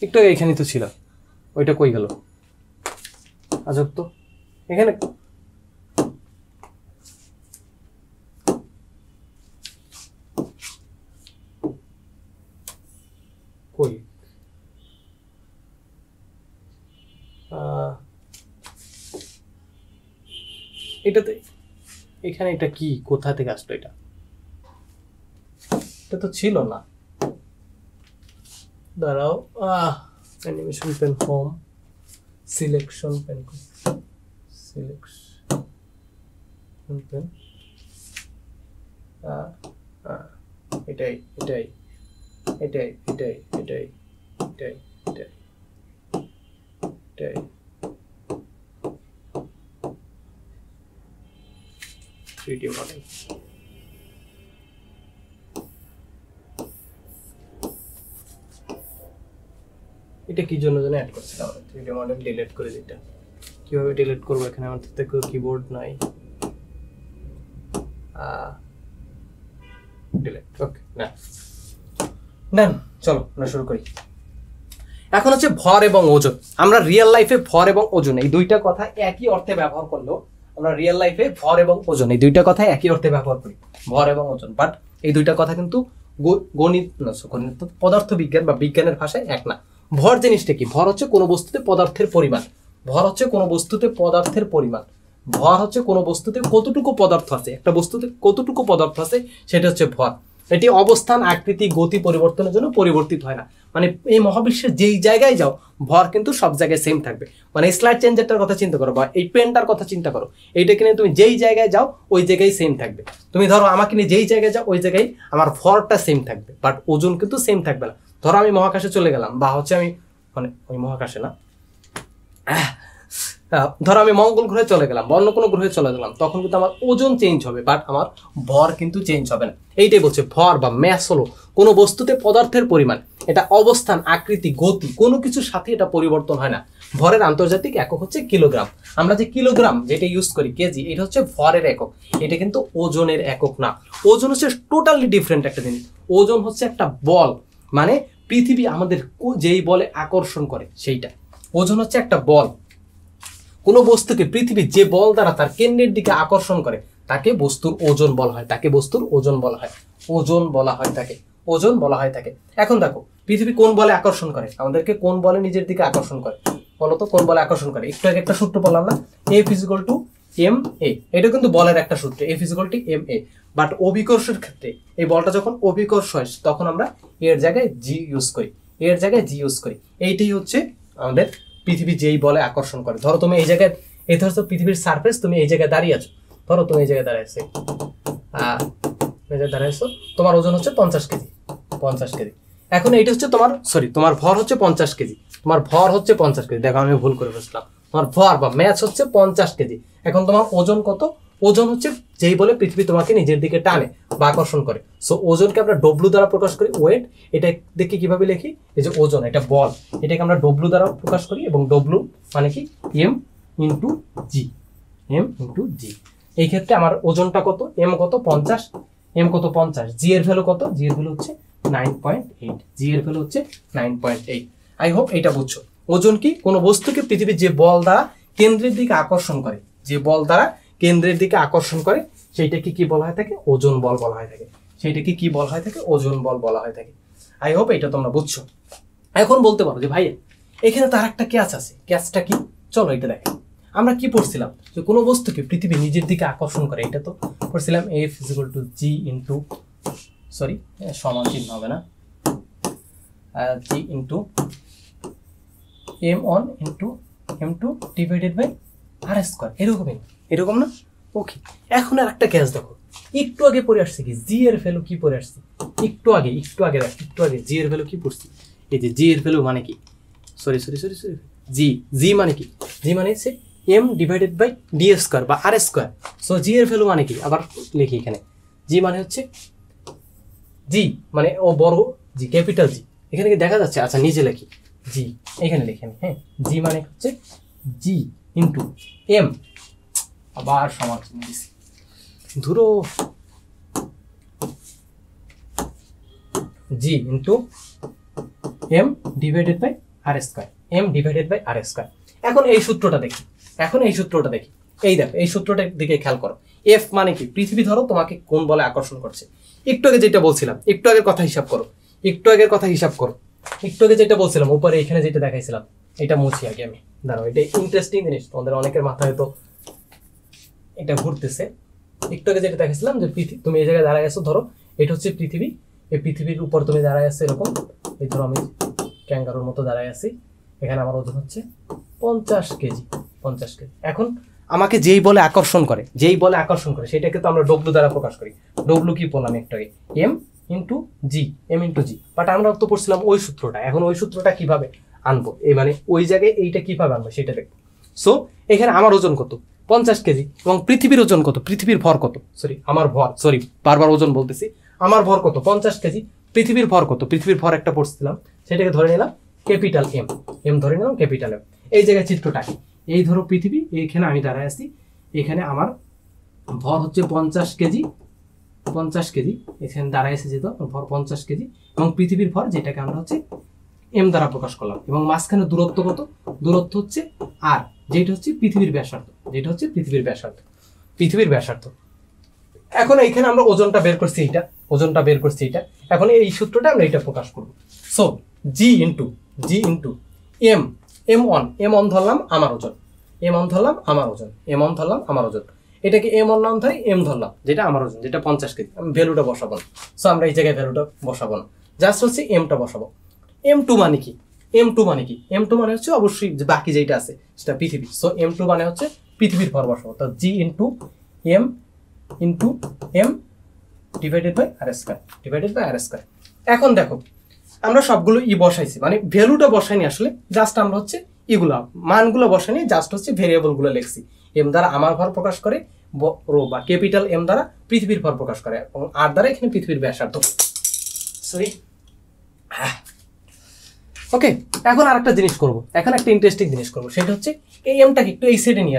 একটু এখানে তো ছিল, ওইটা কই গেল? আজব তো, এখানে কই? এটাতে এখানে এটা কি, কোথা থেকে আসলো? এটা তো ছিল না। দাঁড়াও, animation pen, home, selection pen, selection pen, এটাই এটাই এটাই এটাই এটাই এটাই এটাই এটাই 3D মডেল। এটা কি জন্য যেন অ্যাড করছিলাম, 3D মডেল ডিলিট করে দিতে। কিভাবে ডিলিট করবো? এখানে আমার তো কিবোর্ড নাই। ডিলিট, ওকে, না চলো আমরা শুরু করি। এখন হচ্ছে ভর এবং ওজন। আমরা রিয়েল লাইফে ভর এবং ওজন এই দুইটা কথা একই অর্থে ব্যবহার করলেও আমরা রিয়েল লাইফে ভর এবং ওজন এই দুইটা কথা একই অর্থে ব্যবহার করি, ভর এবং ওজন। বাট এই দুইটা কথা কিন্তু গণিত পদার্থ বিজ্ঞান বা বিজ্ঞানের ভাষায় এক না। ভর জিনিসটা কি? ভর হচ্ছে কোনো বস্তুতে পদার্থের পরিমাণ। ভর হচ্ছে কোনো বস্তুতে পদার্থের পরিমাণ। ভর হচ্ছে কোনো বস্তুতে কতটুকু পদার্থ আছে, একটা বস্তুতে কতটুকু পদার্থ আছে সেটা হচ্ছে ভর। এটি অবস্থান, আকৃতি, গতি পরিবর্তনের জন্য পরিবর্তিত হয় না। মানে এই মহাবিশ্বের যেই জায়গায় যাও ভর কিন্তু সব জায়গায় সেম থাকবে। মানে স্লাইড চেঞ্জারটার কথা চিন্তা করো বা এই পেনটার কথা চিন্তা করো, এইটাকে নিয়ে তুমি যেই জায়গায় যাও ওই জায়গায় সেম থাকবে। তুমি ধরো আমাকে নিয়ে যেই জায়গায় যাও ওই জায়গায় আমার ভরটা সেম থাকবে, বাট ওজন কিন্তু সেম থাকবে না। ধরো আমি মহাকাশে চলে গেলাম, বা হচ্ছে আমি মানে ওই মহাকাশে না, ধরো আমি মঙ্গল গ্রহে চলে গেলাম বা অন্য কোনো গ্রহে চলে গেলাম, তখন কিন্তু আমার ওজন চেঞ্জ হবে, বাট আমার ভর কিন্তু চেঞ্জ হবে না। এইটাই বলছে ভর বা ম্যাস হলো কোনো বস্তুতে পদার্থের পরিমাণ। এটা অবস্থান, আকৃতি, গতি কোনো কিছুর সাথে এটা পরিবর্তন হয় না। ভরের আন্তর্জাতিক একক হচ্ছে কিলোগ্রাম। আমরা যে কিলোগ্রাম যেটা ইউজ করি, কেজি, এটা হচ্ছে ভরের একক, এটা কিন্তু ওজনের একক না। ওজন হচ্ছে টোটালি ডিফারেন্ট একটা জিনিস। ওজন হচ্ছে একটা বল, মানে পৃথিবী আমাদের যেই বলে আকর্ষণ করে সেইটা। ওজন হচ্ছে একটা বল। কোনো বস্তুকে পৃথিবী যে বল দ্বারা তার কেন্দ্রের দিকে আকর্ষণ করে তাকে বস্তুর ওজন বলা হয়, তাকে বস্তুর ওজন বলা হয়, ওজন বলা হয় তাকে, ওজন বলা হয় তাকে। এখন দেখো পৃথিবী কোন বলে আকর্ষণ করে আমাদেরকে, কোন বলে নিজের দিকে আকর্ষণ করে বলতো, কোন বলে আকর্ষণ করে? একটু আগে একটা সূত্র বললাম না, F = ma। এটা কিন্তু বলের একটা সূত্র, F = ma। বাট অভিকর্ষের ক্ষেত্রে এই বলটা যখন অভিকর্ষ হয় তখন আমরা এর জায়গায় জি ইউজ করি, এর জায়গায় জি ইউজ করি। এইটাই হচ্ছে আমাদের পৃথিবী যেই বলে আকর্ষণ করে। ধরো তুমি এই জায়গায়, এই ধরো পৃথিবীর সারফেস, তুমি এই জায়গায় দাঁড়িয়ে আছো, ধরো তুমি এই জায়গায় দাঁড়িয়েছো, দাঁড়িয়েছো, তোমার ওজন হচ্ছে 50 কেজি, 50 কেজি। এখন এইটা হচ্ছে তোমার, সরি, তোমার ভর হচ্ছে 50 কেজি, তোমার ভর হচ্ছে 50 কেজি। দেখো আমি ভুল করে বসলাম, তোমার ভর বা ম্যাচ হচ্ছে 50 কেজি। এখন তোমার ওজন কত? ওজন হচ্ছে যেই বলে পৃথিবী তোমাকে নিজের দিকে টানে বা আকর্ষণ করে। সো ওজনকে আমরা ডব্লু দ্বারা প্রকাশ করি, ওয়েট। এটা দেখে কিভাবে লিখি? এই যে ওজন, এটা বল, এটাকে আমরা ডব্লু দ্বারা প্রকাশ করি, এবং ডব্লু মানে কি? এম ইন্টু জি, এম ইন্টু জি। এই ক্ষেত্রে আমার ওজনটা কত? এম কত? 50। এম কত? 50। জি এর ভ্যালু কত? জি এর ভ্যালু হচ্ছে 9.8। জি এর ভ্যালু হচ্ছে 9.8। আই হোপ এটা বুঝছো। ওজন কি? কোনো বস্তুকে পৃথিবীর যে বল দ্বারা কেন্দ্রের দিকে আকর্ষণ করে, যে বল দ্বারা কেন্দ্রের দিকে আকর্ষণ করে সেইটাকে কি বলা হয় থাকে? ওজন বল বলা হয় থাকে। সেইটাকে কি বলা হয় থাকে? ওজন বল বলা হয় থাকে। আই হোপ এটা তোমরা বুঝছো। এখন বলতে পারো যে ভাই এখানে তার একটা ক্যাচ আছে, ক্যাচটা কি চলো এটা দেখেন। আমরা কি পড়ছিলাম যে কোনো বস্তুকে পৃথিবী নিজের দিকে আকর্ষণ করে, এটা তো পড়ছিলাম F = G ইন্টু সরি সমান চিহ্ন হবে না, G into m1 into m2 divided by r², এরকম না? ওকে, এখন আর একটা ক্যাচ দেখো, একটু আগে পড়ে আসছে কি জি এর ভ্যালু কি পড়ে আসছে, একটু আগে জি এর ভ্যালু কি পড়ছি, এই যে জি এর ভ্যালু মানে কি, সরি জি মানে কি, জি মানে হচ্ছে m ডিভাইডেড বাই d² বা r²। সো জি এর ভ্যালু মানে কি, আবার লিখি এখানে, জি মানে হচ্ছে জি মানে ও বড় জি, ক্যাপিটাল জি, এখানে কি দেখা যাচ্ছে? আচ্ছা নিচে লিখি জি, এখানে লিখি আমি, হ্যাঁ জি মানে হচ্ছে জি ইন্টু এম, আবার সমান চিহ্ন দিছি, ধরো G into M divided by r²। এখন এই সূত্রটা দেখি, এই দেখো এই সূত্রটার দিকে খেয়াল করো। এফ মানে কি, পৃথিবী ধরো তোমাকে কোন বলে আকর্ষণ করছে, একটু আগে যেটা বলছিলাম, একটু আগের কথা হিসাব করো, একটু আগে যেটা বলছিলাম উপরে এখানে যেটা দেখাইছিলাম, এটা মুছি আগে আমি, দাঁড়াও এটা ইন্টারেস্টিং জিনিস, তোমাদের অনেকের মাথায় তো এটা ঘুরতেছে। একটু আগে যেটা দেখাইছিলাম যে তুমি এই জায়গায় দাঁড়ায় আছো, ধরো এটা হচ্ছে পৃথিবী, এই পৃথিবীর উপর তুমি দাঁড়ায় আছো এরকম, এই ধরো আমি ক্যাঙ্গারুর মতো দাঁড়ায় আছি, এখানে আমার ওজন হচ্ছে 50 কেজি। এখন আমাকে যেই বলে আকর্ষণ করে সেটাকে তো আমরা ডব্লু দ্বারা প্রকাশ করি। ডব্লু কি বললাম একটু আগে, এম ইন্টু জি, বাট আমরা তো পড়ছিলাম ওই সূত্রটা, এখন ওই সূত্রটা কিভাবে আনবো, এই মানে ওই জায়গায় এইটা কিভাবে আনবো সেটা দেখবো। সো এখানে আমার ওজন কত, 50 কেজি, এবং পৃথিবীর ওজন কত, পৃথিবীর ভর কত, বারবার ওজন বলতেছি, আমার ভর কত 50 কেজি, পৃথিবীর ভর কত, পৃথিবীর ভর একটা পড়ছিলাম, সেটাকে ধরে নিলাম ক্যাপিটাল এম ধরে নিলাম ক্যাপিটাল এম। এই জায়গায় চিত্রটা এই ধরো পৃথিবী, এইখানে আমি দাঁড়ায় আছি, এখানে আমার ভর হচ্ছে 50 কেজি, এখানে দাঁড়ায় আছে যেহেতু ভর 50 কেজি, এবং পৃথিবীর ভর যেটাকে আমরা হচ্ছে এম দ্বারা প্রকাশ করলাম, এবং মাঝখানে দূরত্ব কত, দূরত্ব হচ্ছে আর, যেটা হচ্ছে পৃথিবীর ব্যাসার্ধ, এখন এইখানে আমরা ওজনটা বের করছি এটা, এখন এই সূত্রটা আমরা এটা প্রকাশ করব। সো জি ইন্টু এম1 ধরলাম আমার ওজন, এটাকে এম1 নাম ধরে এম ধরলাম, যেটা আমার ওজন, যেটা 50 কেজি, আমি ভ্যালুটা বসাবো না। সো আমরা এই জায়গায় ভ্যালুটা বসাবো না, জাস্ট হচ্ছে এমটা বসাবো। এম2 মানে কি, এম2 মানে হচ্ছে অবশ্যই বাকি যেটা আছে সেটা পৃথিবী। সো এম2 মানে হচ্ছে পৃথিবীর ভর বসাবো, তো G into M divided by r²। এখন দেখো আমরা সবগুলো বসাইছি, মানে ভ্যালুটা বসাইনি, আসলে জাস্ট আমরা হচ্ছে এগুলা মানগুলো বসাইনি, জাস্ট হচ্ছে ভেরিয়েবল গুলো লিখছি। এম দ্বারা আমার ভর প্রকাশ করে, বা ক্যাপিটাল এম দ্বারা পৃথিবীর ভর প্রকাশ করে, এবং আর দ্বারা এখানে পৃথিবীর ব্যাসার্ধ। ওকে, এখন আর একটা জিনিস করবো, একটা ইন্টারেস্টিং জিনিস করবো, সেটা হচ্ছে এই এমটাকে একটু এই সাইডে নিয়ে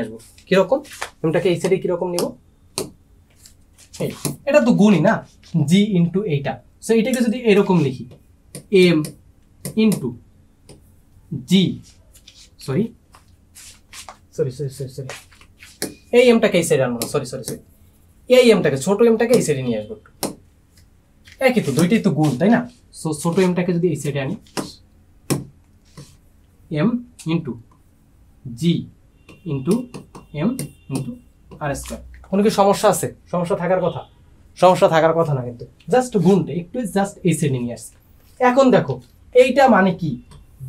আসবো, কিরকম, এমটাকে এই সাইডে কিরকম নিব, এটা তো গুণই না, জি ইন্টু এইটা, সো এটাকে যদি এরকম লিখি, এম ইন্টু জি, সরি এই এমটাকে এই সাইডে আনবো, এই এমটাকে, ছোট এমটাকে এই সাইডে নিয়ে আসবো, একই তো, দুইটাই তো গুণ, তাই না? সো ছোট এমটাকে যদি এই সাইডে আনি, এম ইন্টু জি ইন্টু এম ইন্টু r²। কোনো কি সমস্যা আছে? সমস্যা থাকার কথা না, কিন্তু জাস্ট গুণটা একটু জাস্ট এই সাইডে নিয়ে আসছে। এখন দেখো এইটা মানে কি,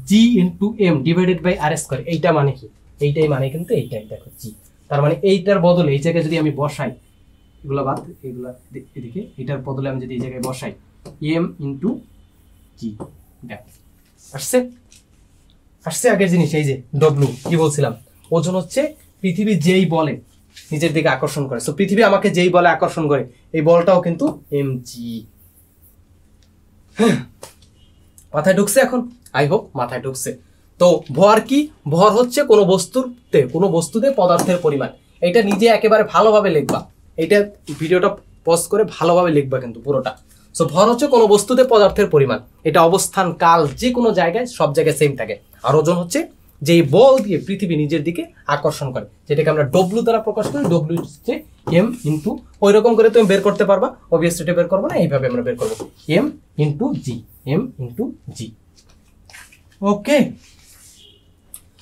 G into M divided by r², এইটা মানে কি, এইটাই মানে কিন্তু এইটাই, দেখো জি, তার মানে এইটার বদলে এই জায়গায় যদি আমি বসাই, এগুলো বাদ, এগুলা এদিকে, এটার বদলে আমি যদি এই জায়গায় বসাই এম ইন্টু জি, দেখ আসছে আগের জিনিস, এই যে ডব্লু কি বলছিলাম, ওজন হচ্ছে পৃথিবী যেই বলে নিজের দিকে আকর্ষণ করে, সো পৃথিবী আমাকে যেই বলে আকর্ষণ করে, এই বলটাও কিন্তু mg। মাথায় ঢুকছে এখন? আই হোপ মাথায় ঢুকছে। তো ভর কি, ভর হচ্ছে কোনো বস্তুতে পদার্থের পরিমাণ। এটা নিজে একেবারে ভালোভাবে লিখবা, এইটা ভিডিওটা পজ করে ভালোভাবে লিখবা কিন্তু পুরোটা। সো ভর হচ্ছে কোনো বস্তুতে পদার্থের পরিমাণ, এটা অবস্থান কাল যে কোনো জায়গায় সব জায়গায় সেম থাকে। আর ওজন হচ্ছে যেই বল দিয়ে পৃথিবী নিজের দিকে আকর্ষণ করে, যেটাকে আমরা ডব্লু দ্বারা প্রকাশ করি। ডব্লু হচ্ছে এম ইন্টু, ওই রকম করে তুমি বের করতে পারবা, অবভিয়াসলি এটা বের করবো না, এইভাবে আমরা বের করবো এম ইন্টু জি, ওকে,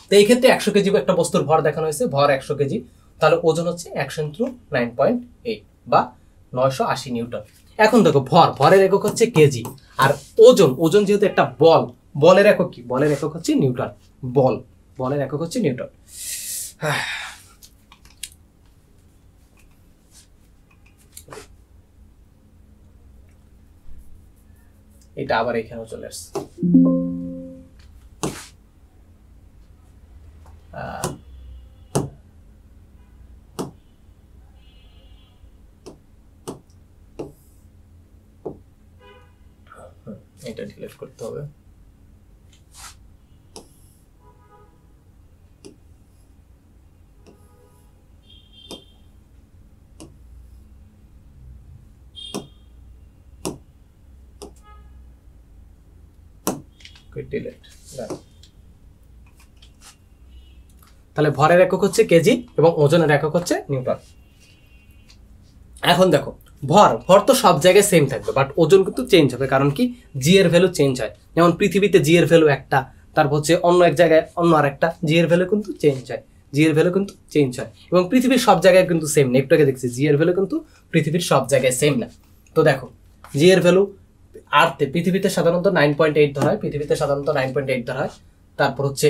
তো এই ক্ষেত্রে 100 কেজি একটা বস্তুর ভর দেখানো হয়েছে, ভর 100 কেজি, তাহলে ওজন হচ্ছে 100 × 9.8 বা 980 নিউটন। এখন দেখো ভরের একক হচ্ছে কেজি, আর ওজন যেহেতু একটা বলের একক কি? বলের একক হচ্ছে নিউটন। বলের একক হচ্ছে নিউটন। এটা আবার এখানেও চলে আসছে। এটা ডিলিট করতে হবে। তাহলে ভরের একক হচ্ছে কেজি এবং ওজনের একক হচ্ছে নিউটন। এখন দেখো ভর তো সব জায়গায় সেম থাকবে, বাট ওজন কিন্তু চেঞ্জ হবে। কারণ কি? জি এর ভ্যালু চেঞ্জ হয়। যেমন পৃথিবীতে জি এর ভ্যালু একটা, তারপর হচ্ছে অন্য এক জায়গায় অন্য আরেকটা, জি এর ভ্যালু কিন্তু চেঞ্জ হয়। এবং পৃথিবীর সব জায়গায় কিন্তু সেম না। একটু আগে দেখছি জি এর ভ্যালু কিন্তু পৃথিবীর সব জায়গায় সেম না। তো দেখো জি এর ভ্যালু পৃথিবীতে সাধারণত 9.8 ধরা হয়, ধরা হয়। তারপর হচ্ছে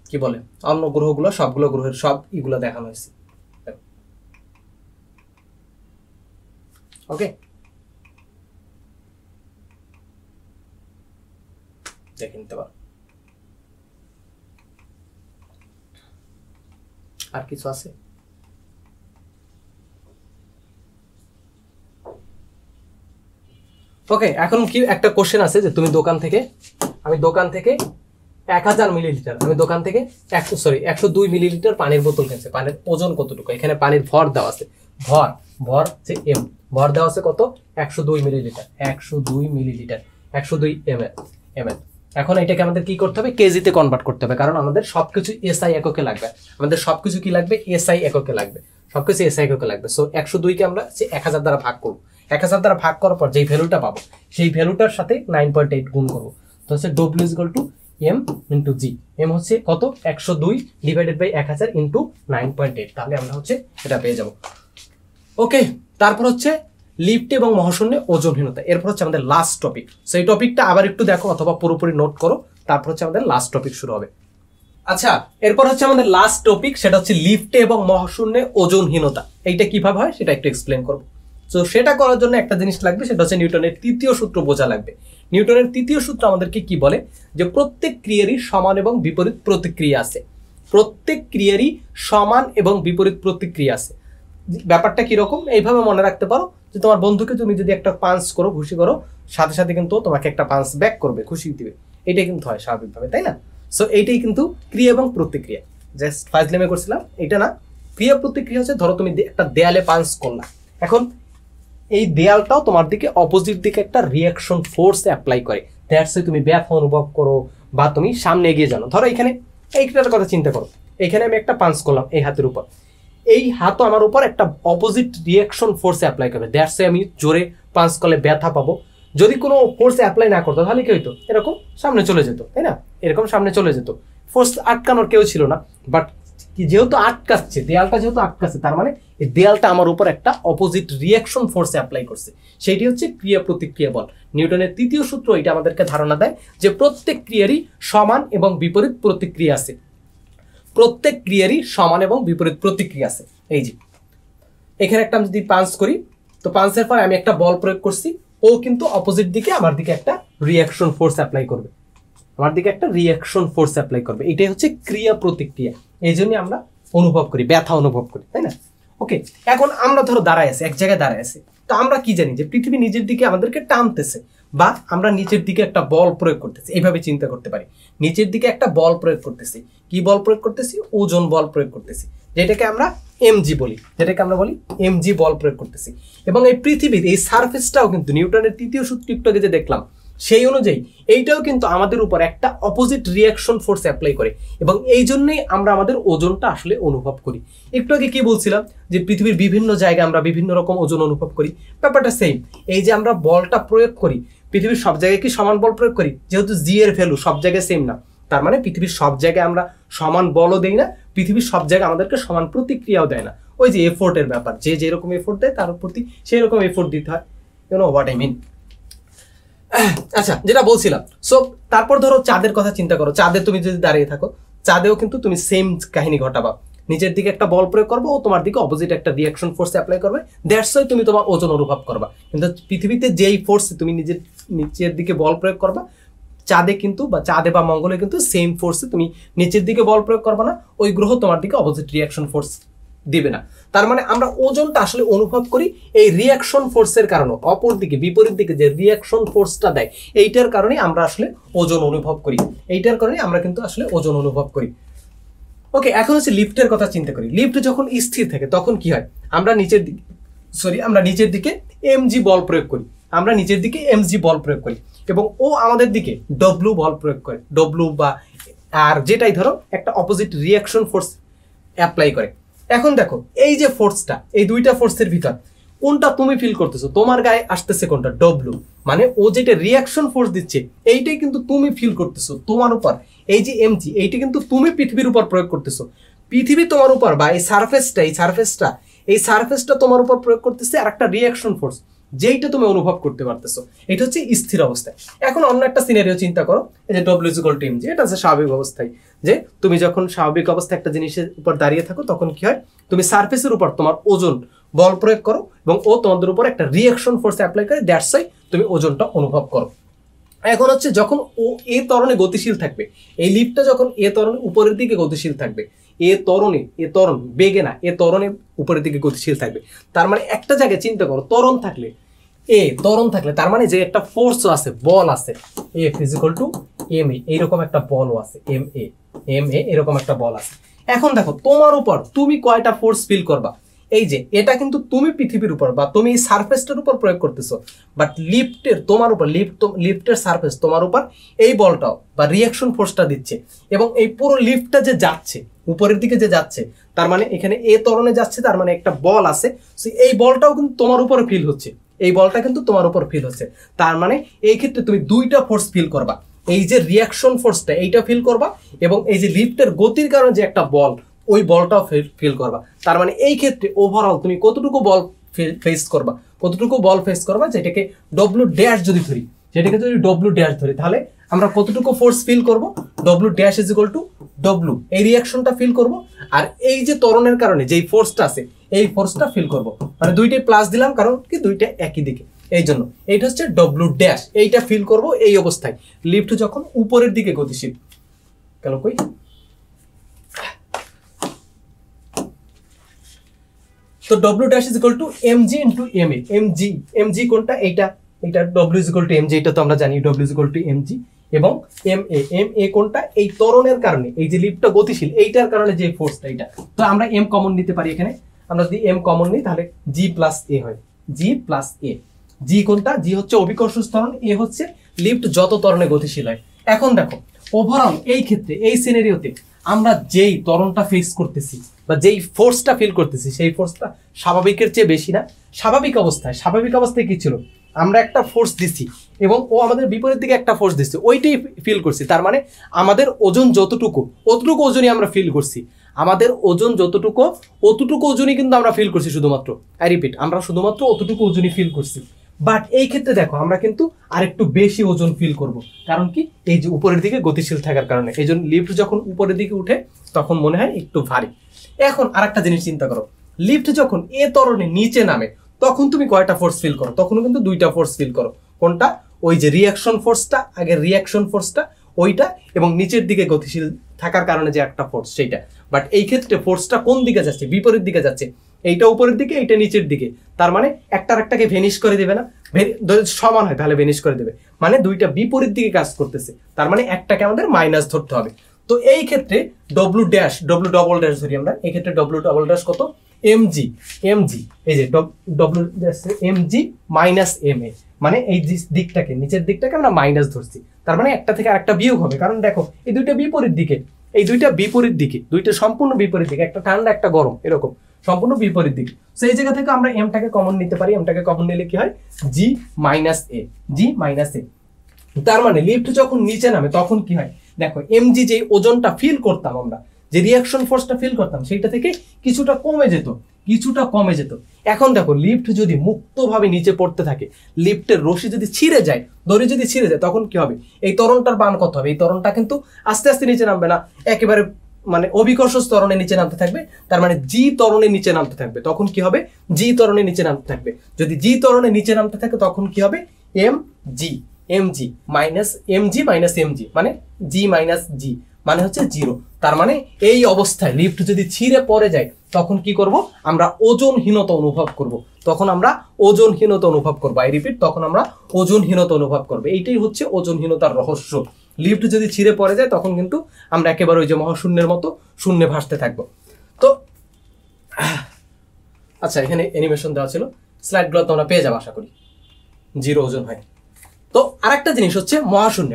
কি বলে অন্য গ্রহগুলো, সবগুলো গ্রহের সব ইগুলো দেখানো হয়েছে। ওকে, দেখে নিতে পারো। আর কিছু আছে? ওকে, এখন কি একটা কোশ্চেন আছে যে তুমি আমি দোকান থেকে 1000 মিলিলিটার, 102 মিলিলিটার পানির বোতল কিনছে। পানির ওজন কতটুকু? এখানে পানির ভর দেওয়া আছে, ভর হচ্ছে এম, ভর দেওয়া আছে কত? 102 মিলিলিটার, 102 ml। এখন এটাকে আমাদের কি করতে হবে? কেজিতে কনভার্ট করতে হবে, কারণ আমাদের সবকিছু এসআই এককে লাগবে। কি লাগবে? এসআই এককে লাগবে। সবকিছু এসআই এককে লাগবে। সো 102 কে আমরা 1000 দ্বারা ভাগ করবো। 1000 দ্বারা ভাগ করার পর যেই ভ্যালুটা পাবো, সেই ভ্যালুটার সাথে 9.8 গুণ করবো। তো হচ্ছে W = M × G। এম হচ্ছে কত? 102 / 1000 × 9.8। তাহলে আমরা হচ্ছে এটা পেয়ে যাব। ওকে, তারপর হচ্ছে লিফট এবং মহাশূন্যে ওজনহীনতা। এরপর হচ্ছে আমাদের লাস্ট টপিক। সো এই টপিকটা আবার একটু দেখো অথবা পুরোপুরি নোট করো, তারপর হচ্ছে আমাদের লাস্ট টপিক শুরু হবে। আচ্ছা, এরপর হচ্ছে আমাদের লাস্ট টপিক, সেটা হচ্ছে লিফটে এবং মহাশূন্যে ওজনহীনতা। এইটা কিভাবে হয় সেটা একটু এক্সপ্লেন করবো। তো সেটা করার জন্য একটা জিনিস লাগবে, সেটা হচ্ছে নিউটনের তৃতীয় সূত্র বোঝা লাগবে। নিউটনের তৃতীয় সূত্র আমাদেরকে কি বলে? যে প্রত্যেক ক্রিয়ারই সমান এবং বিপরীত প্রতিক্রিয়া আছে। ব্যাপারটা কিরকম? এইভাবে মনে রাখতে পারো যে তোমার বন্ধুকে তুমি যদি একটা পাঞ্চ করো, ঘুষি করো, সাথে সাথে কিন্তু তোমাকে একটা পাঞ্চ ব্যাক করবে, খুশি দিবে। এটাই কিন্তু হয় স্বাভাবিকভাবে, তাই না? সো এইটাই কিন্তু ক্রিয়া এবং প্রতিক্রিয়া। জাস্ট ফাজলামি করছিলাম, এটা না। ক্রিয়া প্রতিক্রিয়া হচ্ছে, ধরো তুমি একটা দেয়ালে পাঞ্চ করলা, এখন এই দেয়ালটাও তোমার দিকে অপোজিট দিকে একটা রিয়াকশন ফোর্স অ্যাপ্লাই করে। দ্যাটস তুমি ব্যথা অনুভব করো বা তুমি সামনে এগিয়ে জানো। ধরো এখানে এইটার কথা চিন্তা করো, এখানে আমি একটা পাঞ্চ করলাম এই হাতের উপর, এই হাতও আমার উপর একটা অপোজিট রিয়াকশন ফোর্স অ্যাপ্লাই করবে। দ্যাটস আমি জোরে পাঞ্চ করলে ব্যথা পাবো। যদি কোনো ফোর্স অ্যাপ্লাই না করতো তাহলে কি হইতো? এরকম সামনে চলে যেত, তাই না? এরকম সামনে চলে যেত, ফোর্স আটকানোর কেউ ছিল না। বাট যেহেতু আটকাচ্ছে, দেয়ালটা যেহেতু আটকাচ্ছে, তার মানে এই দেয়ালটা আমার উপর একটা অপোজিট রিয়াকশন ফোর্স অ্যাপ্লাই করছে। সেইটি হচ্ছে ক্রিয়া প্রতিক্রিয়া বল। নিউটনের তৃতীয় সূত্র এটা আমাদেরকে ধারণা দেয় যে প্রত্যেক ক্রিয়ারই সমান এবং বিপরীত প্রতিক্রিয়া আছে। এই যে এখানে একটা আমি যদি পাঞ্চ করি, তো পাঞ্চের পর আমি একটা বল প্রয়োগ করছি, ও কিন্তু অপোজিট দিকে আমার দিকে একটা রিয়াকশন ফোর্স অ্যাপ্লাই করবে। এটাই হচ্ছে ক্রিয়া প্রতিক্রিয়া। এই জন্য আমরা অনুভব করি, ব্যথা অনুভব করি, তাই না? ওকে, এখন আমরা ধরো দাঁড়ায় আছি, এক জায়গায় দাঁড়ায় আছি, তো আমরা কি জানি যে পৃথিবী নিজের দিকে আমাদেরকে টানতেছে, বা আমরা নিচের দিকে একটা বল প্রয়োগ করতেছি। এইভাবে চিন্তা করতে পারি, নিচের দিকে একটা বল প্রয়োগ করতেছি। কি বল প্রয়োগ করতেছি? ওজন বল প্রয়োগ করতেছি, যেটাকে আমরা এমজি বলি, এমজি বল প্রয়োগ করতেছি। এবং এই পৃথিবীর এই সারফেসটাও কিন্তু নিউটনের তৃতীয় সূত্র একটু আগে যে দেখলাম, সেই অনুযায়ী এইটাও কিন্তু আমাদের উপর একটা অপোজিট রিয়াকশন ফোর্স অ্যাপ্লাই করে, এবং এই জন্যই আমরা আমাদের ওজনটা আসলে অনুভব করি। একটু আগে কি বলছিলাম যে পৃথিবীর বিভিন্ন জায়গায় আমরা বিভিন্ন রকম ওজন অনুভব করি, ব্যাপারটা সেম। এই যে আমরা বলটা প্রয়োগ করি, পৃথিবীর সব জায়গায় কি সমান বল প্রয়োগ করি? যেহেতু জি এর ভ্যালু সব জায়গায় সেম না, তার মানে পৃথিবীর সব জায়গায় আমরা সমান বলও দেই না, পৃথিবীর সব জায়গায় আমাদেরকে সমান প্রতিক্রিয়াও দেয় না। ওই যে এফোর্টের ব্যাপার, যে যেরকম এফোর্ট দেয় তার প্রতি সেই রকম এফোর্ট দিতে হয়। You know what I mean. আচ্ছা, যেটা বলছিলাম, সো তারপর ধরো চাঁদের কথা চিন্তা করো। চাঁদে তুমি যদি দাঁড়িয়ে থাকো, চাঁদেও কিন্তু তুমি সেম কাহিনী ঘটাবা। নিচের দিকে একটা বল প্রয়োগ করবো, ও তোমার দিকে অপোজিট একটা রিয়াকশন ফোর্স অ্যাপ্লাই করবে, দ্যাটস ওয়াই তুমি তোমার ওজন অনুভব করবা। কিন্তু পৃথিবীতে যেই ফোর্স তুমি নিচের দিকে বল প্রয়োগ করবা, চাঁদে কিন্তু বা চাঁদে বা মঙ্গলে কিন্তু সেম ফোর্সে তুমি নিচের দিকে বল প্রয়োগ করবা না, ওই গ্রহ তোমার দিকে অপোজিট রিয়াকশন ফোর্স দিবে না। তার মানে আমরা ওজনটা আসলে অনুভব করি এই রিয়াকশন ফোর্সের কারণে, অপর দিকে বিপরীত দিকে যে রিয়াকশন ফোর্সটা দেয় এইটার কারণে আমরা আসলে ওজন অনুভব করি, এইটার কারণে আমরা কিন্তু আসলে ওজন অনুভব করি। ওকে, এখন হচ্ছে লিফটের কথা চিন্তা করি। লিফট যখন স্থির থাকে তখন কি হয়, আমরা নিচের দিকে এমজি বল প্রয়োগ করি, আমরা নিচের দিকে এমজি বল প্রয়োগ করি এবং ও আমাদের দিকে ডব্লু বল প্রয়োগ করে, ডব্লু বা আর যেটাই ধরো একটা অপোজিট রিয়াকশন ফোর্স অ্যাপ্লাই করে। এখন দেখো এই যে ফোর্সটা, এই দুইটা ফোর্সের ভিতর কোনটা তুমি ফিল করতেছো, তোমার গায়ে আসতেছে কোনটা, ডব্লু। মানে ও যেটা রিয়াকশন ফোর্স দিচ্ছে এইটাই কিন্তু তুমি ফিল করতেছো তোমার উপর। এই যে এমজি, এইটা কিন্তু তুমি পৃথিবীর উপর প্রয়োগ করতেছো, পৃথিবী তোমার উপর বা এই সারফেসটা তোমার উপর প্রয়োগ করতেছে আর একটা রিয়াকশন ফোর্স, যেইটা তুমি অনুভব করতে পারতেছো। এটা হচ্ছে স্থির অবস্থায়। এখন অন্য একটা সিনারিও চিন্তা করো, এই যে W is equal to MG, এটা হচ্ছে স্বাভাবিক অবস্থায়। যে তুমি যখন স্বাভাবিক অবস্থায় একটা জিনিসের উপর দাঁড়িয়ে থাকো তখন কি হয়, তুমি সারফেসের উপর তোমার ওজন বল প্রয়োগ করো এবং ও তোমাদের উপর একটা রিয়াকশন ফোর্স অ্যাপ্লাই করে, দ্যাটস ওয়াই তুমি ওজনটা অনুভব করো। এখন হচ্ছে যখন ও এ ত্বরণে গতিশীল থাকবে, এই লিফটটা যখন এ ত্বরণে উপরের দিকে গতিশীল থাকবে, এ ত্বরণ বেগে না, এ ত্বরণে উপরের দিকে গতিশীল থাকবে। তার মানে একটা জায়গায় চিন্তা করো, ত্বরণ থাকলে তার মানে যে একটা ফোর্সও আছে, বল আছে, F is equal to M A, এইরকম একটা বলও আছে, এম এ এরকম একটা বল আছে। এখন দেখো তোমার উপর তুমি কয়টা ফোর্স ফিল করবা। এই যে এটা কিন্তু তুমি পৃথিবীর উপর বা তুমি এই সারফেসটার উপর প্রয়োগ করতেছো, বাট লিফটের সারফেস তোমার উপর এই বলটাও বা রিয়াকশন ফোর্সটা দিচ্ছে এবং এই পুরো লিফটটা যে যাচ্ছে উপরের দিকে যে যাচ্ছে, তার মানে এখানে এ ত্বরণে যাচ্ছে, তার মানে একটা বল আছে, এই বলটাও কিন্তু তোমার উপরে ফিল হচ্ছে, এই বলটা কিন্তু তোমার উপর ফিল হচ্ছে। তার মানে এই ক্ষেত্রে তুমি দুইটা ফোর্স ফিল করবা, এই যে রিয়াকশন ফোর্সটা এইটা ফিল করবা এবং এই যে লিফটের গতির কারণে যে একটা বল, ওই বলটাও ফিল করবা। তার মানে এই ক্ষেত্রে ওভারঅল তুমি কতটুকু বল ফেস করবা, যেটাকে ডব্লিউ ড্যাশ যদি ধরি, তাহলে আমরা কতটুকু ফোর্স ফিল করব, W dash is equal two W, এই রিয়াকশনটা ফিল করব আর এই যে ত্বরণের কারণে যেই ফোর্সটা আছে এই ফোর্সটা ফিল করব। মানে দুইটাই প্লাস দিলাম কারণ কি দুইটা একই দিকে, এই জন্য এইটা হচ্ছে ডব্লিউ ড্যাশ, এইটা ফিল করব এই অবস্থায় লিফট যখন উপরের দিকে গতিশীল। কেন কই তো W dash is equal to MG into M A. MG কোনটা, এইটা W is equal to MG, এটা তো আমরা জানি W is equal to MG. এবং এম এ কোনটা, এই ত্বরণের কারণে এই যে লিফটটা গতিশীল এইটার কারণে যে ফোর্সটা, এইটা তো আমরা এম কমন নিতে পারি। এখানে আমরা যদি এম কমন নিই তাহলে জি প্লাস এ হয়, জি কোনটা, জি হচ্ছে অভিকর্ষ ত্বরণ, এ হচ্ছে লিফট যত ত্বরণে গতিশীল হয়। এখন দেখো ওভারঅল এই ক্ষেত্রে এই সিনারিওতে আমরা যেই ত্বরণটা ফেস করতেছি বা যেই ফোর্সটা ফিল করতেছি সেই ফোর্সটা স্বাভাবিকের চেয়ে বেশি না। স্বাভাবিক অবস্থায় কি ছিল, আমরা একটা ফোর্স দিছি এবং ও আমাদের বিপরীত দিকে একটা ফোর্স দিচ্ছে, ওইটাই ফিল করছি। তার মানে আমাদের ওজন যতটুকু অতটুকু ওজনই আমরা ফিল করছি, আমাদের ওজন যতটুকু অতটুকু ওজনই কিন্তু আমরা ফিল করছি, শুধুমাত্র আই রিপিট, আমরা শুধুমাত্র অতটুকু ওজনই ফিল করছি। বাট এই ক্ষেত্রে দেখো আমরা কিন্তু আরেকটু বেশি ওজন ফিল করব, কারণ কি এই যে উপরের দিকে গতিশীল থাকার কারণে। এই জন্য লিফট যখন উপরের দিকে উঠে তখন মনে হয় একটু ভারী। এখন আরেকটা জিনিস চিন্তা করো, লিফট যখন এ ত্বরণে নিচে নামে তখন তুমি কয়টা ফোর্স ফিল করো, তখন কিন্তু দুইটা ফোর্স ফিল করো। কোনটা, ওই যে রিয়াকশন ফোর্সটা ওইটা, এবং নিচের দিকে গতিশীল থাকার কারণে যে একটা ফোর্স সেইটা। বাট এই ক্ষেত্রে ফোর্সটা কোন দিকে যাচ্ছে, বিপরীত দিকে যাচ্ছে, এইটা উপরের দিকে এইটা নিচের দিকে। তার মানে একটাকে ভেনিশ করে দেবে না, সমান হয় তাহলে ভেনিশ করে দেবে, মানে দুইটা বিপরীত দিকে কাজ করতেছে, তার মানে একটাকে আমাদের মাইনাস ধরতে হবে। তো এই ক্ষেত্রে ডব্লিউ ডবল ড্যাশ ধরি আমরা, এই ক্ষেত্রে ডব্লিউ ডবল ড্যাশ কত, এমজি, এই যে W dash M G minus M A, মানে এই দিকটাকে নিচের দিকটাকে আমরা মাইনাস ধরছি, তার মানে একটা থেকে আরেকটা বিয়োগ হবে। কারণ দেখো এই দুইটা বিপরীত দিকে, দুইটা সম্পূর্ণ বিপরীত দিকে, একটা ঠান্ডা একটা গরম, এরকম সম্পূর্ণ বিপরীত দিকে। সেই জায়গা থেকে আমরা এমটাকে কমন নিতে পারি, এমটাকে কমন নিলে কি হয়, জি মাইনাস এ। তার মানে লিফট যখন নিচে নামে তখন কি হয়, দেখো mg যে ওজনটা ফিল করতাম আমরা, যে রিঅ্যাকশন ফোর্সটা ফিল করতাম, সেইটা থেকে কিছুটা কমে যেত। এখন দেখো লিফট যদি মুক্তভাবে নিচে পড়তে থাকে, লিফটের রশি যদি ছিঁড়ে যায়, দড়ি যদি ছিঁড়ে যায়, তখন কি হবে? এই ত্বরণটার মান কত হবে? এই ত্বরণটা কিন্তু আস্তে আস্তে নিচে নামবে না, একেবারে মানে অভিকর্ষ ত্বরণে নিচে নামতে থাকবে। তার মানে জি ত্বরণে নিচে নামতে থাকবে। তখন কি হবে? জি ত্বরণে নিচে নামতে থাকবে। যদি জি ত্বরণে নিচে নামতে থাকে তখন কি হবে? mg মাইনাস mg মানে জি মাইনাস জি মানে হচ্ছে 0। তার মানে এই অবস্থায় লিফট যদি ছিঁড়ে পড়ে যায় তখন কি করব? আমরা ওজনহীনতা অনুভব করব। আই রিপিট, তখন আমরা ওজনহীনতা অনুভব করব। এইটাই হচ্ছে ওজনহীনতার রহস্য। লিফট যদি ছিঁড়ে পড়ে যায় তখন কিন্তু আমরা একেবারে ওই যে মহাশূন্যের মতো শূন্যে ভাসতে থাকবো। তো আচ্ছা, এখানে অ্যানিমেশন দেওয়া ছিল, স্লাইডগুলো তোমরা পেয়ে যাবে আশা করি। 0 ওজন হয়। তো আরেকটা জিনিস হচ্ছে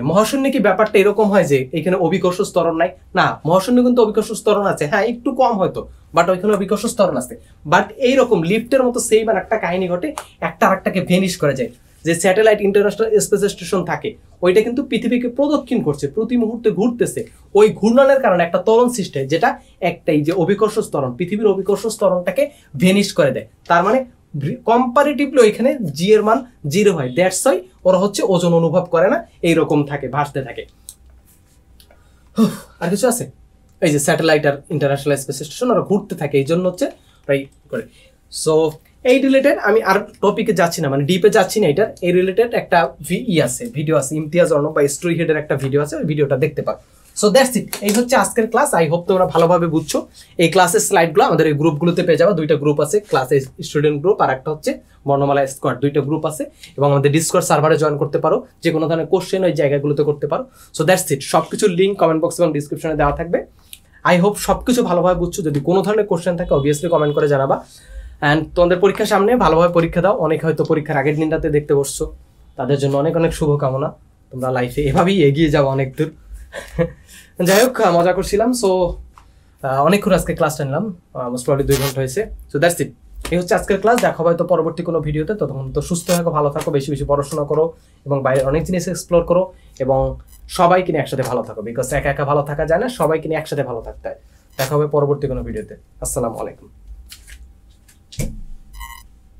মহাশূন্যে কি ব্যাপারটা এরকম হয় যে এখানে অভিকর্ষ ত্বরণ নাই? না, মহাশূন্যে কিন্তু অভিকর্ষ ত্বরণ আছে, হ্যাঁ একটু কম হয়তো, বাট ওইখানে অভিকর্ষ ত্বরণ আছে। বাট এইরকম লিফটের মতো সেম আর একটা কাহিনী ঘটে, একটা আরেকটাকে ভেনিশ করে যায়। যে স্যাটেলাইট ইন্টারন্যাশনাল স্পেস স্টেশন থাকে, ওইটা কিন্তু পৃথিবীকে প্রদক্ষিণ করছে, প্রতি মুহূর্তে ঘুরতেছে। ওই ঘূর্ণনের কারণে একটা ত্বরণ সৃষ্টি হয়, যেটা একটাই যে অভিকর্ষ ত্বরণ, পৃথিবীর অভিকর্ষ ত্বরণটাকে ভেনিশ করে দেয়। তার মানে কম্পারেটিভলি ওইখানে জি এর মান 0 হয়। দ্যাটস ওয়াই ওরা হচ্ছে ওজন অনুভব করে না, এইরকম থাকে, ভাসতে থাকে। আর কিছু আছে? এই যে স্যাটেলাইট আর ইন্টারন্যাশনাল স্পেস স্টেশন ওরা ঘুরতে থাকে, এই জন্য হচ্ছে করে। সো এই রিলেটেড আমি আর টপিকে যাচ্ছি না, মানে ডিপে যাচ্ছি না। এটার এই রিলেটেড একটা ভিডিও আছে, ইমতিয়াজ অর্ণব বা স্টোরি হেডের একটা ভিডিও আছে, ওই ভিডিওটা দেখতে পারো। সো দ্যাটস ইট, এই হচ্ছে আজকের ক্লাস। আই হোপ তোমরা ভালোভাবে বুঝছো। এই ক্লাসের স্লাইডগুলো আমাদের এই গ্রুপগুলোতে পেয়ে যাবে। 2টা গ্রুপ আছে, ক্লাসে স্টুডেন্ট গ্রুপ আর একটা হচ্ছে বর্ণমালা স্কোয়াড। 2টা গ্রুপ আছে এবং আমাদের ডিসকর্ড সার্ভারে জয়েন করতে পারো। যে কোনো ধরনের কোশ্চেন ওই জায়গাগুলোতে করতে পারো। সো দ্যাটস ইট, সবকিছুর লিঙ্ক কমেন্ট বক্স এবং ডিসক্রিপশনে দেওয়া থাকবে। আই হোপ সবকিছু ভালোভাবে বুঝছো। যদি কোনো ধরনের কোশ্চেন থাকে অবভিয়াসলি কমেন্ট করে জানাবা। অ্যান্ড তোমাদের পরীক্ষার সামনে ভালোভাবে পরীক্ষা দাও। অনেকে হয়তো পরীক্ষার আগের দিনটাতে দেখতে বসছো, তাদের জন্য অনেক অনেক শুভকামনা। তোমরা লাইফে এভাবেই এগিয়ে যাও অনেক দূর। যাই হোক, মজা করছিলাম। সো অনেকক্ষণ আজকে ক্লাসটা নিলাম, মোস্ট প্রবাবলি 2 ঘন্টা হয়েছে। সো দ্যাটস ইট, এই হচ্ছে আজকের ক্লাস। দেখা হয়তো পরবর্তী কোনো ভিডিওতে। তখন তো সুস্থ থাকো, ভালো থাকো, বেশি বেশি পড়াশোনা করো এবং বাইরের অনেক জিনিস এক্সপ্লোর করো এবং সবাইকে নিয়ে একসাথে ভালো থাকো। বিকজ একা একা ভালো থাকা যায় না, সবাইকে নিয়ে একসাথে ভালো থাকতে হয়। দেখা হবে পরবর্তী কোনো ভিডিওতে। আসসালামু আলাইকুম।